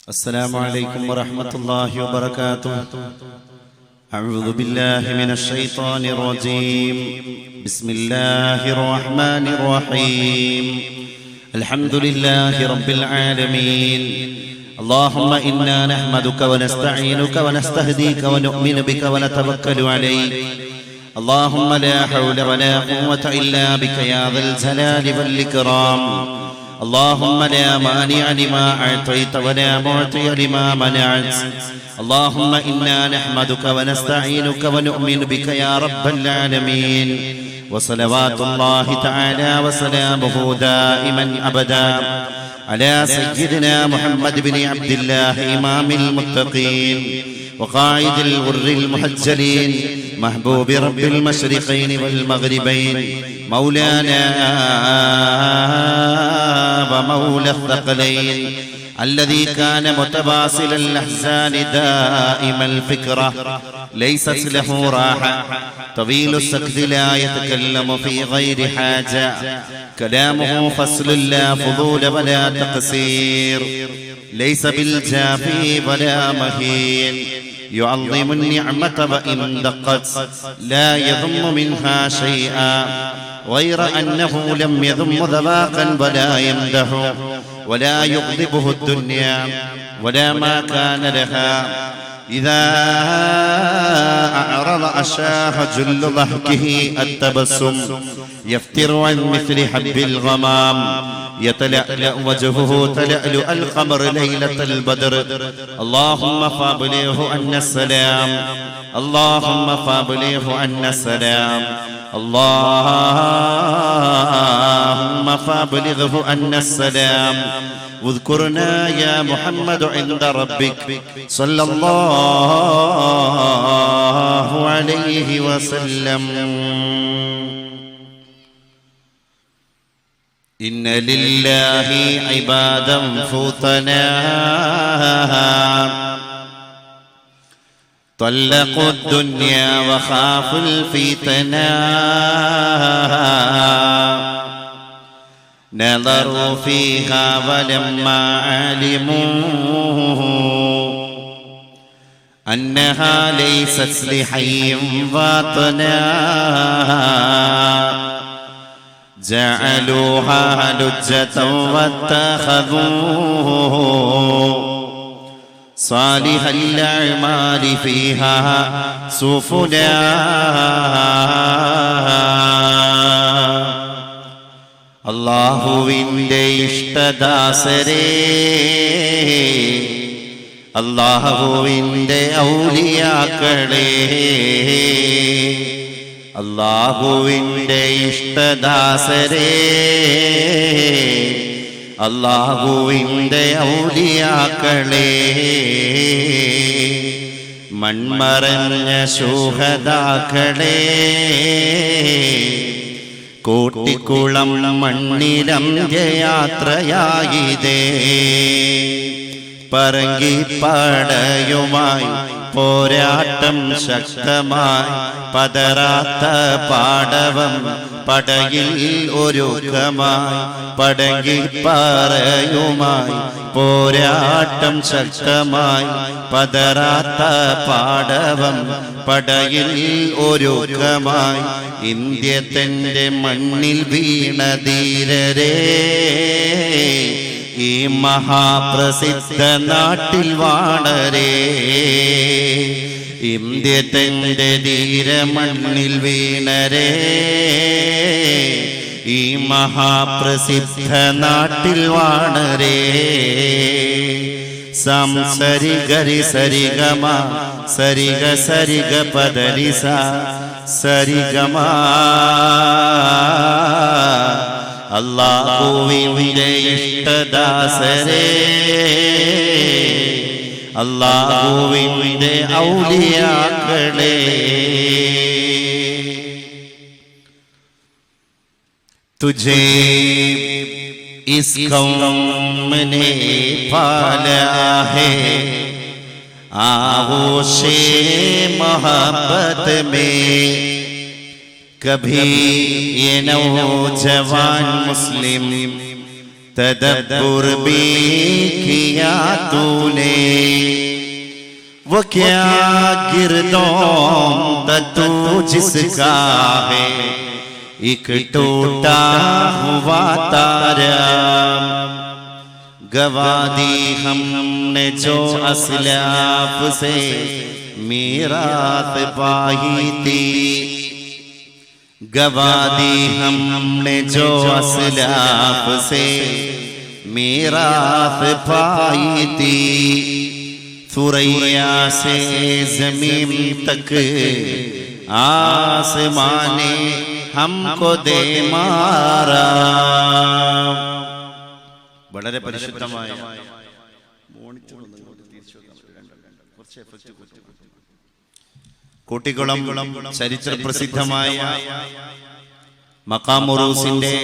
السلام عليكم ورحمة الله وبركاته. أعوذ بالله من الشيطان الرجيم. بسم الله الرحمن الرحيم. الحمد لله رب العالمين. اللهم إنا نحمدك ونستعينك ونستهديك ونؤمن بك ونتوكل عليك. اللهم لا حول ولا قوة إلا بك يا ذا الجلال والإكرام. اللهم لا مانع لما أعطيت ولا معطي لما منعت. اللهم إنا نحمدك ونستعينك ونؤمن بك يا رب العالمين. وصلوات الله تعالى وسلامه دائما أبدا على سيدنا محمد بن عبد الله إمام المتقين وقائد الغر المحجلين محبوب رب المشرقين والمغربين مولانا ومولى الثقلين الذي كان متواصل الأحزان دائم الفكرة ليست له راحة طويل السكت لا يتكلم في غير حاجة كلامه فصل لا فضول ولا تقصير ليس بالجافي ولا مهين يعظم النعمة وإن دقت لا يضم منها شيئا غير أنه لم يذم ذواقا ولا يمدح ولا يغضبه الدنيا ولا ما كان لها إذا أعرض أشاح جل ضحكه التبسم يفتر عن مثل حب الغمام يتلألأ وجهه تلألؤ القمر ليلة البدر. اللهم فابلغه أن السلام. اللهم فابلغه أن السلام. اللهم فابلغه أن السلام. واذكرنا يا محمد عند ربك صلى الله عليه وسلم. إن لله عبادا فطنا طلقوا الدنيا وخافوا الفتنا نظروا فيها ولما علموا أنها ليست لحي باطنا جعلوها لجة واتخذوا صالح الأعمال فيها سفنا അല്ലാഹുവിന്റെ ഇഷ്ടദാസരേ അല്ലാഹുവിന്റെ ഔലിയാക്കളേ അല്ലാഹുവിന്റെ ഇഷ്ടദാസരേ അല്ലാഹുവിന്റെ ഔലിയാക്കളേ മൺമറഞ്ഞ ശുഹദാക്കളേ കോട്ടിക്കുളം മണ്ണിലന്ത്യയാത്രയായിതേ പറങ്കിപ്പടയുമായി പോരാട്ടം ശക്തമായി പതറാത്ത പാടവം പടയിൽ ഒരുക്കമായി പടങ്കിപ്പറയുമായി പോരാട്ടം ശക്തമായി പതറാത്ത പാടവം പടയിൽ ഒരുക്കമായി ഇന്ത്യ തന്റെ മണ്ണിൽ വീണ ധീരരേ ഈ മഹാപ്രസിദ്ധ നാട്ടിൽ വാണരേ ഇന്ത്യ തന്റെ ധീരമണ്ണിൽ വീണരേ ഈ മഹാപ്രസിദ്ധ നാട്ടിൽ വാണരേ സംസരിഗരി സരിഗമ സരിഗ സരിഗ പദരിസ സരിഗമ അല്ലാഹുവിന്റെ ഇഷ്ടദാസരേ അല്ലാഹുവിന്റെ ഔലിയാക്കളേ തുझे इस कौम ने पाला है आगोशे मोहब्बत में कभी ये नौजवान मुस्लिम तदब्बुर भी किया तूने वो क्या गिरदौन तू जिसका है एक टूटा हुआ तारा गवा दी हमने जो असलाफ से मीरात पाई थी गवा दी हमने जो असलाफ से मीरात पाई थी सुरैया से जमीन तक आसमाने हमको दे मारा വളരെ പരിശുദ്ധമായ കോട്ടിക്കുളം ചരിത്ര പ്രസിദ്ധമായ മഖാം ഉറൂസിന്റെ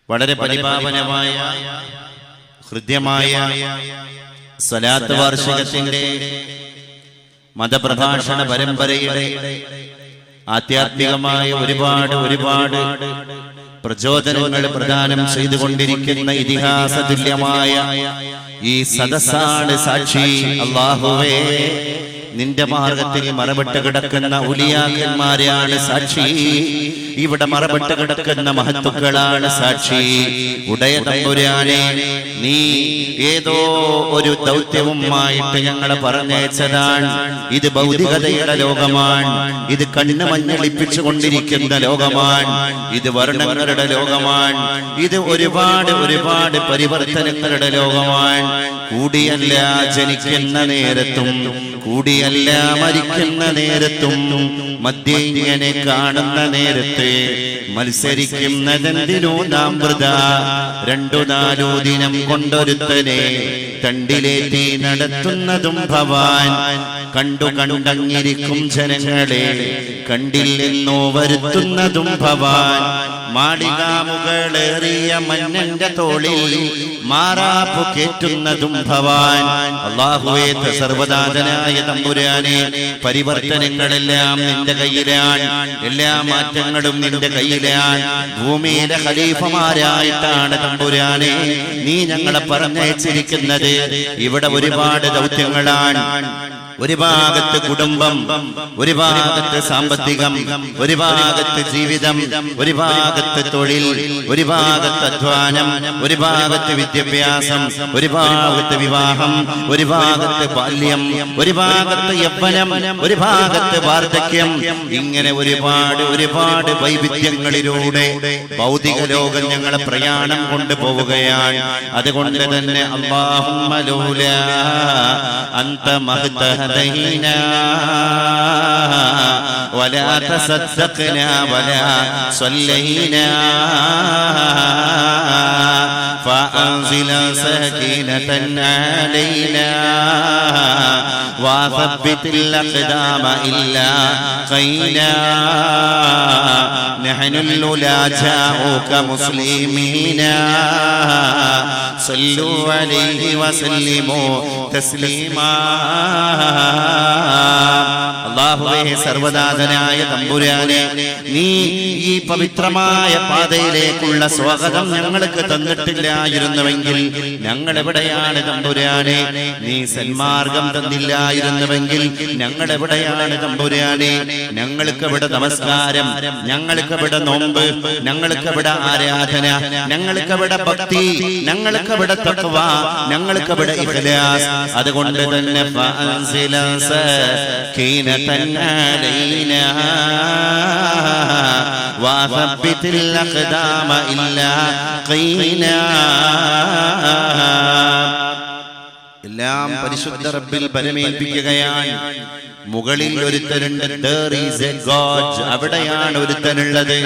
വളരെ പരിപാവനമായ ഹൃദ്യമായ സ്വലാത്ത് വാർഷികത്തിന്റെ മതപ്രഭാഷണ പരമ്പരയുടെ ആധ്യാത്മികമായ ഒരുപാട് പ്രചോദനങ്ങൾ പ്രദാനം ചെയ്തുകൊണ്ടിരിക്കുന്ന ഇതിഹാസ തുല്യമായ ഈ സദസ്സാണ് സാക്ഷി. അല്ലാഹുവേ, നിന്റെ മാർഗത്തിൽ മറവിട്ട് കിടക്കുന്ന ഉലിയാക്കന്മാരെയാണ് സാക്ഷി. ഇവിടെ മറവിട്ട് കിടക്കുന്ന മഹത്തുക്കളാണ് സാക്ഷി. ഉടയ തമ്പുരാനെ, നീ ഏതോ ഒരു ദൗത്യവുമായിട്ട് ഞങ്ങളെ പറഞ്ഞയച്ചതാണ്. ഇത് ഭൗതികതയുടെ ലോകമാണ്, ഇത് കണ്ണ് മഞ്ഞളിപ്പിച്ചു കൊണ്ടിരിക്കുന്ന ലോകമാണ്, ഇത് വർണ്ണങ്ങളുടെ ലോകമാണ്, ഇത് ഒരുപാട് പരിവർത്തനങ്ങളുടെ ലോകമാണ്. കൂടിയല്ല ജനിക്കുന്ന നേരത്തും കൂടിയല്ല മരിക്കുന്ന നേരത്തും മധ്യേ ഇങ്ങനെ കാണുന്ന നേരത്ത് മത്സരിക്കുന്നതെന്തിനോ നാം വൃഥാ. 2-4 ദിനം കൊണ്ടൊരുത്തനെ തണ്ടിലേറ്റി നടത്തുന്നതും ഭവാൻ. കണ്ടങ്ങിരിക്കും ജനങ്ങളെ കണ്ടില്ലെന്നോ വരുത്തുന്നതും ഭവാൻ. മാളികാമുകളേറിയ മന്നന്റെ തോളിൽ മാറാപ്പു കേറ്റുന്നതും ഭവാൻ. അല്ലാഹുവേ, സർവ്വനാഥനായ തമ്പുരാനെ, പരിവർത്തനങ്ങളെല്ലാം നിന്റെ കയ്യിലാണ്, എല്ലാ മാറ്റങ്ങളും നിന്റെ കയ്യിലാണ്. ഭൂമിയിലെ ഖലീഫമാരായിട്ടാണ് തമ്പുരാനെ നീ ഞങ്ങളെ പറഞ്ഞയച്ചിരിക്കുന്നത്. ഇവിടെ ഒരുപാട് ദൗത്യങ്ങളാണ്. ഒരു ഭാഗത്ത് കുടുംബം, ഒരു ഭാഗത്ത് സാമ്പത്തികം, ഒരു ഭാഗത്ത് ജീവിതം, ഒരു ഭാഗത്ത് തൊഴിൽ, ഒരു ഭാഗത്ത് അധ്വാനം, ഒരു ഭാഗത്ത് വിദ്യാഭ്യാസം, ഒരു ഭാഗത്ത് വിവാഹം, ഒരു ഭാഗത്ത് ബാല്യം, ഒരു ഭാഗത്ത് യൗവനം, ഒരു ഭാഗത്ത് വാർദ്ധക്യം. ഇങ്ങനെ ഒരുപാട് വൈവിധ്യങ്ങളിലൂടെ ഭൗതിക ലോകം ഞങ്ങളെ പ്രയാണം കൊണ്ടുപോവുകയാണ്. അതുകൊണ്ട് തന്നെ അല്ലാഹുമ്മ ലൗലാ അൻത മഹ്തഹദൈനാ വലാ തസദ്ദഖ്നാ വലാ സ്വല്ലൈനാ فأنزل سكينة علينا وثبت الأقدام إلا قينا نحن الأولى جاءوك مسلمين صلوا عليه وسلموا تسليما. അല്ലാഹുവേ, സർവ്വനാഥനായ തമ്പുരാനെ, നീ ഈ പവിത്രമായ പാതയിലേക്കുള്ള സ്വാഗതം ഞങ്ങൾക്ക് തന്നിട്ടില്ലായിരുന്നുവെങ്കിൽ ഞങ്ങൾ എവിടെയാണ് തമ്പുരാനെ? നീ സന്മാർഗം തന്നില്ലായിരുന്നുവെങ്കിൽ ഞങ്ങൾ എവിടെയാണ് തമ്പുരാനെ? ഞങ്ങൾക്കിവിടെ നമസ്കാരം, ഞങ്ങൾക്കിവിടെ നോമ്പ്, ഞങ്ങൾക്കിവിടെ ആരാധന, ഞങ്ങൾക്കിവിടെ ഭക്തി, ഞങ്ങൾക്കിവിടെ തഖ്വ, ഞങ്ങൾക്കിവിടെ ഇഖ്ലാസ്. അതുകൊണ്ട് തന്നെ ഫഅൻസില സകീനതൻ علينا وثبت الأقدام إلا قينا. എല്ലാം പരിശുദ്ധ റബ്ബിൽ ബലമേൽപ്പിക്കുകയാണ്. മുകളിൽ ഒരുത്തനുണ്ട്, there is a God. അവിടെയാണ് ഒരുത്തനുള്ളത്.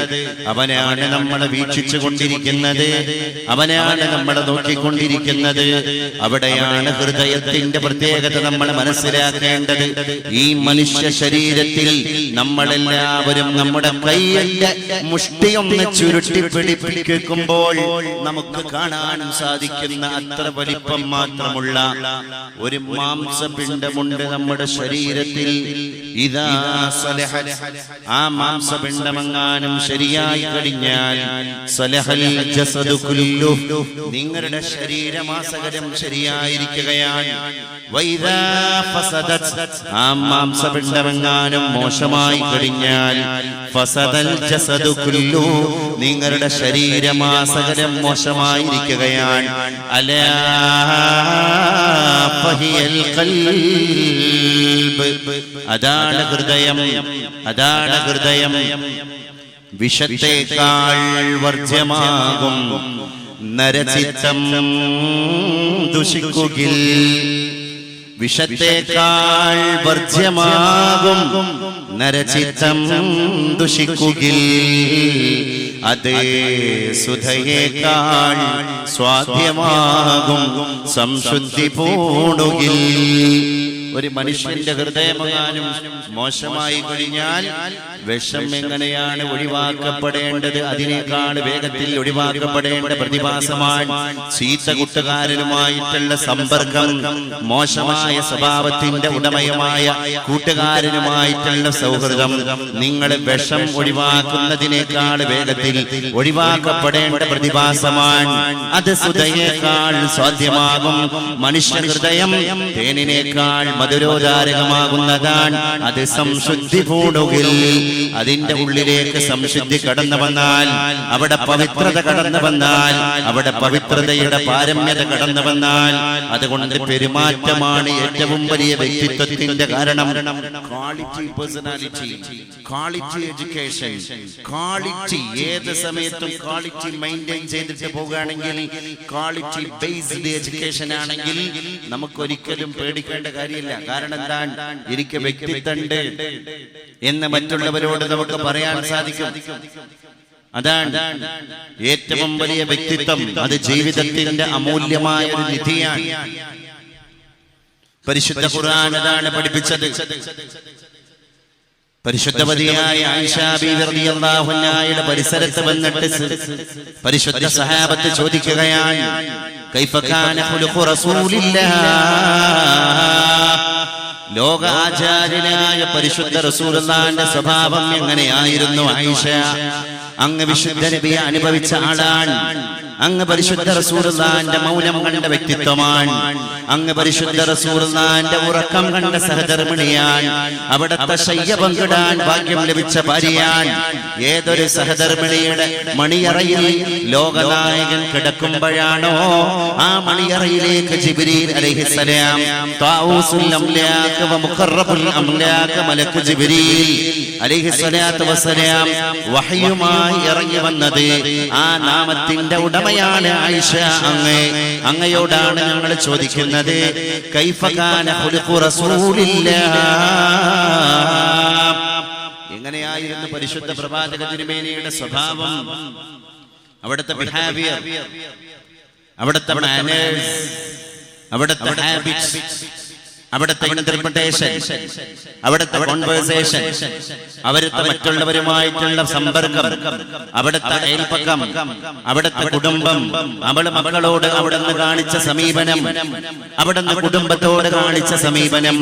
അവനാണ് നമ്മളെ വീക്ഷിച്ചു കൊണ്ടിരിക്കുന്നത്, അവനാണ് നമ്മളെ നോക്കിക്കൊണ്ടിരിക്കുന്നത്. അവിടെയാണ് ഹൃദയത്തിന്റെ പ്രത്യേകത നമ്മൾ മനസ്സിലാക്കേണ്ടത്. ഈ മനുഷ്യ ശരീരത്തിൽ നമ്മളെല്ലാവരും നമ്മുടെ കൈയുടെ മുഷ്ടിയൊന്ന് ചുരുട്ടി പിടിപ്പിക്കുമ്പോൾ നമുക്ക് കാണാൻ സാധിക്കുന്ന അത്ര വലിപ്പം മാത്രമുള്ള ഒരു മാംസപിണ്ഡമുണ്ട് നമ്മുടെ ശരീരത്തിൽ. ഇദാ സലഹത് ആ മാംസപിണ്ഡമെങ്ങാനും ശരിയായി കഴിഞ്ഞാൽ സലഹൽ ജസദു കുല്ലുഹു നിങ്ങളുടെ ശരീരമാസകലം ശരിയായിരിക്കുകയാണ്. വൈദാ ഫസദത് ആ മാംസപിണ്ഡമെങ്ങാനും മോശമായി കഴിഞ്ഞാൽ ഫസദൽ ജസദു കുല്ലുഹു നിങ്ങളുടെ ശരീരമാസകലം മോശമായിരിക്കുകയാണ്. അലാ ഫഹിയൽ ഖൽബ് അതാണ് ഹൃദയം, അതാണ് ഹൃദയം. വിഷത്തേക്കാൾ വർജ്യമാകും നരചിത്തം ദുഷിക്കുകിൽ വിഷത്തേക്കാൾ വർജ്യമാകും നരചിത്തം ദുഷിക്കുകിൽ അതേ സുധയേക്കാൾ സ്വാധ്യമാകും സംശുദ്ധി പൂണുകിൽ. ഒരു മനുഷ്യന്റെ ഹൃദയമെങ്ങാനും മോശമായി കഴിഞ്ഞാൽ വിഷം എങ്ങനെയാണ് ഒഴിവാക്കപ്പെടേണ്ടത് അതിനേക്കാൾ വേഗത്തിൽ ഒഴിവാക്കപ്പെടേണ്ട പ്രതിഭാസമാണ് ചീത്ത കൂട്ടുകാരനുമായിട്ടുള്ള സമ്പർക്കം. മോശമായ സ്വഭാവത്തിന്റെ ഉടമയുമായ കൂട്ടുകാരനുമായിട്ടുള്ള സൗഹൃദം നിങ്ങൾ വിഷം ഒഴിവാക്കുന്നതിനേക്കാൾ വേഗത്തിൽ ഒഴിവാക്കപ്പെടേണ്ട പ്രതിഭാസമാണ്. അത് സുധയേക്കാൾ സാധ്യമാകും. മനുഷ്യ ഹൃദയം തേനിനേക്കാൾ മധുരോദാരകമാകുന്നതാണ്. അത് സംശുദ്ധി പൂണുകിൽ അതിന്റെ ഉള്ളിലേക്ക് സംശുദ്ധി കടന്നു വന്നാൽ, അവിടെ പവിത്രത കടന്നു വന്നാൽ, അവിടെ പവിത്രതയുടെ പാരമ്യത കടന്നു വന്നാൽ, അതുകൊണ്ട് പെരുമാറ്റമാണ് ഏറ്റവും വലിയ വ്യക്തിത്വത്തിന്റെ കാരണം. Quality personality, quality education, quality ഏത് സമയത്തും ക്വാളിറ്റി മെയിൻറ്റെയിൻ ചെയ്തിട്ട് പോകുകയാണെങ്കിൽ, ക്വാളിറ്റി ബേസ്ഡ് എഡ്യൂക്കേഷൻ ആണെങ്കിൽ നമുക്കൊരിക്കലും പേടിക്കേണ്ട കാര്യമില്ല. കാരണം എന്താണ്, എനിക്ക് വ്യക്തിത്വമുണ്ട് എന്ന് മറ്റുള്ളവരോട് നമുക്ക് പറയാൻ സാധിക്കും. അതാണ് ഏറ്റവും വലിയ വ്യക്തിത്വം. അത് ജീവിതത്തിന്റെ അമൂല്യമായ ഒരു നിധിയാണ്. പരിശുദ്ധ ഖുർആൻ അതാണ് പഠിപ്പിച്ചത്. പരിശുദ്ധവതിയായ ആയിഷാ ബീവി റളിയല്ലാഹു അൻഹയുടെ പരിസരത്ത് വന്നിട്ട് പരിശുദ്ധ സഹാബത്ത് ചോദിക്കുകയാണ്, കൈഫ കാന ഖുലുഖു റസൂലില്ലാഹ്, ലോകാചാര്യനായ പരിശുദ്ധ റസൂലുള്ളാഹിന്റെ സ്വഭാവം എങ്ങനെയായിരുന്നു ആയിഷ? അങ്ങ് വിശുദ്ധ നബിയെ അനുഭവിച്ച ആളാണ്. അങ്ങ് പരിശുദ്ധ റസൂലുള്ളാഹിന്റെ മൗനം കണ്ട വ്യക്തിത്വമാണ്. അങ്ങ് പരിശുദ്ധ റസൂലുള്ളാഹിന്റെ ഉറക്കം കണ്ട സഹധർമ്മിണിയാണ്. അവിടുത്തെ ശയ്യ പങ്കിടാൻ ഭാഗ്യം ലഭിച്ച ഭാര്യയാണ്. ഏതൊരു സഹധർമ്മിണിയുടെ മണിയറയിൽ ലോകനായകൻ കിടക്കുമ്പോഴാണോ ആ മണിയറയിലേക്ക് ജിബ്രീൽ അലൈഹിസ്സലാം, താഊസുൽ അംലാക് വ മുഖറബുൽ അംലാക് മലക്ക് ജിബ്രീൽ അലൈഹിസ്സലാത്തു വസ്സലാം വഹയുമായി ഇറങ്ങി വന്നത് ആ നാമത്തിന്റെ ഉടമയാണ് ആയിഷ. അങ്ങയോടാണ് ഞങ്ങൾ ചോദിക്കുന്നത്, കൈഫ കാന ഖുലുഖു റസൂലില്ലാഹ്, എങ്ങനെയായിരുന്നു പരിശുദ്ധ പ്രവാചക തിരുമേനിയുടെ സ്വഭാവം, അവിടുത്തെ ബിഹേവിയർ, അവിടുത്തെ മാനേഴ്സ്, അവിടുത്തെ ഹാബിറ്റ്സ്, അവിടുത്തെ ഇന്റർപ്രിട്ടേഷൻ, അവിടുത്തെ കോൺവേഴ്സേഷൻ, അവിടുത്തെ മറ്റുള്ളവരുമായിട്ടുള്ള സമ്പർക്കം, അവിടുത്തെ അയൽപക്കം, അവിടുത്തെ കുടുംബം, മക്കളോട് അവിടുന്ന് കാണിച്ച സമീപനം, അവിടുന്ന് കുടുംബത്തോട് കാണിച്ച സമീപനം,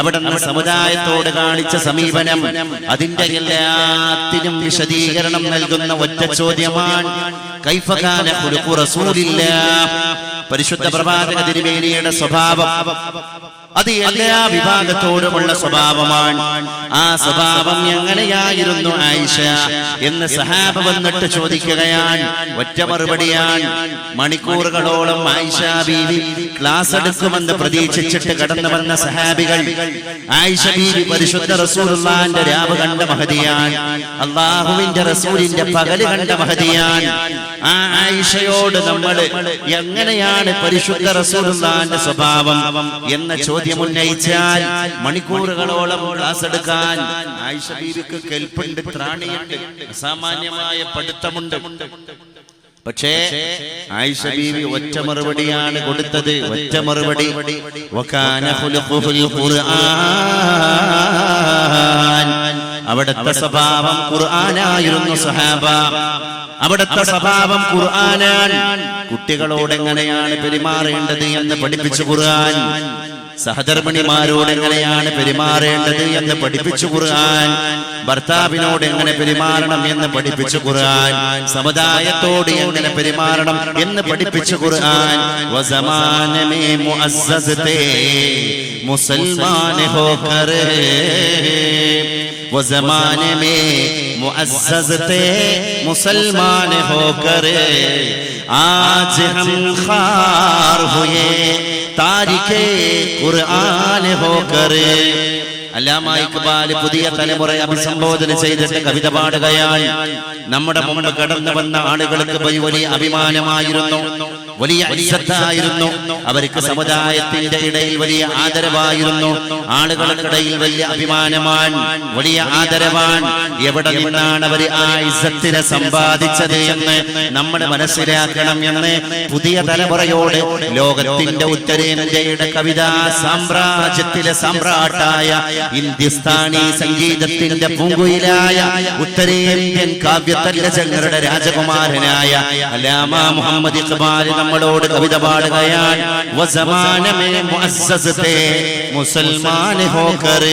അവിടുന്ന് സമുദായത്തോട് കാണിച്ച സമീപനം, അതിന്റെ എല്ലാത്തിനും വിശദീകരണം നൽകുന്ന ഒറ്റ ചോദ്യമാണ്, കൈഫ കാന ഖുലുഖു റസൂലില്ലാഹ്, പരിശുദ്ധ പ്രവാചക തിരുമേനിയുടെ സ്വഭാവം. അത് എല്ലാ വിഭാഗത്തോടുമുള്ള സ്വഭാവമാണ്. ആ സ്വഭാവം എങ്ങനെയായിരുന്നു ആയിഷ എന്ന് സഹാബ വന്നിട്ട് ചോദിക്കുകയാണ്. ഒറ്റ മറുപടിയാണ്. മണിക്കൂറുകളോളം ആയിഷ ബീവി ക്ലാസ് എടുക്കുമെന്ന് പ്രതീക്ഷിച്ചിട്ട് കടന്നു വന്ന സഹാബികൾ, ആയിഷ ബീവി പരിശുദ്ധ റസൂലുള്ളാഹിന്റെ രാവ് കണ്ട മഹദിയാണ്, അള്ളാഹുവിന്റെ റസൂലിന്റെ പകല് കണ്ട മഹദിയാണ്. ആ ആയിഷയോട് നമ്മൾ എങ്ങനെയാണ് പരിശുദ്ധ റസൂലുള്ളാഹിന്റെ സ്വഭാവം എന്ന ചോദ്യം ഉന്നയിച്ചാൽ മണിക്കൂറുകളോളം ക്ലാസ് എടുക്കാൻ ആയിഷ ബീവിക്ക് കെൽപ്പുണ്ട്, ത്രാണിയുണ്ട്, അസാമാന്യമായ പഠിത്തമുണ്ട്. പക്ഷേ ആയിഷ ബീവി ഒറ്റ മറുപടിയാണ് കൊടുത്തത്. ഒറ്റ മറുപടി, വകാന ഖുലുഖുൽ ഖുർആൻ, അവിടുത്തെ സ്വഭാവം ഖുർആനായിരുന്നു സഹാബ. അവിടുത്തെ സ്വഭാവം ഖുർആനാണ്. കുട്ടികളോട് എങ്ങനെയാണ് പെരുമാറേണ്ടത് എന്ന് പഠിപ്പിച്ചു ഖുർആൻ. സഹധർമ്മിണിമാരോട് എങ്ങനെയാണ് പെരുമാറേണ്ടത് എന്ന് പഠിപ്പിച്ചു ഖുർആൻ. ഭർത്താവിനോട് എങ്ങനെ പെരുമാറണം എന്ന് പഠിപ്പിച്ചു ഖുർആൻ. സമുദായത്തോട് എങ്ങനെ പെരുമാറണം എന്ന് പഠിപ്പിച്ചു ഖുർആൻ. വസമാന മേ മുഅസ്സസ് തേ മുസൽമാൻ ഹോകർ वज़माने में मुअज़्ज़ज़ थे मुसलमान होकर आज हम खार हुए तारिके ഖുർആൻ होकर. അല്ലാമ ഇഖ്ബാൽ പുതിയ തലമുറയെ അഭിസംബോധന ചെയ്തിട്ട് കവിത പാടുകയാണ്. നമ്മുടെ മുമ്പ് കടന്നു വന്ന ആളുകൾക്ക് വലിയ അഭിമാനമായിരുന്നു, വലിയ ഇസ്സത്തായിരുന്നു. അവർക്ക് സമുദായത്തിന്റെ ഇടയിൽ വലിയ ആദരവായിരുന്നു. ആളുകൾക്കിടയിൽ വലിയ അഭിമാനമാൻ, വലിയ ആദരവാൻ. എവിടെ നിന്നാണ് അവർ ആ ഇസ്സത്തിനെ സമ്പാദിച്ചത് എന്ന് നമ്മൾ മനസ്സിലാക്കണം എന്ന് പുതിയ തലമുറയോട് ലോകത്തിന്റെ ഉത്തരേന്ത്യയുടെ കവിതാ സാമ്രാജ്യത്തിലെ സാമ്രാട്ടായ ഹിന്ദുസ്ഥാനി സംഗീതത്തിന്റെ പൂങ്കുയിലായ ഉത്തരേന്ത്യൻ കാവ്യതല്ലജങ്ങളുടെ രാജകുമാരനായ അല്ലാമ മുഹമ്മദ് ഇഖ്ബാൽ നമ്മളോട് കവിത പാടുകയാണ്. വസമാന മേ മുഅസ്സസ് തേ മുസൽമാൻ ഹോകർ.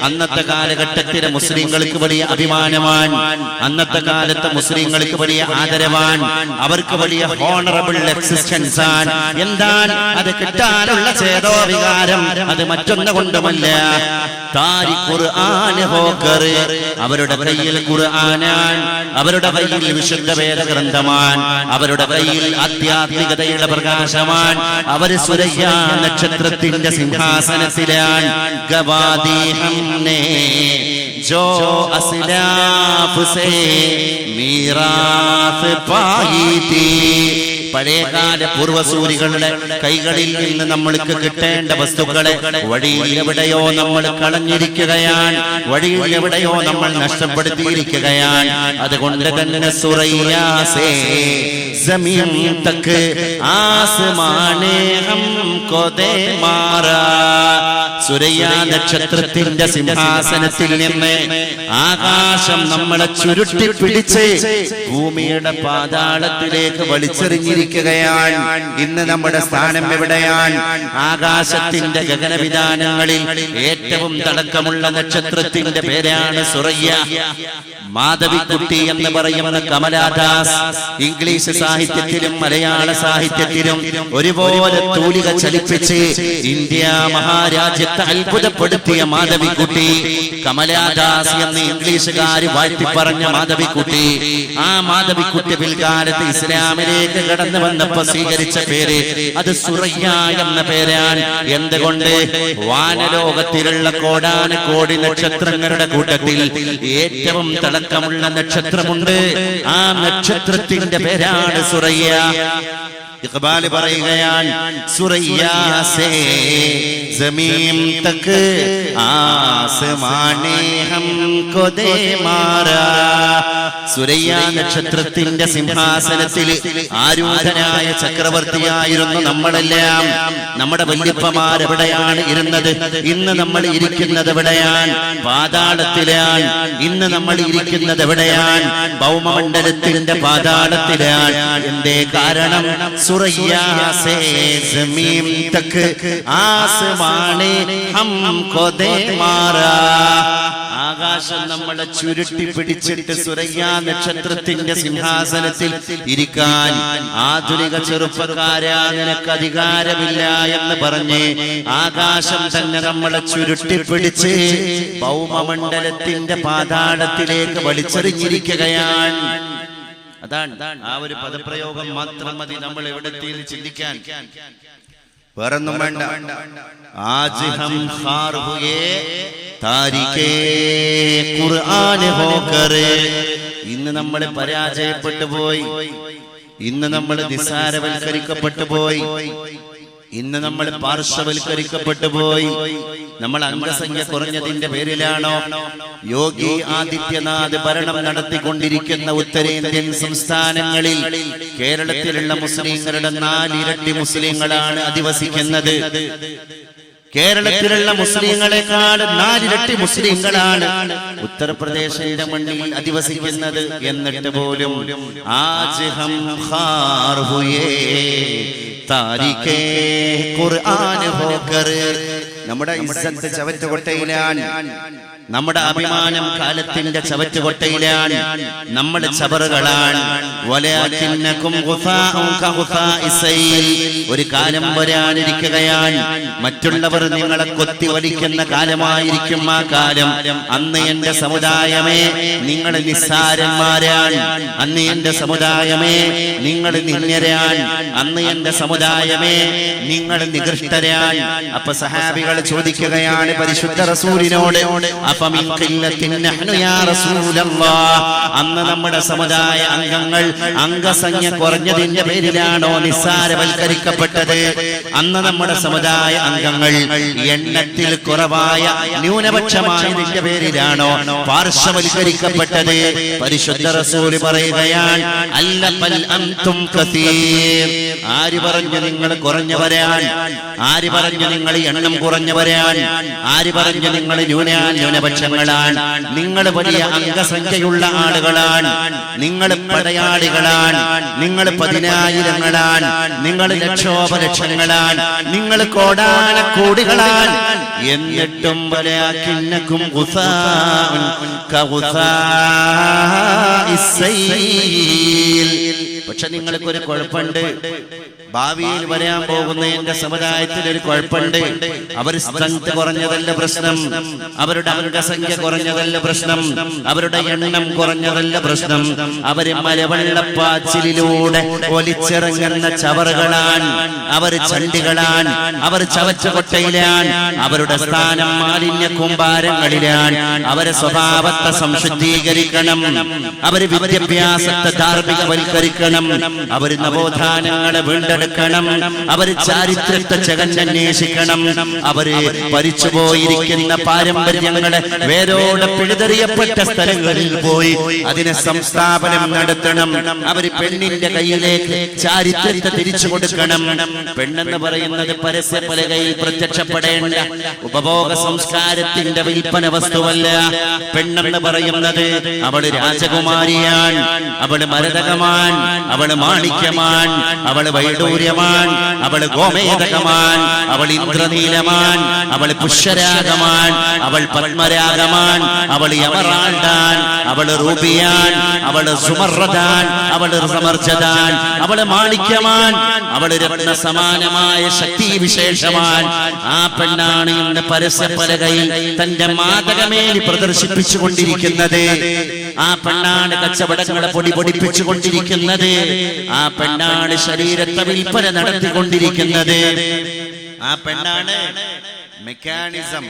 അന്നത്തെ കാലഘട്ടത്തിലെ മുസ്ലിങ്ങൾക്ക് വലിയ അഭിമാനമാൻ, അന്നത്തെ കാലത്തെ മുസ്ലിങ്ങൾക്ക് വലിയ ആദരവാൻ, അവർക്ക് വലിയ ഹോണറബിൾ എക്സിസ്റ്റൻസ് ആണ്. എന്താണ് അത്? കിട്ടാനുള്ള ചേതോവികാരം. അത് മറ്റൊന്നു കൊണ്ടുമല്ല, ഖുർആൻ ഹോകർ. അവരുടെ കയ്യിൽ ഖുർആനാൻ, അവരുടെ കയ്യിൽ വിശുദ്ധ വേദഗ്രന്ഥമാൻ, അവരുടെ കയ്യിൽ ആധ്യാത്മികതയുടെ പ്രകാശമാൻ. അവർ സുരയ്യ നക്ഷത്രത്തിന്റെ സിംഹാസനത്തിലാണ്. ഗവാദി ഹംനെ ജോ അസ്ലാഫ് സേ മീറാത്ത് പായി തീ. പഴയകാല പൂർവസൂരികളുടെ കൈകളിൽ നിന്ന് നമ്മൾക്ക് കിട്ടേണ്ട വസ്തുക്കളെ വഴിയിൽ എവിടെയോ നമ്മൾ കളഞ്ഞിരിക്കുകയാണ്, വഴിയിൽ എവിടെയോ നമ്മൾ നഷ്ടപ്പെടുത്തിയിരിക്കുകയാണ്. അതുകൊണ്ട് തന്നെ സുറയ്യാസേ ജമീൻ തക്ക് ആസ്മാനേ ഹംകോ ദേ മാറാ. സുരയ്യ നക്ഷത്രത്തിന്റെ സിംഹാസനത്തിൽ നിന്ന് ആകാശം നമ്മളെ ചുരുട്ടി പിടിച്ച് ഭൂമിയുടെ പാതാളത്തിലേക്ക് വലിച്ചെറിഞ്ഞിരിക്കുകയാണ്. ഇന്ന് നമ്മുടെ സ്ഥാനം എവിടെയാണ്? ആകാശത്തിന്റെ ഗഗനവിധാനങ്ങളിൽ ഏറ്റവും തിളക്കമുള്ള നക്ഷത്രത്തിന്റെ പേരാണ് സുറയ്യ. മാധവിക്കുട്ടി എന്ന് പറയുന്ന കമലാദാസ് ഇംഗ്ലീഷ് സാഹിത്യത്തിലും മലയാള സാഹിത്യത്തിലും ഒരുപോലെ തൂലിക ചലിപ്പിച്ച് ഇന്ത്യ മഹാരാജ്യത്തെ അത്ഭുതപ്പെടുത്തിയ മാധവിക്കുട്ടി, കമലാദാസ് എന്ന് ഇംഗ്ലീഷുകാര് വാഴ്ത്തി പറഞ്ഞ മാധവിക്കുട്ടി. ആ മാധവിക്കുട്ടി പിൽക്കാലത്ത് ഇസ്ലാമിലേക്ക് കടന്നു വന്നപ്പോ സ്വീകരിച്ച പേര് അത് സുറയ്യ എന്ന പേരാണ്. എന്തുകൊണ്ട്? വാനലോകത്തിലുള്ള കോടാനുകോടി നക്ഷത്രങ്ങളുടെ കൂട്ടത്തിൽ ഏറ്റവും തിളക്കമുള്ള നക്ഷത്രമുണ്ട്. ആ നക്ഷത്രത്തിന്റെ പേരാണ് സുറയ്യ. ഇഖ്ബാൽ പറയുകയാണ്, സുറയ്യ സേ ജമീൻ തക്ക് ആസ്മാനേ ഹംകോ ദേ മാറാ. സുരയ്യ നക്ഷത്രത്തിന്റെ സിംഹാസനത്തിൽ ആരൂഢനായ ചക്രവർത്തിയായിരുന്നു നമ്മളെല്ലാം. നമ്മുടെ വല്യപ്പമാർ എവിടെയാണ് ഇരുന്നത്? ഇന്ന് നമ്മൾ ഇരിക്കുന്നത് എവിടെയാണ്? പാതാളത്തിലാണ്. ഇന്ന് നമ്മൾ ഇരിക്കുന്നത് എവിടെയാണ്? ഭൗമമണ്ഡലത്തിന്റെ പാതാളത്തിലാണ്. എന്തേ കാരണം? സുറയ്യ സേ ജമീൻ തക്ക് ആസ്മാനേ ഹംകോ ദേ മാറാ. ആകാശം നമ്മളെ ചുരുട്ടി പിടിച്ചിട്ട് സുരയ്യ നക്ഷത്രത്തിന്റെ സിംഹാസനത്തിൽ ഇരിക്കാൻ ആധുനിക ചെറുപ്പക്കാരാ നിനക്ക് അധികാരമില്ല എന്ന് പറഞ്ഞ് ആകാശം തന്നെ നമ്മളെ ചുരുട്ടി പിടിച്ച് ഭൗമമണ്ഡലത്തിന്റെ പാതാളത്തിലേക്ക് വലിച്ചെറിഞ്ഞിരിക്കുകയാണ്. അതാണ് ആ ഒരു പദപ്രയോഗം മാത്രം മതി നമ്മൾ എവിടെത്തിയിൽ ചിന്തിക്കാൻ. വേറൊന്നും വേണ്ട. ആജ് ഹം ഖാർ ഹുയേ താരികേ ഖുർആൻ ഹോകർ. ഇന്ന് നമ്മൾ പരാജയപ്പെട്ടു പോയി, ഇന്ന് നമ്മൾ നിസ്സാരവൽക്കരിക്കപ്പെട്ടു പോയി, ഇന്ന് നമ്മൾ പാർശ്വവൽക്കരിക്കപ്പെട്ടു പോയി. നമ്മൾ അംഗസംഖ്യ കുറഞ്ഞതിന്റെ പേരിലാണോ? യോഗി ആദിത്യനാഥ് ഭരണം നടത്തിക്കൊണ്ടിരിക്കുന്ന ഉത്തരേന്ത്യൻ സംസ്ഥാനങ്ങളിൽ കേരളത്തിലുള്ള മുസ്ലിങ്ങളുടെ 4 ഇരട്ടി മുസ്ലിങ്ങളാണ് അധിവസിക്കുന്നത്. കേരളത്തിലുള്ള മുസ്ലിങ്ങളെക്കാൾ 4 ഇരട്ടി മുസ്ലിങ്ങളാണ് ഉത്തർപ്രദേശിന്റെ മണ്ണിൽ അധിവസിക്കുന്നത്. എന്നിട്ട് പോലും ആജ് ഹം ഖാർ ഹുയേ താരികേ ഖുർആൻ ഹോകർ. നമ്മുടെ ഇസ്സത്ത് ചവറ്റുകൊട്ടയിലാണ്, നമ്മുടെ അഭിമാനം കാലത്തിന്റെ ചവറ്റുകൊട്ടയിലാണ്, നമ്മൾ ചവറുകളാണ്. ഒരു കാലം വരാനിരിക്കുകയാണ്, മറ്റുള്ളവർ നിങ്ങളെ കൊത്തി വലിക്കുന്ന കാലമായിരിക്കും ആ കാലം. അന്ന് എന്റെ സമുദായമേ നിങ്ങൾ നിസ്സാരന്മാരാണ്, അന്ന് എന്റെ സമുദായമേ നിങ്ങൾ നിന്ദ്യരാണ്, അന്ന് എന്റെ സമുദായമേ നിങ്ങൾ നികൃഷ്ടരാണ്. അപ്പൊ സഹാബികൾ ചോദിക്കുകയാണ് പരിശുദ്ധ റസൂലിനോട്, അന്ന് നമ്മുടെ സമുദായ അംഗങ്ങൾ അംഗസംഖ്യ കുറഞ്ഞതിന്റെ പേരിലാണോ നിസ്സാരവൽക്കരിക്കപ്പെട്ടത്? അന്ന് നമ്മുടെ സമുദായ അംഗങ്ങൾ എണ്ണത്തിൽ കുറവായ ന്യൂനപക്ഷമായതിന്റെ പേരിലാണോ പാർശ്വവൽക്കരിക്കപ്പെട്ടത്? പരിശുദ്ധ റസൂല് പറയുകയാണ്, അല്ല ബൽ അൻതും കസീർ. ആര് പറഞ്ഞു നിങ്ങൾ കുറഞ്ഞവരാണ്? ആര് പറഞ്ഞു നിങ്ങൾ എണ്ണം കുറഞ്ഞവരാണ്? ആര് പറഞ്ഞു നിങ്ങൾ ന്യൂനപക്ഷങ്ങളാണ്? നിങ്ങൾ വലിയ അംഗസംഖ്യയുള്ള ആളുകളാണ്, നിങ്ങൾ പടയാളികളാണ്, നിങ്ങൾ പതിനായിരങ്ങളാണ്, നിങ്ങൾ ലക്ഷോപലക്ഷങ്ങളാണ്, നിങ്ങൾ കോടാനക്കോടികളാണ്. എന്നിട്ടും വലാകിന്നകും ഗുസാഉൻ കഗുസാഇസ് സൈൽ. പക്ഷെ നിങ്ങൾക്കൊരു കുഴപ്പമുണ്ട്, ഭാവിയിൽ വരാൻ പോകുന്ന എന്റെ സമുദായത്തിൽ ഒരു കുഴപ്പമുണ്ട്. അവർ സ്ട്രെങ്ത് കുറഞ്ഞതല്ല പ്രശ്നം, അവരുടെ അംഗസംഖ്യ കുറഞ്ഞതല്ല പ്രശ്നം, അവരുടെ എണ്ണം കുറഞ്ഞതല്ല പ്രശ്നം. അവര് മലവെള്ളപ്പാച്ചിലൂടെ ഒലിച്ചിറങ്ങുന്ന ചവറുകളാണ്, അവർ ചണ്ടികളാണ്, അവർ ചവറ്റുകൊട്ടയിലാണ്, അവരുടെ സ്ഥാനം മാലിന്യ കൂമ്പാരങ്ങളിലാണ്. അവരെ സ്വഭാവത്തെ സംശുദ്ധീകരിക്കണം, അവര് വിദ്യാഭ്യാസത്തെ ധാർമ്മികവൽക്കരിക്കണം, അവര് നവോത്ഥാനങ്ങളെ വീണ്ടെടുക്കണം, അവര് ചാരിത്രത്തെ ജഗന്നന്വേഷിക്കണം, അവര് പരിച്ചുപോയിരിക്കുന്ന പാരമ്പര്യങ്ങളെ വേരോടെ പിഴുതെറിയപ്പെട്ട സ്ഥലങ്ങളിൽ പോയി അതിനെ സംസ്ഥാപനം നടത്തണം. അവര് പെണ്ണിന്റെ കയ്യിലേക്ക് ചാരിത്രത്തെ തിരിച്ചു കൊടുക്കണം. പെണ്ണെന്ന് പറയുന്നത് പരസ്യപലകയിൽ പ്രത്യക്ഷപ്പെടേണ്ട ഉപഭോഗ സംസ്കാരത്തിന്റെ വിൽപ്പന വസ്തുവല്ല. പെണ്ണെന്ന് പറയുന്നത് അവള് രാജകുമാരിയാണ്, അവള് മരതകമാണ്, അവള് മാണിക്യമാണ്, അവള് വൈഡൂര്യമാണ്, അവള് ഗോമേതകമാണ്, അവൾ ഇന്ദ്രനീലമാണ്, അവൾ പുഷ്യരാഗമാണ്, അവൾ പത്മരാഗമാണ്, അവൾ എമറാൾഡാൻ, അവൾ റൂബിയാൻ, അവൾ സുമർറദാൻ, അവൾ സമർജദാൻ, അവൾ മാണിക്യമാൻ, അവൾ രത്ന സമാനമായ ശക്തി വിശേഷമാൻ. ആ പെണ്ണാണ് ഇന്ന് പരസ്യപലകയിൽ തന്റെ മാതകമേനി പ്രദർശിപ്പിച്ചു കൊണ്ടിരിക്കുന്നത്. ആ പെണ്ണാണ് കച്ചവടങ്ങളെ പൊടിപിടിപ്പിച്ചുകൊണ്ടിരിക്കുന്നത്. ആ പെണ്ണാണ് ശരീരത്തെ വിൽപ്പന നടത്തിക്കൊണ്ടിരിക്കുന്നത്. ആ പെണ്ണാണ് മെക്കാനിസം,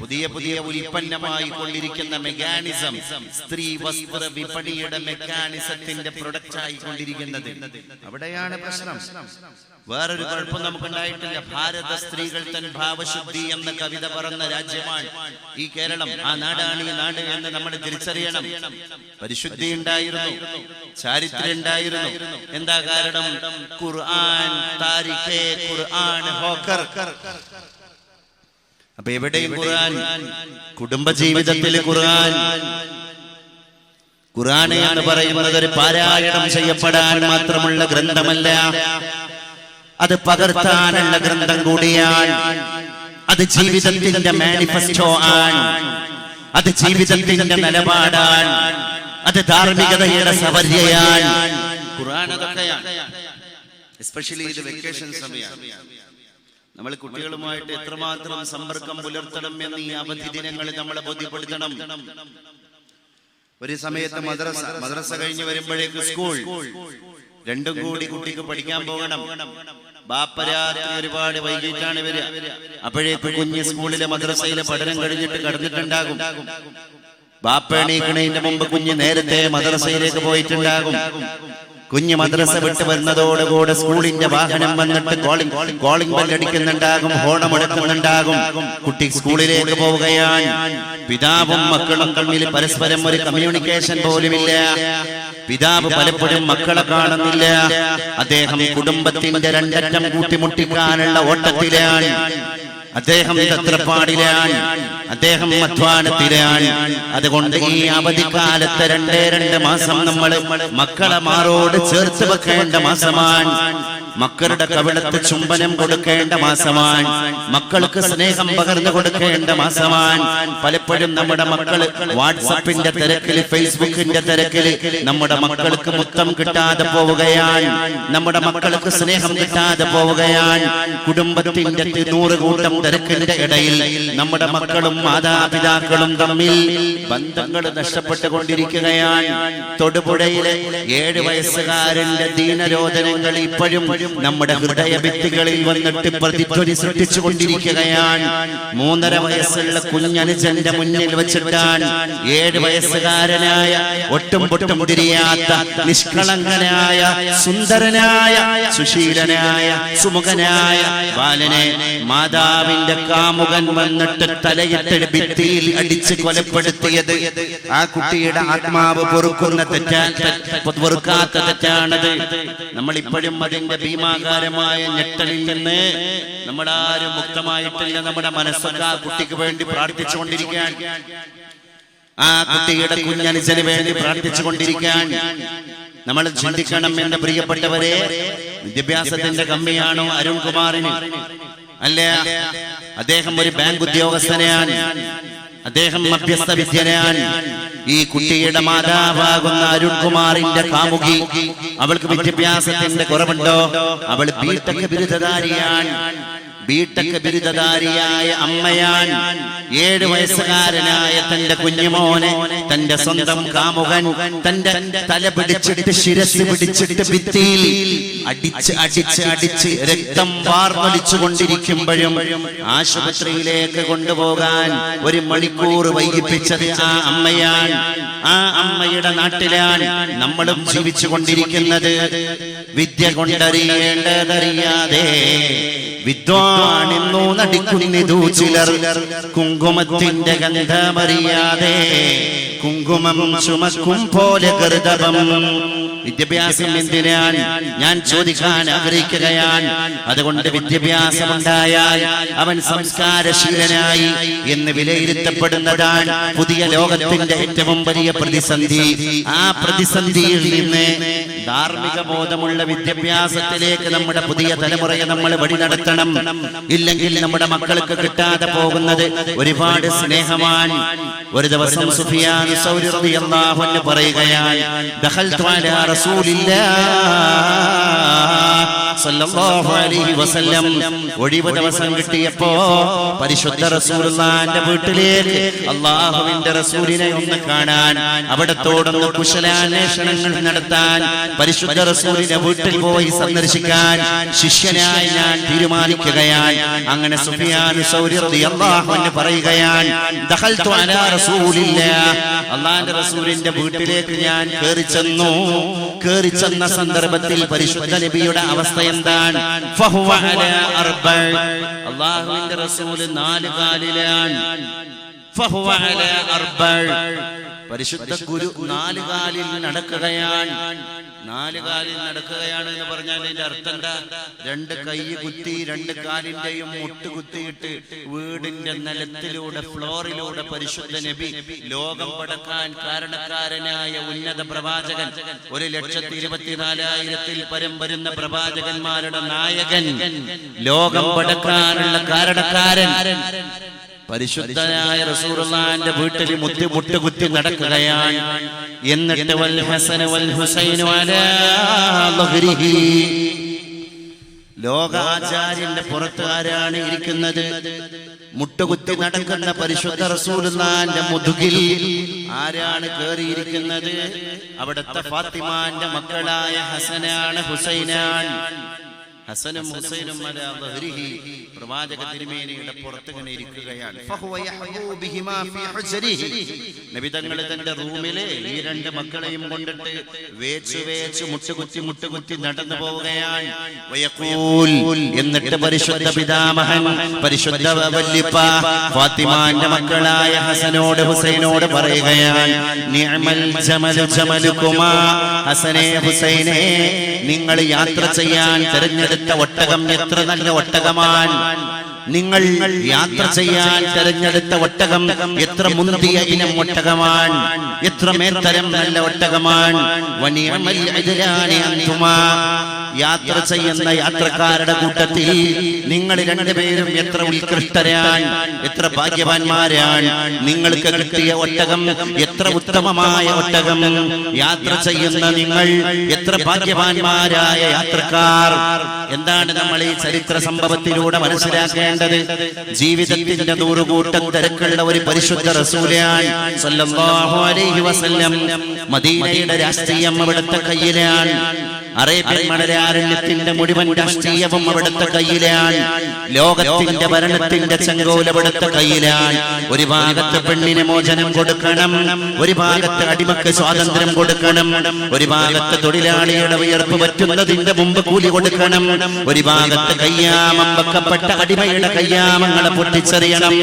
പുതിയ പുതിയ ഉൽപ്പന്നമായി കൊണ്ടിരിക്കുന്ന മെക്കാനിസം, സ്ത്രീ വസ്ത്ര വിപണിയുടെ മെക്കാനിസത്തിന്റെ പ്രൊഡക്റ്റ് ആയിക്കൊണ്ടിരിക്കുന്നത്. അവിടെയാണ് പ്രശ്നം. വേറൊരു കുഴപ്പം നമുക്കുണ്ടായിട്ടില്ല. ഭാരത സ്ത്രീകൾ തൻ ഭാവശുദ്ധി എന്ന കവിത പറഞ്ഞ രാജ്യമാണ് ഈ കേരളം. ആ നാടാണ് ഈ നാട് എന്ന് നമ്മൾ തിരിച്ചറിയണം. പരിശുദ്ധി ഉണ്ടായിരുന്നു, ചാരിത്രം ഉണ്ടായിരുന്നു. എന്താ കാരണം? ഖുർആൻ താരിഖേ ഖുർആൻ ഹോക്കർ. അപ്പൊ എവിടെയും ഖുർആൻ, കുടുംബജീവിതത്തിൽ ഖുർആൻ. ഖുർആൻ എന്ന് പറയുന്നത് ഒരു പാരായണം ചെയ്യപ്പെടാൻ മാത്രമുള്ള ഗ്രന്ഥമല്ല, അത് പകർത്താനുള്ള ഗ്രന്ഥം കൂടിയാണ്. അത് ജീവിതത്തിന്റെ മാനിഫെസ്റ്റോ ആണ്, അത് ജീവിതത്തിന്റെ നിലപാടാണ്, അത് ധാർമ്മികതയുടെ സവര്യയാണ്. ഖുർആൻ അതൊക്കെയാണ്. എസ്പെഷ്യലി ഇത് വെക്കേഷൻ സമയമാണ്. നമ്മൾ കുട്ടികളുമായിട്ട് എത്രമാത്രം സമ്പർക്കം പുലർത്തണം എന്ന് ഈ അവധി ദിനങ്ങളിൽ നമ്മളെ ബോധ്യപ്പെടുത്തണം. ഒരു സമയത്ത് മദ്രസ കഴിഞ്ഞ് വരുമ്പോഴേക്ക് സ്കൂൾ, രണ്ടും കൂടി കുട്ടിക്ക് പഠിക്കാൻ പോകണം. ബാപ്പരാത്രി ഒരുപാട് വൈകിട്ടാണ് വരിക. അപ്പോഴേക്ക് കുഞ്ഞ് സ്കൂളിലെ മദ്രസയിലെ പഠനം കഴിഞ്ഞിട്ട് കടന്നിട്ടുണ്ടാകും. ബാപ്പ എണീക്കണതിന്റെ മുമ്പ് കുഞ്ഞ് നേരത്തെ മദ്രസയിലേക്ക് പോയിട്ടുണ്ടാകും. കുഞ്ഞ് മദ്രസ വിട്ട് വരുന്നതോടുകൂടെ സ്കൂളിന്റെ വാഹനം വന്നിട്ട് കോളിംഗ് ബെൽ അടിക്കുന്നുണ്ടാകും, ഹോണമെടുക്കുന്നുണ്ടാകും. കുട്ടി സ്കൂളിലേക്ക് പോവുകയാണ്. പിതാവും മക്കളും തമ്മിൽ പരസ്പരം ഒരു കമ്മ്യൂണിക്കേഷൻ പോലുമില്ല. പിതാവ് പലപ്പോഴും മക്കളെ കാണുന്നില്ല. അദ്ദേഹം കുടുംബത്തിന്റെ രണ്ടറ്റം കൂട്ടിമുട്ടിക്കാനുള്ള ഓട്ടത്തിലാണ്. അദ്ദേഹം തത്രപ്പാടിലാണ്, അദ്ദേഹം അധ്വാനത്തിലാണ്. അതുകൊണ്ട് ഈ അവധിക്കാലത്ത് 2 മാസം നമ്മൾ മക്കളെ മാറോട് ചേർത്ത് വെക്കേണ്ട മാസമാണ്. മക്കളുടെ കവിളത്ത് ചുംബനം കൊടുക്കേണ്ട മാസമാണ്. മക്കൾക്ക് സ്നേഹം പകർന്നു കൊടുക്കേണ്ട മാസമാണ്. പലപ്പോഴും നമ്മുടെ മക്കള് വാട്സപ്പിന്റെ തിരക്കില്, ഫേസ്ബുക്കിന്റെ തിരക്കില് നമ്മുടെ മക്കൾക്ക് മുത്തം കിട്ടാതെ പോവുകയാണ്. നമ്മുടെ മക്കൾക്ക് സ്നേഹം കിട്ടാതെ പോവുകയാണ്. കുടുംബത്തിന്റെ 100 കൂട്ടം തിരക്കിന്റെ ഇടയിൽ നമ്മുടെ മക്കളും മാതാപിതാക്കളും തമ്മിൽ ബന്ധങ്ങൾ നഷ്ടപ്പെട്ടുകൊണ്ടിരിക്കുകയാണ്. തൊടുപുഴയിലെ 7 വയസ്സുകാരന്റെ ദീനരോധനങ്ങൾ ഇപ്പോഴും നമ്മുടെ ഹൃദയഭിത്തികളിൽ വന്നിട്ട് പ്രതിധ്വനി സൃഷ്ടിച്ചുകൊണ്ടിരിക്കുകയാണ്. 3.5 വയസ്സുള്ള കുഞ്ഞനുജന്റെ മുന്നിൽ വെച്ചിട്ടാണ് 7 വയസ്സുകാരനായ ഒട്ടും പൊട്ടും തിരിയാത്ത നിഷ്കളങ്കനായ സുന്ദരനായ സുശീലനായ സുമുഖനായ ബാലനെ മാതാവിന്റെ കാമുകൻ വന്നിട്ട് തലയിട്ട് ഭിത്തിയിൽ അടിച്ച് കൊലപ്പെടുത്തിയത്. ആ കുട്ടിയുടെ ആത്മാവ് പൊറുക്കാത്ത തെറ്റാണത്. നമ്മൾ ഇപ്പോഴും അതിന്റെ ഭീമാകാരമായ ഞെട്ടലിൽ നിന്ന് നമ്മളാരും മുക്തമായിട്ടില്ല. നമ്മുടെ മനസ്സൊക്കെ ആ കുട്ടിക്ക് വേണ്ടി പ്രാർത്ഥിച്ചുകൊണ്ടിരിക്കാൻ, ആ കുട്ടിയുടെ കുഞ്ഞനുജന് വേണ്ടി പ്രാർത്ഥിച്ചുകൊണ്ടിരിക്കാൻ നമ്മൾ ചിന്തിക്കണം. എന്റെ പ്രിയപ്പെട്ടവരെ, വിദ്യാഭ്യാസത്തിന്റെ കമ്മിയാണോ അരുൺകുമാറിന്? അല്ല, അദ്ദേഹം ഒരു ബാങ്ക് ഉദ്യോഗസ്ഥനാണ്, അദ്ദേഹം മധ്യസ്ഥ വിദ്യനാണ്. ഈ കുട്ടിയുടെ മാതാവാകുന്ന അരുൺകുമാറിന്റെ കാമുകി, അവൾക്ക് വിദ്യാഭ്യാസത്തിന്റെ കുറവുണ്ടോ? അവൾ ബിടെക് ബിരുദധാരിയാണ്. ബിടെക് ബിരുദധാരിയായ അമ്മയാൻ 7 വയസ്സുകാരനായ തന്റെ കുഞ്ഞുമോനെ തന്റെ സ്വന്തം കാമുകൻ തന്റെ തല പിടിച്ചിട്ട് ശിരസ് പിടിച്ചിട്ട് ഭിത്തിയിൽ അടിച്ച് രക്തം വാർന്നൊലിച്ചു കൊണ്ടിരിക്കുമ്പോഴും ആശുപത്രിയിലേക്ക് കൊണ്ടുപോകാൻ 1 മണിക്കൂർ വൈകിപ്പിച്ചത് ആ അമ്മയാണ്. ആ അമ്മയുടെ നാട്ടിലാണ് നമ്മളും ജീവിച്ചു കൊണ്ടിരിക്കുന്നത്. വിദ്യ കൊണ്ടറിയേണ്ടതറിയാതെ വിദ്വാനെന്നു നടിക്കുന്നിതു ചിലർ, കുങ്കുമത്തിന്റെ ഗന്ധമറിയാതെ കുങ്കുമം ചുമക്കും പോലെ ഗർദഭം. വിദ്യാഭ്യാസം എന്തിനാണ് ഞാൻ ചോദിക്കാൻ ആഗ്രഹിക്കുകയാണ്. അതുകൊണ്ട് വിദ്യാഭ്യാസം ഉണ്ടായാൽ അവൻ സംസ്കാരശീലനായി എന്ന് വിലയിരുത്തപ്പെടുന്നതാണ് പുതിയ ലോകത്തിന്റെ ഏറ്റവും വലിയ പ്രതിസന്ധി. ആ പ്രതിസന്ധിയിൽ നിന്ന് ധാർമ്മിക ബോധമുള്ള വിദ്യാഭ്യാസത്തിലേക്ക് നമ്മുടെ പുതിയ തലമുറയെ നമ്മൾ വഴി നടത്തണം. ഇല്ലെങ്കിൽ നമ്മുടെ മക്കൾക്ക് കിട്ടാതെ പോകുന്നത് ഒരുപാട് സ്നേഹമാണ്. ഒരു ദിവസം സുഫിയാൻ സൗരി റളിയല്ലാഹു അൻഹു പറയുകയാണ്, ദഖൽതു അലാ റസൂലില്ലാഹ് സല്ലല്ലാഹു അലൈഹി വസല്ലം. ഒഴിവ് ദിവസം കിട്ടിയപ്പോ പരിശുദ്ധ റസൂലുള്ളാഹിന്റെ വീട്ടിലേക്ക് അല്ലാഹുവിന്റെ റസൂലിനെ ഒന്ന് കാണാൻ, അവിടത്തോടൊന്ന് കുശലാന്വേഷണങ്ങൾ നടത്താൻ, പരിശുദ്ധ റസൂലിന്റെ വീട്ടിൽ പോയി സന്ദർശിക്കാൻ ശിഷ്യനായി ഞാൻ തീരുമാനിക്കുകയാണ്. അങ്ങനെ സുഫിയാൻ സൗരി റളിയല്ലാഹു അൻഹു പറയുകയാണ്, ദഖൽതു അലാ റസൂലില്ലാഹ്, അല്ലാഹുവിന്റെ റസൂലിന്റെ വീട്ടിലേക്ക് ഞാൻ കേറി ചെന്ന സന്ദർഭത്തിൽ പരിശുദ്ധ നബിയുടെ അവസ്ഥ എന്താണ്? ഫഹുവ അലാ അർബഅ, അല്ലാഹുവിന്റെ റസൂൽ 4 കാലിലാണ്. ഫഹുവ അലാ അർബഅ, പരിശുദ്ധ ഗുരു 4 കാലിൽ നടക്കുകയാണ്. 4 കാലിൽ നടക്കുകയാണ് എന്ന് പറഞ്ഞാൽ അതിന്റെ അർത്ഥം എന്താ? 2 കൈ കുത്തി 2 കാലിന്റെയും മുട്ട് കുത്തിയിട്ട് വീടിന്റെ നിലത്തിലൂടെ ഫ്ലോറിലൂടെ പരിശുദ്ധ നബി ലോകം പടക്കാൻ കാരണക്കാരനായ ഉന്നത പ്രവാചകൻ, 1,24,000-ൽ പരം വരുന്ന പ്രവാചകന്മാരുടെ നായകൻ, ലോകം പടക്കാനുള്ള കാരണക്കാരൻ പരിശുദ്ധനായ റസൂലുള്ളാഹിന്റെ വീട്ടിൽ മുട്ടുകുത്തി നടക്കുകയാണ്. എന്നിട്ട് വൽ ഹസന വൽ ഹുസൈനു അലാ ളഹ്രിഹി, ലോകാചാര്യന്റെ പുറത്ത് ആരാണ് ഇരിക്കുന്നത്? മുട്ടുകുത്തി നടക്കുന്ന പരിശുദ്ധ റസൂലുള്ളാഹിന്റെ മുതുകിൽ ആരാണ് കേറിയിരിക്കുന്നത്? അവിടുത്തെ ഫാത്തിമാന്റെ മക്കളായ ഹസനാണ്, ഹുസൈനാണ്. ഹസനും ഹുസൈനും അലാ ളഹ്രിഹി, പ്രവാചക തിരുമേനിയുടെ പുറത്ത് ഇങ്ങനെ ഇരിക്കുകയാണ്. ഫഹുവ യഹ്ബു ബിഹിമാ ഫീ ഹുജ്രിഹി, നബി തങ്ങൾ തന്റെ റൂമിലെ ഈ 2 മക്കളെയും കൊണ്ടിട്ട് വേച്ച് മുട്ടുകുത്തി നടന്നു പോവുകയാണ്. വയഖൂൽ, എന്നിട്ട് പരിശുദ്ധ പിതാമഹൻ പരിശുദ്ധ വല്ലിപ്പ ഫാത്തിമാന്റെ മക്കളായ ഹസനോട് ഹുസൈനോട് പറയുകയാണ്, നിഅമൽ ജമലുകുമാ, ഹസനേ ഹുസൈനേ, നിങ്ങൾ യാത്ര ചെയ്യാൻ തിരഞ്ഞെടുത്ത തെരഞ്ഞെടുത്ത ഒട്ടകം എത്ര നല്ല ഒട്ടകമാണ്. നിങ്ങൾ യാത്ര ചെയ്യാൻ തെരഞ്ഞെടുത്ത ഒട്ടകം എത്ര മുന്തിയ ഇനം ഒട്ടകമാണ്, എത്ര മേൽത്തരം നല്ല ഒട്ടകമാണ്. വനിഅമൽ അജ്ലാനി അൻതുമാ, യാത്ര ചെയ്യുന്ന യാത്രക്കാരുടെ കൂട്ടത്തിൽ നിങ്ങൾ രണ്ടുപേരും എത്ര ഉത്കൃഷ്ടരാണ്, എത്ര ഭാഗ്യവാന്മാരാണ്. നിങ്ങൾക്ക് കിട്ടിയ ഒട്ടകം എത്ര ഉത്തമമായ ഒട്ടകം. യാത്ര ചെയ്യുന്ന നിങ്ങൾ എത്ര ഭാഗ്യവാന്മാരായ യാത്രക്കാർ. എന്താണ് നമ്മൾ ഈ ചരിത്ര സംഭവത്തിലൂടെ മനസ്സിലാക്കേണ്ടത്? ജീവിതത്തിന്റെ നൂറുകൂട്ടം തിരക്കുള്ള ഒരു പരിശുദ്ധ റസൂലാണ് സല്ലല്ലാഹു അലൈഹി വസല്ലം. മദീനയുടെ രാഷ്ട്രീയം അവിടുത്തെ കയ്യിലാണ്. അറേബ്യൻ മണരാരണ്യത്തിന്റെ മുഴുവൻ രാഷ്ട്രീയവും അവിടുത്തെ കയ്യിലാണ്. ലോകത്തിന്റെ ഭരണത്തിന്റെ ചെങ്കോൽ അവിടുത്തെ കയ്യിലാണ്. ഒരു ഭാഗത്ത് പെണ്ണിന് മോചനം കൊടുക്കണം, ഒരു ഭാഗത്ത് അടിമക്ക് സ്വാതന്ത്ര്യം കൊടുക്കണം, ഒരു ഭാഗത്ത് തൊഴിലാളിയുടെ വിയർപ്പ് പറ്റുന്നതിന്റെ മുമ്പ് കൂലി കൊടുക്കണം, ഒരു ഭാഗത്ത് കയ്യാമം വെക്കപ്പെട്ട അടിമയുടെ കയ്യാമങ്ങളെ പൊട്ടിച്ചെറിയണം,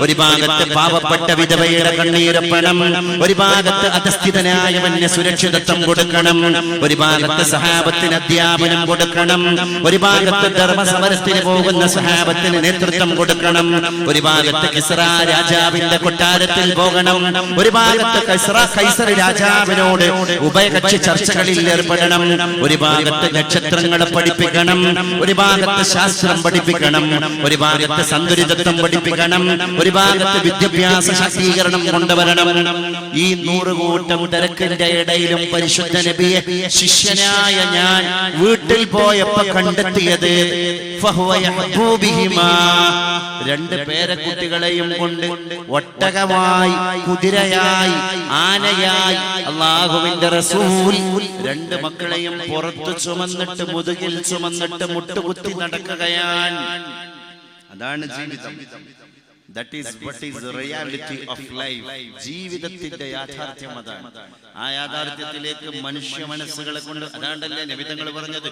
ഒരു ഭാഗത്ത് പാവപ്പെട്ട വിധവയുടെ കണ്ണീരപ്പണം, ഒരു ഭാഗത്ത് അധസ്ഥിതനായവന് സുരക്ഷിതത്വം കൊടുക്കണം, ഒരു ഭാഗത്ത് സഹാബത്തിന് അധ്യാപനം കൊടുക്കണം, ഒരു ഭാഗത്ത് ധർമ്മസമരത്തിന് പോകുന്ന സഹാബത്തിന് നേതൃത്വം കൊടുക്കണം, ഒരു ഭാഗത്ത് കിസ്റ രാജാവിന്റെ കൊട്ടാരത്തിൽ പോകണം, ഒരു ഭാഗത്ത് കൈസർ രാജാവിനോട് ഉഭയകക്ഷി ചർച്ചകളിൽ ഏർപ്പെടണം, ഒരു ഭാഗത്ത് നക്ഷത്രങ്ങളെ പഠിപ്പിക്കണം, ഒരു ഭാഗത്ത് ശാസ്ത്രം പഠിപ്പിക്കണം, ഒരു ഭാഗത്ത് സന്തുലിതത്വം പഠിപ്പിക്കണം, ഒരു ഭാഗത്ത് വിദ്യാഭ്യാസ ശാക്തീകരണം കൊണ്ടുവരണം. ഈ 100 കൂട്ടം തിരക്കിന്റെ ഇടയിലും പരിശുദ്ധ നബിയെ ശിഷ്യനായ ഞാൻ വീട്ടിൽ പോയപ്പോ കണ്ടെത്തിയത് രണ്ട് പേരക്കുട്ടികളെയും കൊണ്ട് ഒട്ടകമായി, കുതിരയായി, ആനയായി അല്ലാഹുവിന്റെ റസൂൽ 2 മക്കളെയും പുറത്ത് ചുമന്നിട്ട് മുതുകിൽ ചുമന്നിട്ട് മുട്ടുകുത്തി നടക്കുകയാണ്. അതാണ് ജീവിതം. That is what is the reality of life. ജീവിതത്തിന്റെ യാഥാർത്ഥ്യം അതാണ്. ആ യാഥാർത്ഥ്യത്തിലേക്ക് മനുഷ്യ മനസ്സുകളെ കൊണ്ട്, അതാണ്ടല്ലേ നബി തങ്ങൾ പറഞ്ഞത്,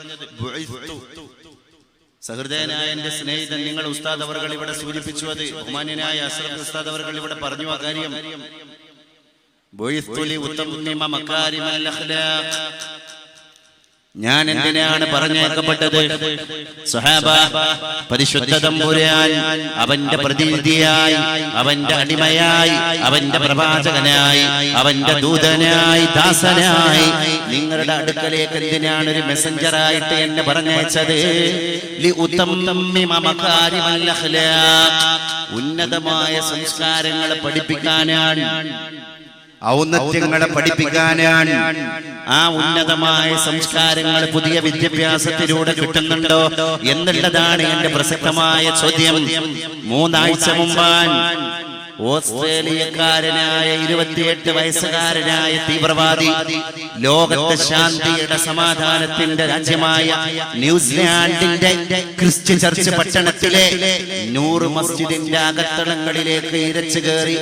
സഹൃദയനായ എന്റെ സ്നേഹിതൻ നിങ്ങൾ ഉസ്താദ് അവർകൾ ഇവിടെ സൂചിപ്പിച്ചു. അത് ബഹുമാന്യനായ അഷ്റഫ് ഉസ്താദ് അവർകൾ ഇവിടെ പറഞ്ഞു ആ കാര്യം. ഞാൻ എന്തിനാണ് പറഞ്ഞേക്കപ്പെട്ടത്? സ്വഹാബ, പരിശുദ്ധ തമ്പുരാൻ അവന്റെ പ്രതിനിധിയായി, അവന്റെ അടിമയായി, അവന്റെ പ്രവാചകനായി, അവന്റെ ദൂതനായി, ദാസനായി നിങ്ങളുടെ അടുക്കലേക്ക് എന്തിനാണ് ഒരു മെസ്സഞ്ചറായിട്ട് എന്നെ പറഞ്ഞയച്ചത്? ഉന്നതമായ സംസ്കാരങ്ങളെ പഠിപ്പിക്കാനാണ്, ഔന്നത്യങ്ങളെ പഠിപ്പിക്കാനാണ്. ആ ഉന്നതമായ സംസ്കാരങ്ങൾ പുതിയ വിദ്യാഭ്യാസത്തിലൂടെ കിട്ടുന്നുണ്ടോ എന്നുള്ളതാണ് എന്റെ പ്രസക്തമായ ചോദ്യം. 3 ആഴ്ച മുമ്പാണ് ഓസ്ട്രേലിയക്കാരനായ 28 വയസ്സുകാരനായ തീവ്രവാദി ലോകത്തെ ശാന്തിയുടെ സമാധാനത്തിന്റെ രാജ്യമായ ന്യൂസിലാൻഡിന്റെ ക്രിസ്ത്യൻ ചർച്ച് പട്ടണത്തിലെ 100 മസ്ജിദിന്റെ അകത്തളങ്ങളിലേക്ക് ഇരച്ചു കയറി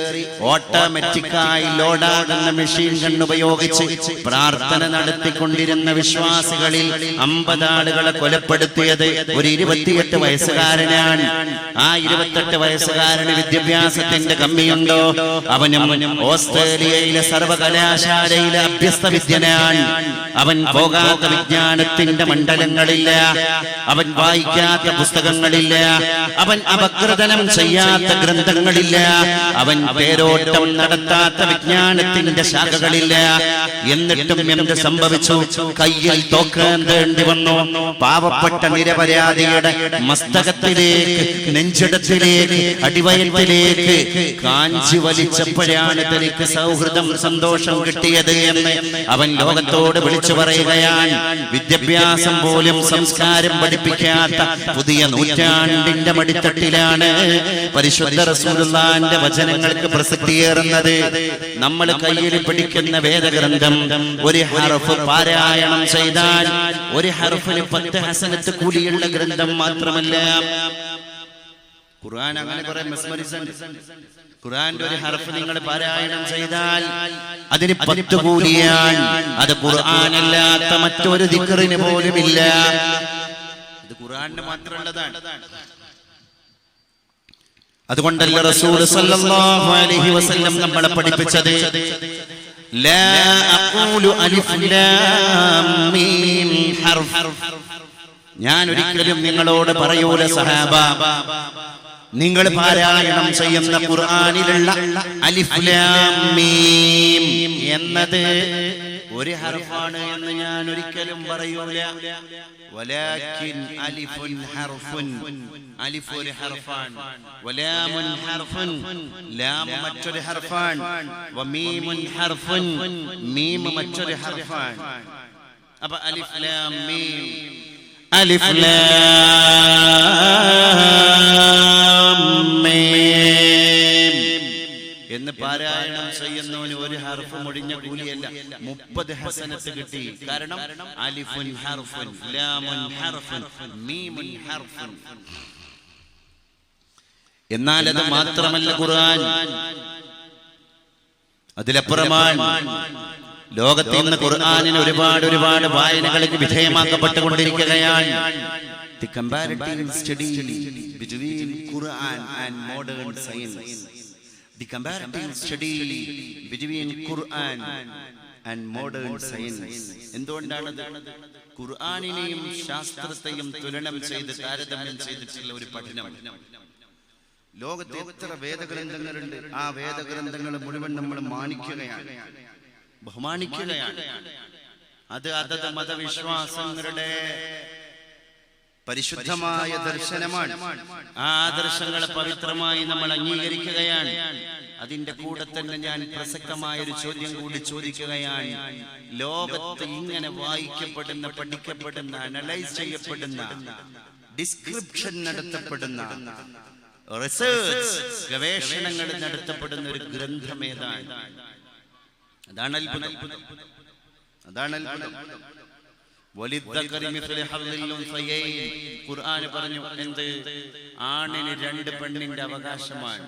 ഓട്ടോമാറ്റിക്കായി ലോഡാകുന്ന മെഷീൻ ഗൺ ഉപയോഗിച്ച് പ്രാർത്ഥന നടത്തിക്കൊണ്ടിരുന്ന വിശ്വാസികളിൽ 50 ആളുകളെ കൊലപ്പെടുത്തിയത് ഒരു 28 വയസ്സുകാരനാണ്. ആ 28 വയസ്സുകാരന് വിദ്യാഭ്യാസത്തിന്റെ കമ്മിയുണ്ടോ? അവനും ഓസ്ട്രേലിയയിലെ സർവകലാശാലയിലെ അഭ്യസ്ത വിദ്യനാണ്. അവൻ പോകാത്ത വിജ്ഞാനത്തിന്റെ മണ്ഡലങ്ങളില്ല, അവൻ വായിക്കാത്ത പുസ്തകങ്ങളില്ല, അവൻ അപഗ്രഥനം ചെയ്യാത്ത ഗ്രന്ഥങ്ങളില്ല, അവൻ പേരോട്ടം നടത്താത്ത വിജ്ഞാനത്തിന്റെ ശാഖകളില്ല. എന്നിട്ടും എന്ത് സംഭവിച്ചു? കയ്യിൽ തോക്കേണ്ടി വന്നു. പാവപ്പെട്ട നിരപരാധിയുടെ മസ്തകത്തിലേക്ക്, നെഞ്ചിടത്തിലേക്ക്, അടിവയറ്റിലേക്ക് കാഞ്ചി വലിച്ചപ്പോഴാണ് തനിക്ക് സൗഹൃദം, സന്തോഷം കിട്ടിയത് എന്ന് അവൻ ലോകത്തോട് വിളിച്ചു പറയുകയാണ്. വിദ്യാഭ്യാസം പോലും സംസ്കാരം പഠിപ്പിക്കാത്ത പുതിയ നൂറ്റാണ്ടിന്റെ മടിത്തട്ടിലാണ് പരിശുദ്ധ റസൂലുള്ളാഹിന്റെ വചനങ്ങൾക്ക് പ്രസക്തിയേറുന്നത്. നമ്മൾ കയ്യിൽ പിടിക്കുന്ന വേദഗ്രന്ഥം ഒരു ഹർഫ് പാരായണം ചെയ്താൽ ഒരു ഹർഫിന് 10 ഹസനത്ത് കൂലിയുള്ള ഗ്രന്ഥം മാത്രമല്ല. ഖുർആൻ അങ്ങനെ കുറെ മെസ്മറിസം. ഖുർആന്റെ ഒരു ഹർഫ് നിങ്ങൾ പാരായണം ചെയ്താൽ അതിന് 10 കൂലിയാണ്. അത് ഖുർആനല്ലാത്ത മറ്റൊരു ദിക്റിന് പോലുമില്ല. ഇത് ഖുർആനിന് മാത്രമുള്ളതാണ്. അതുകൊണ്ടല്ല റസൂൽ സല്ലല്ലാഹു അലൈഹി വസല്ലം നമ്മളെ പഠിപ്പിച്ചത് ലാ അഖൂലു അലിഫ് ലാം മീം ഹർഫ്. ഞാൻ ഒരിക്കലും നിങ്ങളോട് പറയൂല സഹാബ, നിങ്ങൾ പാരായണം ചെയ്യുന്ന ഖുർആനിലുള്ള അലിഫ് ലാം മീം എന്നത് ഒരു ഹർഫാണ് എന്ന് ഞാൻ ഒരിക്കലും പറയൂല. വലാകിൻ അലിഫുൻ ഹർഫുൻ, അലിഫ് ഒരു ഹർഫാൻ, വലാമുൻ ഹർഫുൻ, ലാം മറ്റൊരു ഹർഫാൻ, വമീമുൻ ഹർഫുൻ, മീം മറ്റൊരു ഹർഫാൻ. അപ്പൊ അലിഫ് ലാം മീം, അലിഫ് ലാം മീം എന്ന് പാരായണം ചെയ്യുന്നവന് ഒരു ഹർഫ് മുടിഞ്ഞ കൂലിയല്ല, 30 ഹസനത്ത് കിട്ടി. കാരണം അലിഫുൻ ഹർഫുൻ, ലാമുൻ ഹർഫുൻ, മീമുൻ ഹർഫുൻ. എന്നാൽ അത് മാത്രമല്ല ഖുർആൻ, അതിലപ്പുറമാണ്. ലോകത്ത് ഇന്ന് ഖുർആനിന് ഒരുപാട് വായനകൾക്ക് വിധേയമാക്കപ്പെട്ടുകൊണ്ടിരിക്കുകയാണ്. The comparative study between Quran and modern science. The comparative study between Quran and modern science. എന്തുകൊണ്ടാണത്? ഖുർആനിനെയും ശാസ്ത്രത്തെയും തുലനം ചെയ്ത് താരതമ്യം ചെയ്തിട്ടുള്ള ഒരു പഠനം. ലോകത്ത് എത്ര വേദഗ്രന്ഥങ്ങളുണ്ട്, ആ വേദഗ്രന്ഥങ്ങൾ മുഴുവൻ നമ്മൾ മാനിക്കുകയാണ്, ബഹുമാനിക്കുകയാണ്. അത് അതത് മതവിശ്വാസങ്ങളുടെ പരിശുദ്ധമായ ദർശനമാണ്. ആ ആദർശങ്ങളെ പവിത്രമായി നമ്മൾ അംഗീകരിക്കുകയാണ്. അതിന്റെ കൂടെ തന്നെ ഞാൻ പ്രസക്തമായ ഒരു ചോദ്യം കൂടി ചോദിക്കുകയാണ്. ലോകത്ത് ഇങ്ങനെ വായിക്കപ്പെടുന്ന, പഠിക്കപ്പെടുന്ന, അനലൈസ് ചെയ്യപ്പെടുന്ന, ഡിസ്ക്രിപ്ഷൻ നടത്തപ്പെടുന്ന, റിസർച്ച് ഗവേഷണങ്ങൾ നടത്തപ്പെടുന്ന ഒരു ഗ്രന്ഥം ഏതാണ്? അതാണ് അത്ഭുതം. ഖുർആൻ പറഞ്ഞു എന്ത്? ആണിന് 2 പെണ്ണിന്റെ അവകാശമാണ്.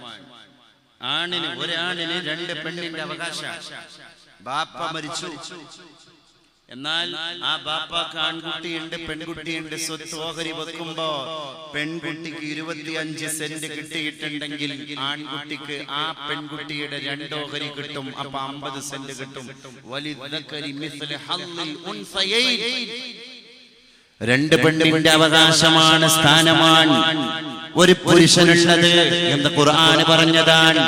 ഒരാണിന് 2 പെണ്ണിന്റെ അവകാശം. ബാപ്പ മരിച്ചു, എന്നാൽ ആ ബാപ്പാക്ക് ആൺകുട്ടിയുണ്ട്, പെൺകുട്ടിയുണ്ട്. സ്വത്ത് ഓഹരി വെക്കുമ്പോ പെൺകുട്ടിക്ക് 25 സെന്റ് കിട്ടിയിട്ടുണ്ടെങ്കിൽ ആൺകുട്ടിക്ക് ആ പെൺകുട്ടിയുടെ 2 ഓഹരി കിട്ടും. അപ്പൊ 50 സെന്റ് കിട്ടും. വലിദ്ദക്കരി മിസ്ല ഹള്ളിൽ ഉൻസയൈൻ. 2 പെണ്ണിന്റെ അവകാശമാണ്, സ്ഥാനമാണ് ഒരു പുരുഷനുള്ളത് എന്ന് ഖുർആൻ പറഞ്ഞതാണ്.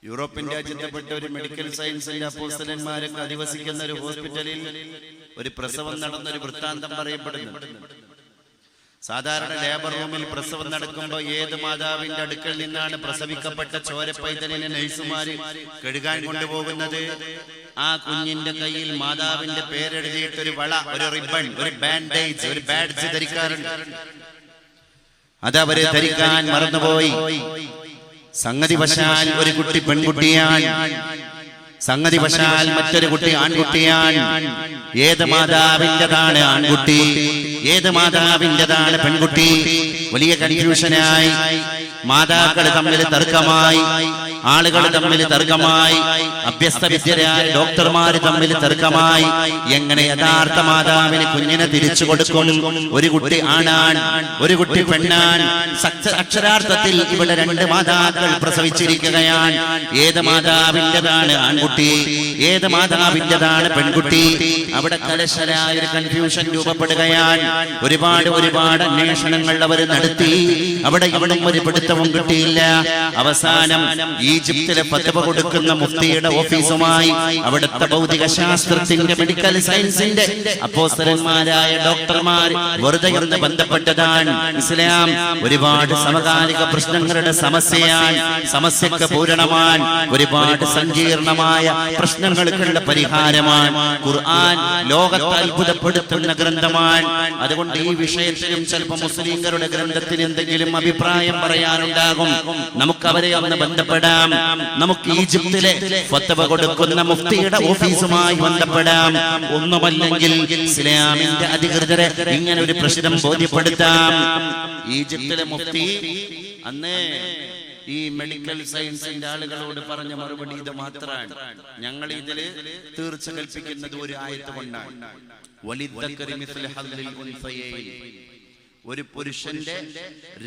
യൂറോപ്യൻ രാജ്യത്തെപ്പെട്ട ഒരു മെഡിക്കൽ സയൻസിന്റെ അപ്പോസ്തലന്മാരൊക്കെ അധിവസിക്കുന്ന ഒരു ഹോസ്പിറ്റലിൽ ഒരു പ്രസവം നടന്നൊരു വൃത്താന്തം പറയപ്പെടുന്നു. സാധാരണ ലേബർ റൂമിൽ പ്രസവം നടക്കുമ്പോൾ ഏത് മാതാവിന്റെ അടുക്കൽ നിന്നാണ് പ്രസവിക്കപ്പെട്ട ചോരപ്പൈതലിനെ നഴ്സുമാര് കഴുകാൻ കൊണ്ടുപോകുന്നത്? ആ കുഞ്ഞിന്റെ കയ്യിൽ മാതാവിന്റെ പേരെഴുതിയിട്ട് ഒരു വള, ഒരു റിബൺ, ഒരു ബാൻഡേജ്, ഒരു ബാഡ്ജ് ധരിക്കാറുണ്ട്. അതവര് ധരിക്കാൻ മറന്നുപോയി. സംഗതി വശാൽ ഒരു കുട്ടി പെൺകുട്ടിയാണ്, സംഗതി വശാൽ മറ്റൊരു കുട്ടി ആൺകുട്ടിയാണ്. ഏത് മാതാവിൻ്റെതാണ് ആൺകുട്ടി, ഏത് മാതാവിൻ്റെതാണ് പെൺകുട്ടി? വലിയ കൺഫ്യൂഷനായി. മാതാക്കൾ തമ്മിൽ തർക്കമായി, ആളുകൾ തമ്മിൽ തർക്കമായി, അഭ്യസ്ത വിദ്യരായ ഡോക്ടർമാര് തമ്മിൽ തർക്കമായി. എങ്ങനെ യഥാർത്ഥ മാതാവിന് കുഞ്ഞിനെ തിരിച്ചു കൊടുക്കും? ഒരു കുട്ടി ആണാൻ, ഒരു കുട്ടി പെണ്ണാൻ. അക്ഷരാർത്ഥത്തിൽ ഇവിടെ 2 മാതാക്കൾ പ്രസവിച്ചിരിക്കുകയാണ്. ഏത് മാതാവിൻ്റെതാണ് ആൺകുട്ടി, ഏത് മാതാവിൻ്റെതാണ് പെൺകുട്ടി? അവിടെ കലശലായ ഒരു കൺഫ്യൂഷൻ രൂപപ്പെടുകയാണ്. ഒരുപാട് അന്വേഷണങ്ങൾ അവർ നടത്തി. അവിടെ ഒരു പിടുത്തവും കിട്ടിയില്ല. അവസാനം ഈജിപ്തിലെ ഫത്വ കൊടുക്കുന്ന മുഫ്തിയുടെ ഓഫീസുമായി അവിടുത്തെ ഭൗതിക ശാസ്ത്രത്തിന്റെ മെഡിക്കൽ സയൻസിന്റെ അപ്പോസ്തലന്മാരായ ഡോക്ടർമാർ വെറുതെ ഒന്ന് ബന്ധപ്പെട്ടതാണ്. ഇസ്ലാം ഒരുപാട് സമകാലിക പ്രശ്നങ്ങളുടെ സമസ്യയാണ്, സമസ്യക്ക് പൂരണമാണ്. ഒരുപാട് സങ്കീർണമായ പ്രശ്നങ്ങൾക്കുള്ള പരിഹാരമാണ്. ഖുർആൻ ലോകത്തെ അത്ഭുതപ്പെടുത്തുന്ന ഗ്രന്ഥമാണ്. അതുകൊണ്ട് ഈ വിഷയത്തിലും ചിലപ്പോൾ മുസ്ലിംകളുടെ ഗ്രന്ഥത്തിന് എന്തെങ്കിലും അഭിപ്രായം പറയാനുണ്ടാകും. നമുക്ക് അവരെ ഒന്ന് ബന്ധപ്പെടാം. നമുക്ക് ഈജിപ്തിലെ ഫത്വ കൊടുക്കുന്ന മുഫ്തിയുടെ ഓഫീസുമായി ബന്ധപ്പെടാം. ഒന്നുമല്ലെങ്കിൽ ഇസ്ലാമിന്റെ അധികൃതരെ ഇങ്ങനെ ഒരു പ്രശ്നം ബോധ്യപ്പെടുത്താം. ഈജിപ്തിലെ മുഫ്തി അന്ന് ഈ മെഡിക്കൽ സയൻസിന്റെ ആളുകളോട് പറഞ്ഞ മറുപടി ഇത് മാത്രമാണ്. ഞങ്ങൾ ഇതില് തീർച്ച കൽപ്പിക്കുന്നത് ഒരു ആയത്ത് കൊണ്ടാണ്. ഒരു പുരുഷന്റെ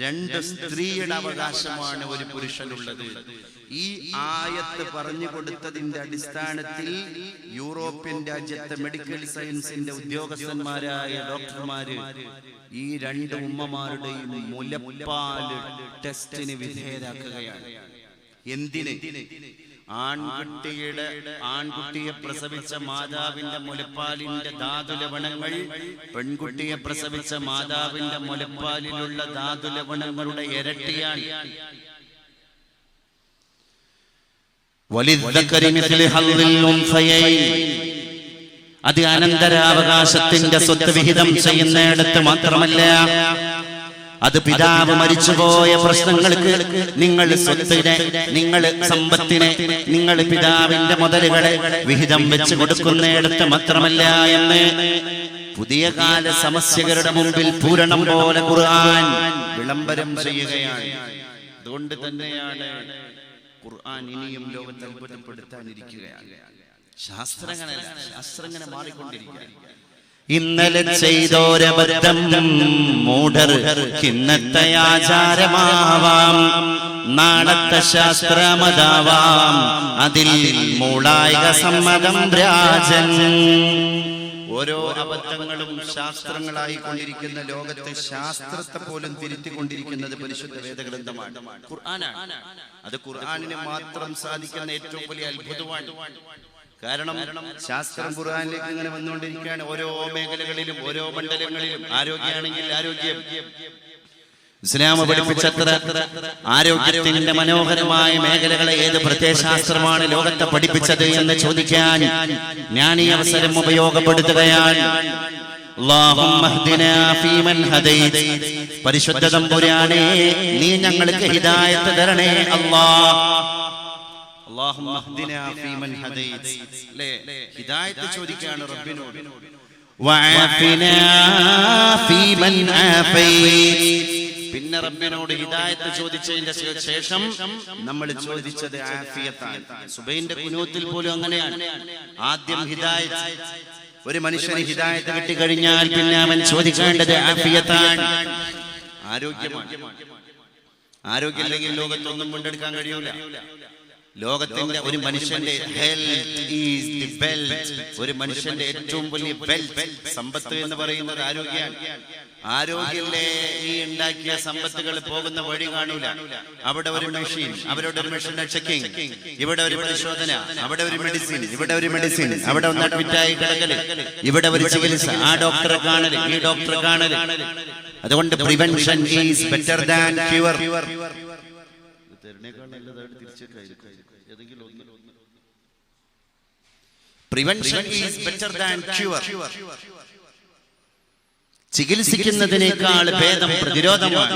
2 സ്ത്രീയുടെ അവകാശമാണ് ഒരു പുരുഷനുള്ളത്. ഈ ആയത്ത് പറഞ്ഞു കൊടുത്തതിന്റെ അടിസ്ഥാനത്തിൽ യൂറോപ്യൻ രാജ്യത്തെ മെഡിക്കൽ സയൻസിന്റെ ഉദ്യോഗസ്ഥന്മാരായ ഡോക്ടർമാര് ഈ 2 ഉമ്മമാരുടെയും മുലപ്പാല് ടെസ്റ്റിന് വിധേയരാക്കുകയാണ്. എന്തിന്? ആൺകുട്ടിയെ പ്രസവിച്ച മാതാവിന്റെ മുലപ്പാലിന്റെ ധാതുലവണങ്ങൾ പെൺകുട്ടിയെ പ്രസവിച്ച മാതാവിന്റെ മുലപ്പാലിലുള്ള ധാതുലവണങ്ങളുടെ ഇരട്ടിയാണ്. അത് അനന്തരാവകാശത്തിന്റെ സ്വത്ത് വിഹിതം ചെയ്യുന്നിടത്ത് മാത്രമല്ല, അത് പിതാവ് മരിച്ചുപോയ പ്രശ്നങ്ങൾക്ക് നിങ്ങൾ സ്വത്തിനെ, നിങ്ങൾ സമ്പത്തിനെ, നിങ്ങൾ പിതാവിന്റെ മുതലുകളെ വിഹിതം വെച്ച് കൊടുക്കുന്നിടത്ത് മാത്രമല്ല എന്ന് പുതിയ കാല സമസ്യകളുടെ മുമ്പിൽ പൂരണം പോലെ ഖുർആൻ വിളംബരം ചെയ്യുകയാണ്. അതുകൊണ്ട് തന്നെയാണ് ഖുർആൻ ഇനിയും ലോകത്തെ അത്ഭുതപ്പെടുത്താനിരിക്കുകയാണ്. ശാസ്ത്രങ്ങനെ മാറിക്കൊണ്ടിരിക്കുകയാണ്. ഇന്നലെ ചെയ്തോരബദ്ധം മൂഢർ ഇന്നത്തെ ആചാരമാവാം, നാളത്തെ ശാസ്ത്രമതാവാം, അതിൽ മൂളായിക സമ്മതം രാജൻ. ഓരോ അബദ്ധങ്ങളും ശാസ്ത്രങ്ങളായി കൊണ്ടിരിക്കുന്ന ലോകത്തെ ശാസ്ത്രത്തെ പോലും തിരുത്തിക്കൊണ്ടിരിക്കുന്നത് പരിശുദ്ധ വേദഗ്രന്ഥമാണ്, ഖുർആനാണ്. അത് ഖുർആനിന് മാത്രം സാധിക്കുന്ന ഏറ്റവും വലിയ അത്ഭുതമാണ്. കാരണം ശാസ്ത്രം ഖുർആനിലേക്ക് ഇങ്ങനെ വന്നുകൊണ്ടിരിക്കുകയാണ്. ഓരോ മേഖലകളിലും, ഓരോ മണ്ഡലങ്ങളിലും. ആരോഗ്യമാണെങ്കിൽ ആരോഗ്യം, ഇസ്ലാം പഠിപ്പിച്ചത്ര ആരോഗ്യത്തിന്റെ മനോഹരമായ മേഖലകളെ ഏത് പ്രത്യയശാസ്ത്രമാണ് ലോകത്തെ പഠിപ്പിച്ചത് എന്ന് ചോദിക്കാൻ ഞാൻ ഈ അവസരം ഉപയോഗപ്പെടുത്തുകയാണ്. പരിശുദ്ധ തമ്പുരാനേ, നീ ഞങ്ങൾക്ക് ഹിദായത്ത് തരണേ അല്ലാഹ്. ഹിദായത്ത് ചോദിക്കുകയാണ് റബ്ബിനോട്. പിന്നെ റബ്ബിനോട് ഹിദായത്ത് ചോദിച്ചതിന്റെ ശേഷം നമ്മൾ ചോദിച്ചത് ആഫിയത്താണ്. സുബൈന്റെ ഖുനൂത്തിൽ പോലും അങ്ങനെയാണ്. ആദ്യം ഹിദായത്ത്. ഒരു മനുഷ്യന് ഹിദായത്ത് കിട്ടിക്കഴിഞ്ഞാൽ പിന്നെ അവൻ ചോദിക്കേണ്ടത് ആഫിയത്താണ്, ആരോഗ്യമാണ്. ആരോഗ്യമില്ലെങ്കിൽ ലോകത്തൊന്നും കൊണ്ടെടുക്കാൻ കഴിയൂല. ലോകത്തിന്റെ ഒരു മനുഷ്യന്റെ ഹെൽത്ത് ഈസ് ദി വെൽത്ത്. ഒരു മനുഷ്യന്റെ ഏറ്റവും വലിയ വെൽത്ത്, സമ്പത്ത് എന്ന് പറയുന്നത് ആരോഗ്യമാണ്. ആരോഗ്യത്തിലെ ഈ ഉണ്ടാക്കിയ സമ്പത്തുകൾ പോകുന്ന വഴി കാണൂല. അവിടെ ഒരു മെഷീൻ, അവരുടെ ഒരു മെഷീന്റെ ചെക്കിങ്, ഇവിടെ ഒരു പരിശോധന, അവിടെ ഒരു മെഡിസിൻ, ഇവിടെ ഒരു മെഡിസിൻ, അവിടെ ഒന്ന് അഡ്മിറ്റായി കിടക്കല്, ഇവിടെ ഒരു ചികിത്സ, ആ ഡോക്ടറെ കാണല്, ഈ ഡോക്ടറെ കാണല്. അതുകൊണ്ട് prevention is better than cure. Prevention is better than cure. ചികിത്സിക്കുന്നതിനേക്കാൾ ഭേദം പ്രതിരോധമാണ്.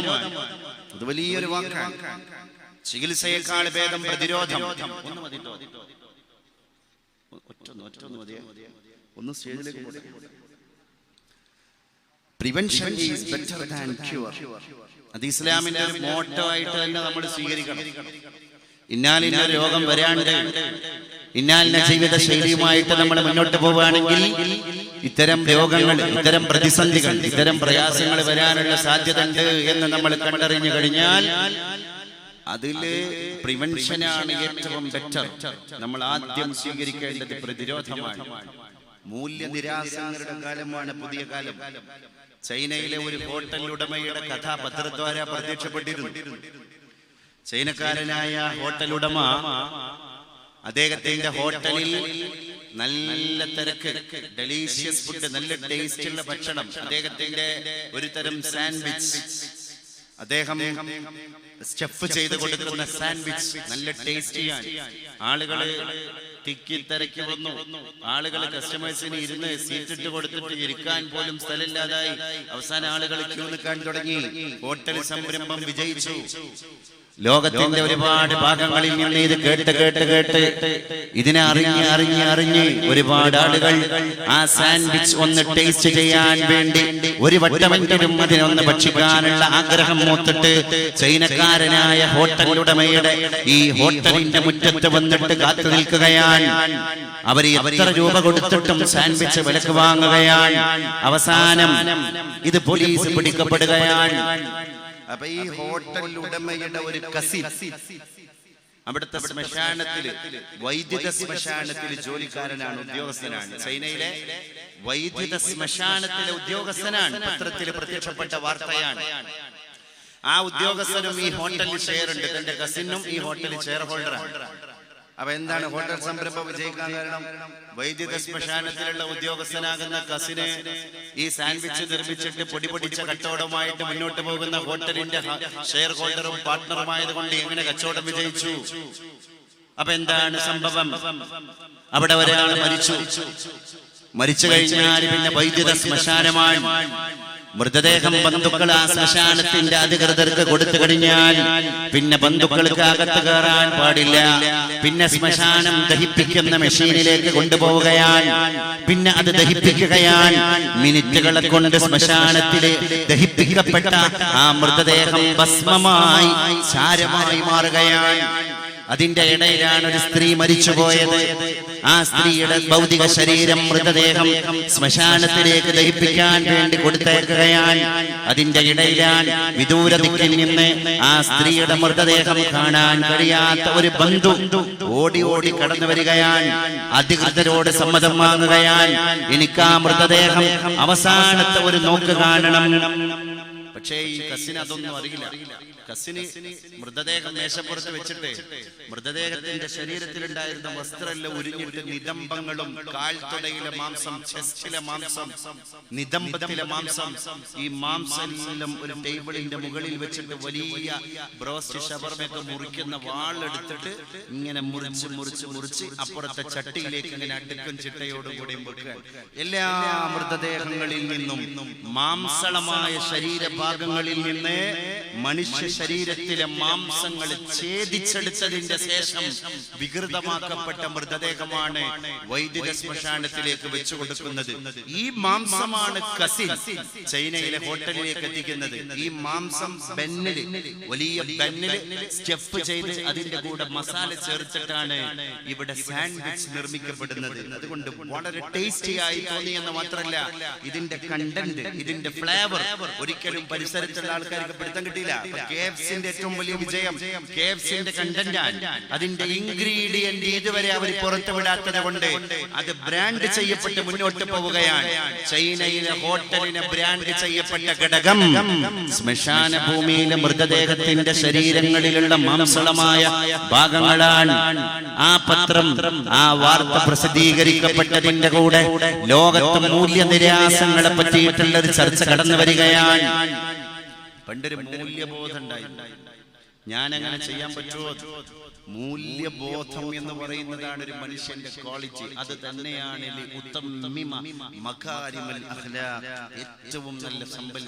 അത് വലിയൊരു വാക്കാണ്. ചികിത്സയേക്കാൾ ഭേദം പ്രതിരോധം. Prevention is better than cure. അത് ഇസ്ലാമിന്റെ ഒരു മോട്ടോ ആയിട്ട് തന്നെ നമ്മൾ സ്വീകരിക്കണം. ഇന്നാലിന്ന രോഗം വരാണ്ട്, ഇന്നാലിന്ന ജീവിത ശൈലിയുമായിട്ട് നമ്മൾ മുന്നോട്ട് പോവുകയാണെങ്കിൽ ഇത്തരം രോഗങ്ങൾ, ഇത്തരം പ്രതിസന്ധികൾ, ഇത്തരം പ്രയാസങ്ങൾ വരാനുള്ള സാധ്യത ഉണ്ട് എന്ന് നമ്മൾ കണ്ടറിഞ്ഞു കഴിഞ്ഞാൽ അതില് പ്രിവെൻഷനാണ് ഏറ്റവും ബെറ്റർ. നമ്മൾ ആദ്യം സ്വീകരിക്കേണ്ടത് പ്രതിരോധമാണ്. മൂല്യനിരാസങ്ങളുടെ കാലമാണ് പുതിയ കാലം. ചൈനയിലെ ഒരു ഹോട്ടൽ ഉടമയുടെ കഥ പത്രദ്വാര പ്രത്യക്ഷപ്പെട്ടിരുന്നു. ചൈനക്കാരനായ ഹോട്ടൽ ഉടമ അദ്ദേഹത്തിന്റെ ഹോട്ടലിൽ നല്ല തിരക്ക്, ഡെലീഷ്യസ് ഫുഡ്, നല്ല ടേസ്റ്റ് ഉള്ള ഭക്ഷണം, അദ്ദേഹത്തിന്റെ ഒരു തരം സാൻഡ്വിച്ച്, അദ്ദേഹം സ്റ്റഫ് ചെയ്ത് കൊടുക്കുന്ന സാൻഡ്വിച്ച് നല്ല ടേസ്റ്റിയാണ്. ആളുകള് തിക്കി തിരക്കി വന്നു. ആളുകള് കസ്റ്റമേഴ്സിന് ഇരുന്ന് സീറ്റിട്ട് കൊടുത്തിട്ട് ഇരിക്കാൻ പോലും സ്ഥലമില്ലാതായി. അവസാന ആളുകൾ ക്യൂ നിൽക്കാൻ തുടങ്ങി. ഹോട്ടൽ സംരംഭം വിജയിച്ചു. ലോകത്തിന്റെ ഒരുപാട് ഭാഗങ്ങളിൽ നിന്ന് ഇത് കേട്ട് കേട്ട് കേട്ട് ഇതിനെ അറിഞ്ഞ് ഒരുപാട് ആളുകൾ ആ സാൻഡ്വിച്ച് ഒന്ന് ടേസ്റ്റ് ചെയ്യാൻ വേണ്ടി ഒരു വട്ടമെങ്കിലും അതിനൊന്ന് ഭക്ഷിക്കാനുള്ള ആഗ്രഹം മൂത്തിട്ട് ചൈനക്കാരനായ ഹോട്ടൽ ഉടമയുടെ ഈ ഹോട്ടലിന്റെ മുറ്റത്ത് വന്നിട്ട് കാത്തു നിൽക്കുകയാണ്. വാങ്ങുകയാണ്. അവർ എത്ര രൂപ കൊടുത്തിട്ടും സാൻഡ്വിച്ച് വിലക്ക് വാങ്ങുകയാണ്. അവസാനം ഇത് പോലീസ് പിടിക്കപ്പെടുകയാണ്. അപ്പൊ ഈ ഹോട്ടൽ ഉടമയുടെ ഒരു കസിൻ അവിടുത്തെ ശ്മശാനത്തില്, വൈദ്യുത ശ്മശാനത്തില് ജോലിക്കാരനാണ്, ഉദ്യോഗസ്ഥനാണ്. ചൈനയിലെ വൈദ്യുത ശ്മശാനത്തിലെ ഉദ്യോഗസ്ഥനാണ്. പത്രത്തിൽ പ്രത്യക്ഷപ്പെട്ട വാർത്തയാണ്. ആ ഉദ്യോഗസ്ഥനും ഈ ഹോട്ടലിൽ ഷെയർ ഉണ്ട്. തന്റെ കസിനും ഈ ഹോട്ടലിൽ ഷെയർ ഹോൾഡറാണ്. അപ്പൊ എന്താണ് ഹോട്ടൽ സംരംഭം വിജയിക്കാൻ കാരണം? വൈദ്യുത ശ്മശാനത്തിലുള്ള ഉദ്യോഗസ്ഥനാകുന്ന കസിന് ഈ സാൻഡ്വിച്ച് നിർമ്മിച്ചിട്ട് പൊടിപൊടിച്ച കച്ചവടമായിട്ട് മുന്നോട്ട് പോകുന്ന ഹോട്ടലിന്റെ ഷെയർ ഹോൾഡറും പാർട്ട്ണറുമായത് കൊണ്ട് എങ്ങനെ കച്ചവടം വിജയിച്ചു? അപ്പൊ എന്താണ് സംഭവം? അവിടെ ഒരാൾ മരിച്ചു കഴിഞ്ഞാൽ പിന്നെ വൈദ്യുത ശ്മശാനമാണ്. മൃതദേഹം ബന്ധുക്കൾ ആ ശ്മശാനത്തിന്റെ അധികൃതർക്ക് കൊടുത്തു കഴിഞ്ഞാൽ പിന്നെ ബന്ധുക്കൾക്ക് അകത്ത് കയറാൻ പാടില്ല. പിന്നെ ശ്മശാനം ദഹിപ്പിക്കുന്ന മെഷീനിലേക്ക് കൊണ്ടുപോവുകയാണ്. പിന്നെ അത് ദഹിപ്പിക്കുകയാണ്. മിനിറ്റുകളെ കൊണ്ട് ശ്മശാനത്തിലെ ദഹിപ്പിക്കപ്പെട്ട ആ മൃതദേഹം ഭസ്മമായി ചാരമായി മാറുകയാണ്. അതിന്റെ ഇടയിലാണ് ഒരു സ്ത്രീ മരിച്ചുപോയത്. ആ സ്ത്രീയുടെ ഭൗതിക ശരീരം, മൃതദേഹം ശ്മശാനത്തിലേക്ക് ദഹിപ്പിക്കാൻ വേണ്ടി കൊടുത്തേക്കുകയാണ്. അതിന്റെ ഇടയിലാണ് വിദൂര ദിക്കിൽ നിന്ന് ആ സ്ത്രീയുടെ മൃതദേഹം കാണാൻ കഴിയാത്ത ഒരു ബന്ധു ഓടി ഓടി കടന്നു വരികയാണ്. അധികൃതരോട് സമ്മതം വാങ്ങുകയാണ്. എനിക്ക് ആ മൃതദേഹം അവസാനത്തെ ഒരു നോക്ക് കാണണം. പക്ഷേ ഈ കസിന് അതൊന്നും അറിയില്ല. കസിന് മൃതദേഹം മേശപ്പുറത്ത് വെച്ചിട്ട് മൃതദേഹത്തിന്റെ ശരീരത്തിലുണ്ടായിരുന്ന വസ്ത്രമെല്ലാം ഉരിഞ്ഞിട്ട് നിതംബങ്ങളും, കാൽത്തുടയിലെ മാംസം, ചെസ്റ്റിലെ മാംസം, നിതംബത്തിലെ മാംസം, ഈ മാംസമെല്ലാം ഒരു ടേബിളിന്റെ മുകളിൽ വെച്ചിട്ട് വലിയ ബ്രോസ്റ്റ് ഷവർമയൊക്കെ മുറിക്കുന്ന വാളെടുത്തിട്ട് ഇങ്ങനെ മുറിച്ച് അപ്പുറത്തെ ചട്ടിയിലേക്ക് ഇങ്ങനെ അടുക്കും ചിട്ടയോടും കൂടി വെക്കുക. എല്ലാ മൃതദേഹങ്ങളിൽ നിന്നും മാംസളമായ ശരീരഭാഗങ്ങളിൽ നിന്ന് മനുഷ്യ ശരീരത്തിലെ മാംസങ്ങൾ ഛേദിച്ചെടുത്തതിന്റെ ശേഷം വികൃതമാക്കപ്പെട്ട മൃതദേഹമാണ് വൈദ്യുത ശ്മശാനത്തിലേക്ക് വെച്ചു കൊടുക്കുന്നത്. ഈ മാംസമാണ് കസിൻ ചൈനയിലെ ഹോട്ടലിലേക്ക് എത്തിക്കുന്നത്. ഈ മാംസം വലിയ ബന്നില് സ്റ്റെപ്പ് ചെയ്ത് അതിന്റെ കൂടെ മസാല ചേർത്തിട്ടാണ് ഇവിടെ സാൻഡ്വിച്ച് നിർമ്മിക്കപ്പെടുന്നത്. അതുകൊണ്ട് വളരെ ടേസ്റ്റി ആയി തോന്നിയെന്ന് മാത്രമല്ല, ഇതിന്റെ കണ്ടന്റ്, ഇതിന്റെ ഫ്ലേവർ ഒരിക്കലും പരിസരത്തുള്ള ആൾക്കാർക്ക് പിടുത്തം കിട്ടിയില്ല. KFCന്റെ ഏറ്റവും വലിയ വിജയം KFCന്റെ കണ്ടന്റാണ്. അതിന്റെ ഇൻഗ്രീഡിയന്റ് ഇതുവരെ അവർ പുറത്തുവിടാത്തത് കൊണ്ട് അത് ബ്രാൻഡ് ചെയ്യപ്പെട്ട് മുന്നോട്ട് പോവുകയാണ്. ചൈനയിലെ ഹോട്ടലിനെ ബ്രാൻഡ് ചെയ്യപ്പെട്ട ഘടകം ശ്മശാന ഭൂമിയിലെ മൃതദേഹത്തിന്റെ ശരീരങ്ങളിലുള്ള മാംസളമായ ഭാഗങ്ങളാണ്. ആ പത്രം, ആ വാർത്ത പ്രസിദ്ധീകരിക്കപ്പെട്ടതിന്റെ കൂടെ ലോകത്ത് മൂല്യനിരാസങ്ങളെ പറ്റിയിട്ടുള്ള ഒരു ചർച്ച കടന്നു വരികയാണ്. പണ്ടൊരു മൂല്യബോധം ഉണ്ടായി. ഞാൻ അങ്ങനെ ചെയ്യാൻ പറ്റുമോ? മൂല്യബോധം എന്ന് പറയുന്നതാണ് ഒരു മനുഷ്യന്റെ ക്വാളിറ്റി. അത് തന്നെയാണ് ഏറ്റവും നല്ല